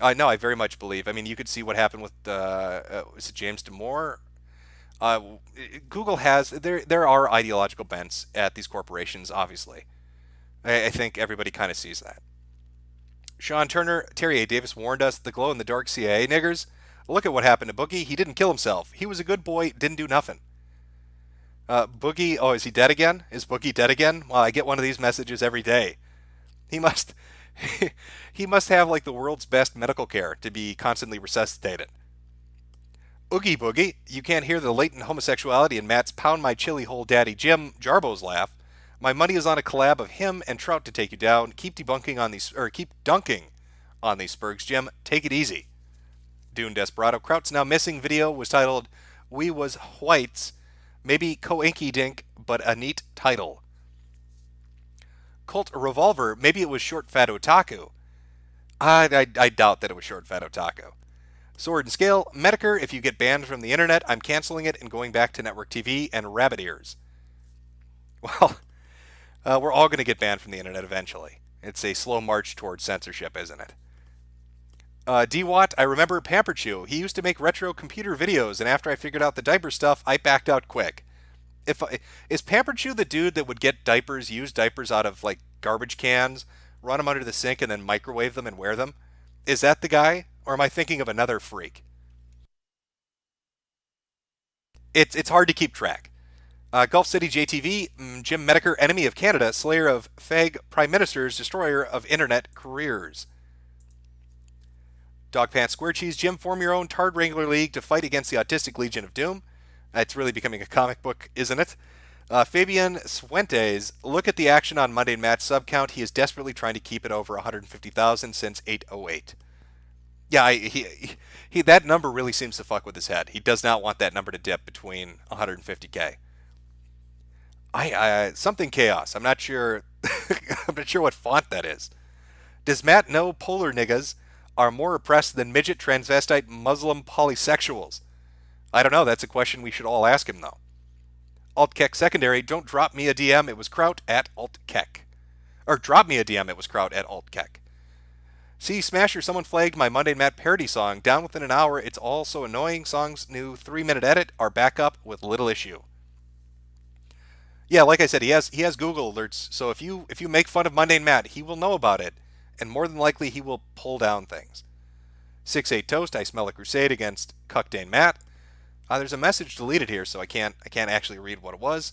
No, I very much believe. I mean, you could see what happened with was it James Damore? Google has there are ideological bents at these corporations. Obviously, I think everybody kind of sees that. Sean Turner, Terry A. Davis warned us, the glow-in-the-dark CIA niggers. Look at what happened to Boogie. He didn't kill himself. He was a good boy, didn't do nothing. Boogie, oh, is he dead again? Is Boogie dead again? Well, I get one of these messages every day. He must have like the world's best medical care to be constantly resuscitated. Oogie Boogie, you can't hear the latent homosexuality in Matt's Pound My Chili Hole Daddy Jim Jarbo's laugh. My money is on a collab of him and Trout to take you down. Keep dunking on these Spurgs, Jim. Take it easy. Dune Desperado. Kraut's now missing video was titled We Was Whites. Maybe Koenki Dink, but a neat title. Colt Revolver. Maybe it was Short Fat Otaku. I doubt that it was Short Fat Otaku. Sword and Scale. Metokur, if you get banned from the internet, I'm canceling it and going back to network TV and rabbit ears. Well, we're all going to get banned from the internet eventually. It's a slow march towards censorship, isn't it? D-Watt, I remember Pamper Chew. He used to make retro computer videos, and after I figured out the diaper stuff, I backed out quick. Is Pamper Chew the dude that would get diapers, used diapers out of like garbage cans, run them under the sink, and then microwave them and wear them? Is that the guy, or am I thinking of another freak? It's hard to keep track. Gulf City JTV, Jim Metokur, enemy of Canada, slayer of fag prime ministers, destroyer of internet careers. Dogpants Square Cheese, Jim, form your own Tard Wrangler League to fight against the Autistic Legion of Doom. It's really becoming a comic book, isn't it? Fabian Suentes, look at the action on Monday Matt's sub count. He is desperately trying to keep it over 150,000 since 808. Yeah, he that number really seems to fuck with his head. He does not want that number to dip between 150K. Something chaos. I'm not sure. I'm not sure what font that is. Does Matt know polar niggas are more oppressed than midget transvestite Muslim polysexuals? I don't know. That's a question we should all ask him, though. AltKek secondary. Don't drop me a DM. It was Kraut at AltKek. Or drop me a DM. It was Kraut at AltKek. See, Smasher, someone flagged my Monday Matt parody song. Down within an hour. It's all so annoying. Song's new 3-minute edit are back up with little issue. Yeah, like I said, he has Google alerts. So if you make fun of Monday Matt, he will know about it, and more than likely he will pull down things. 6-8 Toast. I smell a crusade against Cuckdane Matt. There's a message deleted here, so I can't actually read what it was.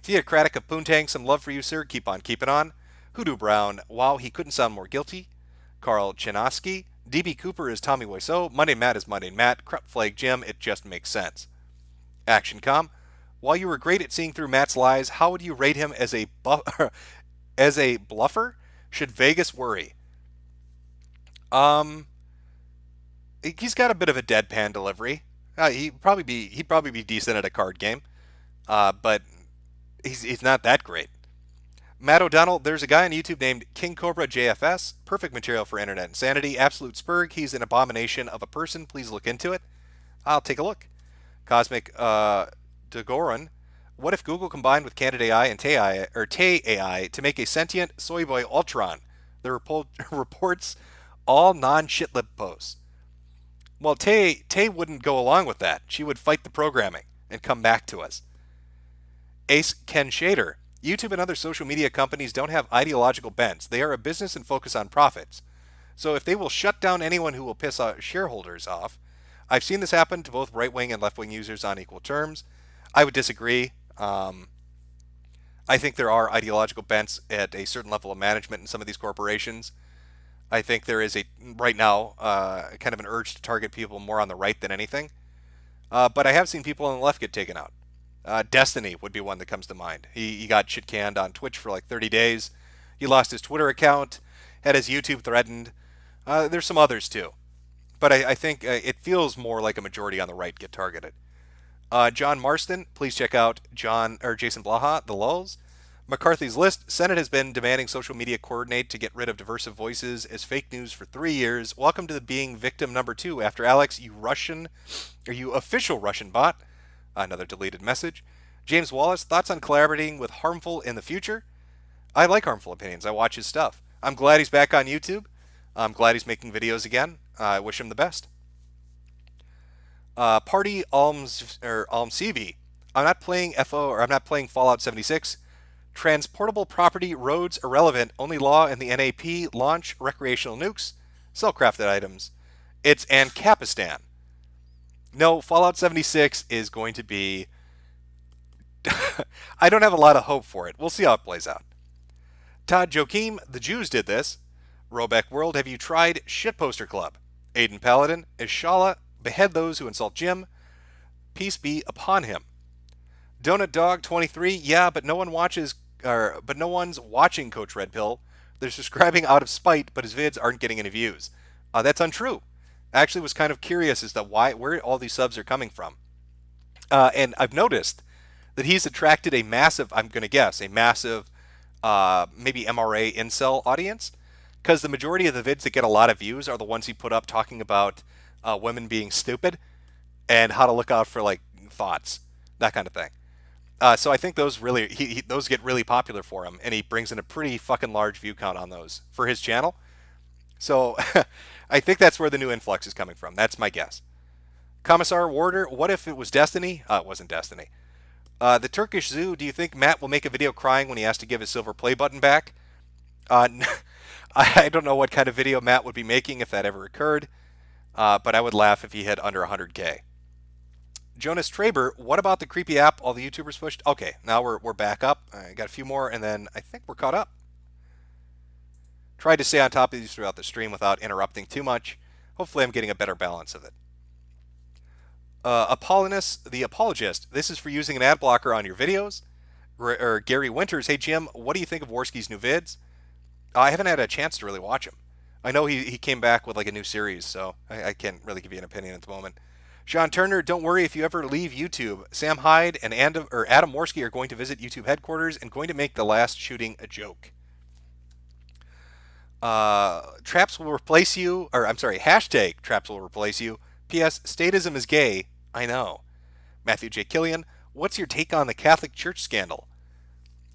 Theocratic of Poontang, some love for you, sir. Keep on keeping on. Hoodoo Brown. Wow, he couldn't sound more guilty. Carl Chinaski. DB Cooper is Tommy Wiseau. Monday Matt is Monday Matt. Crap Flag Jim. It just makes sense. Action Com. While you were great at seeing through Matt's lies, how would you rate him as a bluffer? Should Vegas worry? He's got a bit of a deadpan delivery. He'd probably be decent at a card game, but he's not that great. Matt O'Donnell, there's a guy on YouTube named King Cobra JFS. Perfect material for internet insanity. Absolute Spurg, he's an abomination of a person. Please look into it. I'll take a look. Cosmic Dagoran, what if Google combined with Candid AI and Tay AI to make a sentient soy boy Ultron that reports all non-shitlib posts? Well, Tay wouldn't go along with that. She would fight the programming and come back to us. Ace Ken Shader, YouTube and other social media companies don't have ideological bents. They are a business and focus on profits. So if they will shut down anyone who will piss shareholders off, I've seen this happen to both right-wing and left-wing users on equal terms. I would disagree. I think there are ideological bents at a certain level of management in some of these corporations. I think there is right now, kind of an urge to target people more on the right than anything. But I have seen people on the left get taken out. Destiny would be one that comes to mind. He got shit canned on Twitch for like 30 days. He lost his Twitter account, had his YouTube threatened. There's some others too. But I think it feels more like a majority on the right get targeted. John Marston, please check out Jason Blaha, The Lulz. McCarthy's List, Senate has been demanding social media coordinate to get rid of divisive voices as fake news for 3 years. Welcome to the being victim number 2 after Alex, you official Russian bot. Another deleted message. James Wallace, thoughts on collaborating with Harmful in the future? I like Harmful Opinions. I watch his stuff. I'm glad he's back on YouTube. I'm glad he's making videos again. I wish him the best. Party Almsevi. I'm not playing Fallout 76. Transportable property, roads irrelevant. Only law in the NAP. Launch recreational nukes. Sell crafted items. It's Ancapistan. No, Fallout 76 is going to be... I don't have a lot of hope for it. We'll see how it plays out. Todd Joachim, the Jews did this. Robeck World, have you tried Shitposter Club? Aiden Paladin, Ishala, behead those who insult Jim. Peace be upon him. Donut Dog 23, yeah, but no one's watching Coach Red Pill. They're subscribing out of spite, but his vids aren't getting any views. That's untrue. I actually was kind of curious as to where all these subs are coming from. And I've noticed that he's attracted a massive, I'm going to guess, maybe MRA incel audience. Because the majority of the vids that get a lot of views are the ones he put up talking about women being stupid and how to look out for like thoughts, that kind of thing. So I think those really those get really popular for him, and he brings in a pretty fucking large view count on those for his channel. So I think that's where the new influx is coming from. That's my guess. Commissar Warder, what if it was Destiny? It wasn't Destiny. The Turkish Zoo, do you think Matt will make a video crying when he has to give his silver play button back? I don't know what kind of video Matt would be making if that ever occurred, but I would laugh if he hit under 100K. Jonas Traber, what about the creepy app all the YouTubers pushed? Okay, now we're back up. I got a few more, and then I think we're caught up. Tried to stay on top of these throughout the stream without interrupting too much. Hopefully I'm getting a better balance of it. Apollinus the Apologist, this is for using an ad blocker on your videos. Or Gary Winters, hey Jim, what do you think of Worski's new vids? I haven't had a chance to really watch him. I know he came back with like a new series, so I can't really give you an opinion at the moment. Sean Turner, don't worry if you ever leave YouTube. Sam Hyde and Adam Worski are going to visit YouTube headquarters and going to make the last shooting a joke. Traps will replace you, or I'm sorry, hashtag Traps will replace you. P.S. Statism is gay. I know. Matthew J. Killian, what's your take on the Catholic Church scandal?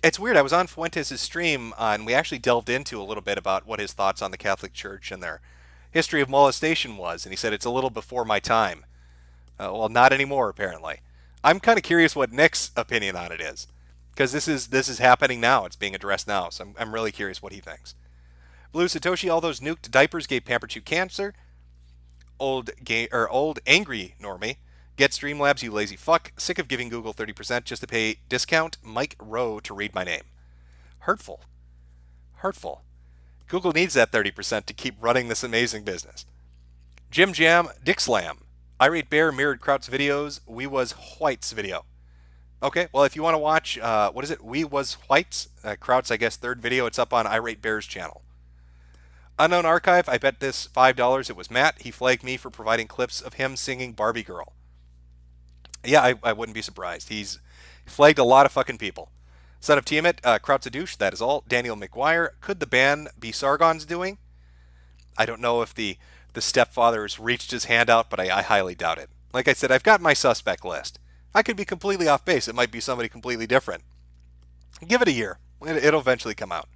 It's weird. I was on Fuentes' stream, and we actually delved into a little bit about what his thoughts on the Catholic Church and their history of molestation was, and he said it's a little before my time. Well, not anymore, apparently. I'm kind of curious what Nick's opinion on it is, because this is happening now. It's being addressed now, so I'm really curious what he thinks. Blue Satoshi, all those nuked diapers gave Pamper Chew cancer. Old angry normie. Get Streamlabs, you lazy fuck. Sick of giving Google 30% just to pay discount Mike Rowe to read my name. Hurtful. Hurtful. Google needs that 30% to keep running this amazing business. Jim Jam, Dick Slam. Irate Bear mirrored Kraut's videos. We Was White's video. Okay, well, if you want to watch, what is it? We Was White's, Kraut's, I guess, third video. It's up on Irate Bear's channel. Unknown Archive, I bet this $5. It was Matt. He flagged me for providing clips of him singing Barbie Girl. Yeah, I wouldn't be surprised. He's flagged a lot of fucking people. Son of Tiamat, Kraut's a douche, that is all. Daniel McGuire, could the ban be Sargon's doing? I don't know if the stepfather has reached his hand out, but I highly doubt it. Like I said, I've got my suspect list. I could be completely off base. It might be somebody completely different. Give it a year. It'll eventually come out.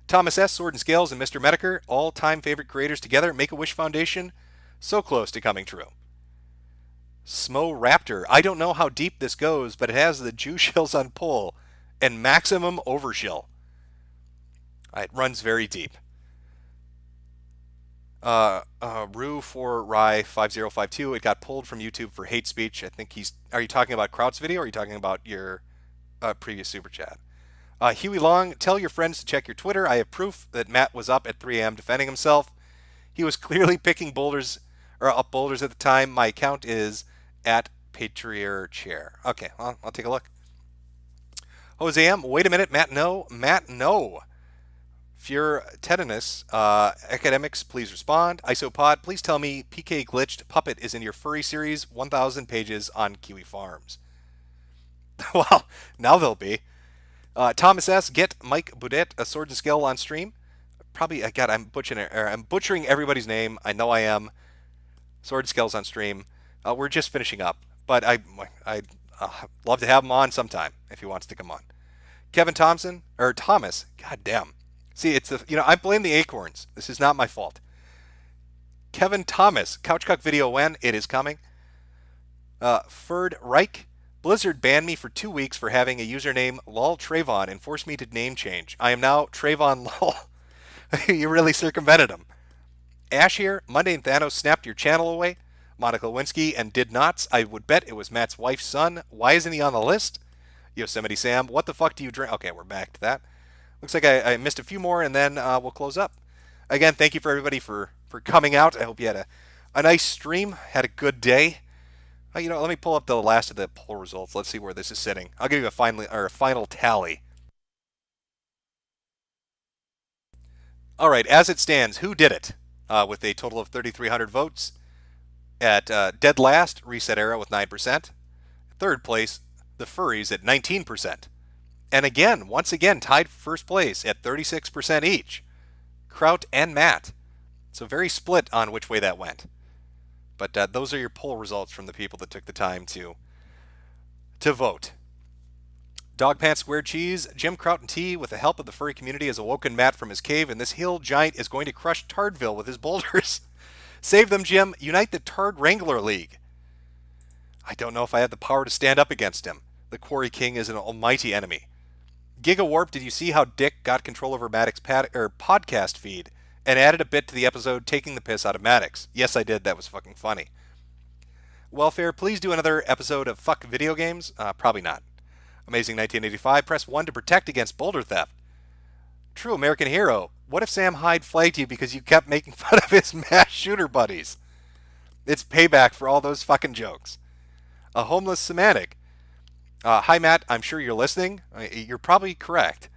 Thomas S., Sword and Scales, and Mr. Metokur, all-time favorite creators together, Make-A-Wish Foundation, so close to coming true. Smo Raptor, I don't know how deep this goes, but it has the Jew shills on pull and maximum overshill. It runs very deep. Rue for Rye 5052, it got pulled from YouTube for hate speech. I think are you talking about Kraut's video, or are you talking about your previous super chat? Huey Long, tell your friends to check your Twitter. I have proof that Matt was up at 3 a.m. defending himself. He was clearly picking boulders, or up boulders at the time. My account is at Patriot Chair. Okay, I'll take a look. Jose M, wait a minute, Matt, no. Fure Tetanus, Academics, please respond. Isopod, please tell me PK Glitched Puppet is in your furry series, 1,000 pages on Kiwi Farms. Well, now they'll be. Thomas S, get Mike Boudet, a Sword and Scale on stream. Probably, God, I'm butchering everybody's name. I know I am. Sword and Scales on stream. We're just finishing up, but I'd love to have him on sometime if he wants to come on. Kevin Thompson, or Thomas, god damn. See, it's I blame the acorns. This is not my fault. Kevin Thomas, Couchcock video when? It is coming. Ferd Reich, Blizzard banned me for 2 weeks for having a username lolTravon and forced me to name change. I am now Travon Lol. You really circumvented him. Ash here, Monday and Thanos snapped your channel away. Monica Lewinsky and Did Nots, I would bet it was Matt's wife's son. Why isn't he on the list? Yosemite Sam, what the fuck do you drink? Okay, we're back to that. Looks like I missed a few more, and then we'll close up. Again, thank you for everybody for coming out. I hope you had a nice stream, had a good day. Let me pull up the last of the poll results. Let's see where this is sitting. I'll give you a final tally. All right, as it stands, who did it? With a total of 3,300 votes. At dead last, ResetEra with 9%. Third place, the Furries at 19%. And again, once again, tied for first place at 36% each. Kraut and Matt. So very split on which way that went. But those are your poll results from the people that took the time to vote. Dogpants Squared Cheese, Jim Kraut and T, with the help of the furry community, has awoken Matt from his cave, and this hill giant is going to crush Tardville with his boulders. Save them, Jim. Unite the Tard Wrangler League. I don't know if I have the power to stand up against him. The Quarry King is an almighty enemy. Giga Warp, did you see how Dick got control over Maddox's podcast feed and added a bit to the episode taking the piss out of Maddox? Yes, I did. That was fucking funny. Welfare, please do another episode of Fuck Video Games. Probably not. Amazing 1985, press 1 to protect against boulder theft. True American Hero, what if Sam Hyde flagged you because you kept making fun of his mass shooter buddies? It's payback for all those fucking jokes. A homeless semantic. Hi, Matt. I'm sure you're listening. You're probably correct.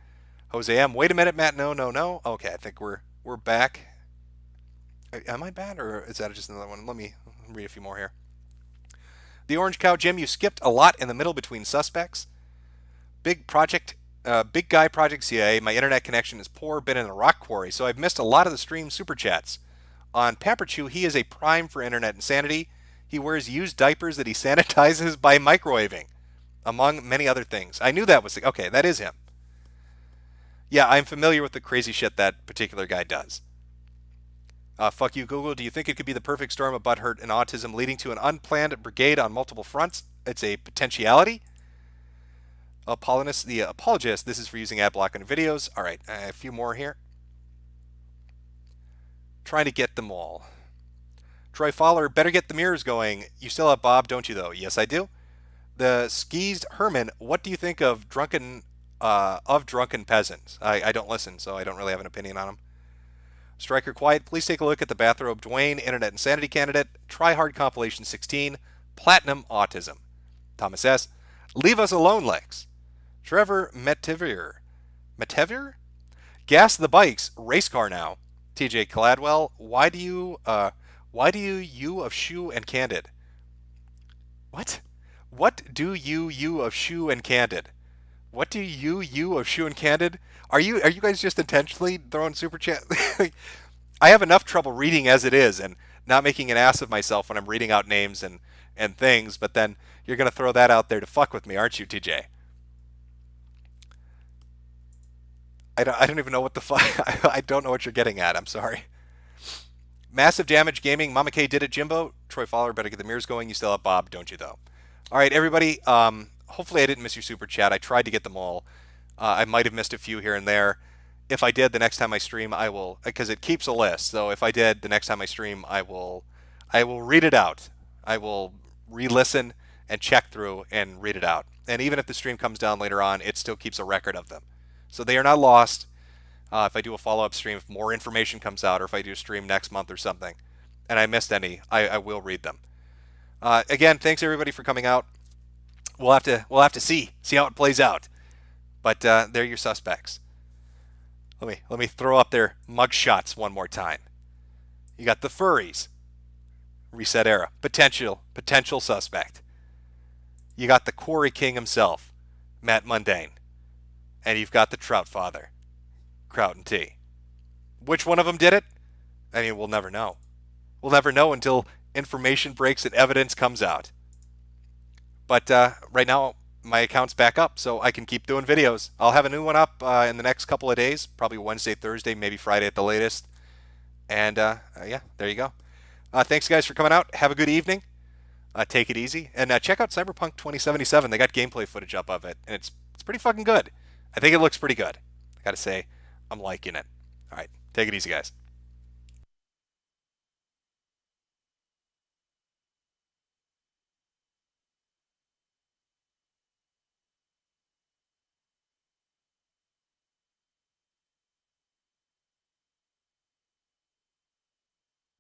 Jose M. Wait a minute, Matt. No. Okay, I think we're back. Am I bad, or is that just another one? Let me read a few more here. The Orange Cow Jim, you skipped a lot in the middle between suspects. Big guy project CIA. My internet connection is poor. Been in a rock quarry, so I've missed a lot of the stream super chats. On Pamperchew, he is a prime for internet insanity. He wears used diapers that he sanitizes by microwaving, among many other things. I knew that was... Okay, that is him. Yeah, I'm familiar with the crazy shit that particular guy does. Fuck you, Google. Do you think it could be the perfect storm of butthurt and autism leading to an unplanned brigade on multiple fronts? It's a potentiality. Apollinus, the apologist, this is for using ad block on videos. All right, a few more here. Trying to get them all. Troy Fowler, better get the mirrors going. You still have Bob, don't you, though? Yes, I do. The Skeezed Herman, what do you think of drunken peasants? I don't listen, so I don't really have an opinion on them. Striker Quiet, please take a look at the Bathrobe Dwayne Internet Insanity Candidate, Try Hard Compilation 16, Platinum Autism. Thomas S., leave us alone, Lex. Trevor Metokur, Gas the Bikes, Race Car Now. TJ Cladwell, why do you of Shoe and Candid? What? What do you of Shoe and Candid? What do you of Shoe and Candid? Are you guys just intentionally throwing super chat? I have enough trouble reading as it is and not making an ass of myself when I'm reading out names and things, but then you're going to throw that out there to fuck with me, aren't you, TJ? I don't even know what the fuck. I don't know what you're getting at. I'm sorry. Massive Damage Gaming. Mama K did it, Jimbo. Troy Fowler, better get the mirrors going. You still have Bob, don't you, though? All right, everybody. Hopefully I didn't miss your super chat. I tried to get them all. I might have missed a few here and there. If I did, the next time I stream, I will, because it keeps a list. So if I did, the next time I stream, I will read it out. I will re-listen and check through and read it out. And even if the stream comes down later on, it still keeps a record of them. So they are not lost. If I do a follow-up stream, if more information comes out, or if I do a stream next month or something, and I missed any, I will read them. Again, thanks everybody for coming out. We'll have to see how it plays out. But they're your suspects. Let me throw up their mugshots one more time. You got the furries. ResetEra, potential suspect. You got the Quarry King himself, Matt Mundane. And you've got the Trout Father, Kraut and T. Which one of them did it? I mean, we'll never know. We'll never know until information breaks and evidence comes out. But right now, my account's back up, so I can keep doing videos. I'll have a new one up in the next couple of days, probably Wednesday, Thursday, maybe Friday at the latest. And yeah, there you go. Thanks, guys, for coming out. Have a good evening. Take it easy. And check out Cyberpunk 2077. They got gameplay footage up of it, and it's pretty fucking good. I think it looks pretty good. I got to say, I'm liking it. All right, take it easy, guys.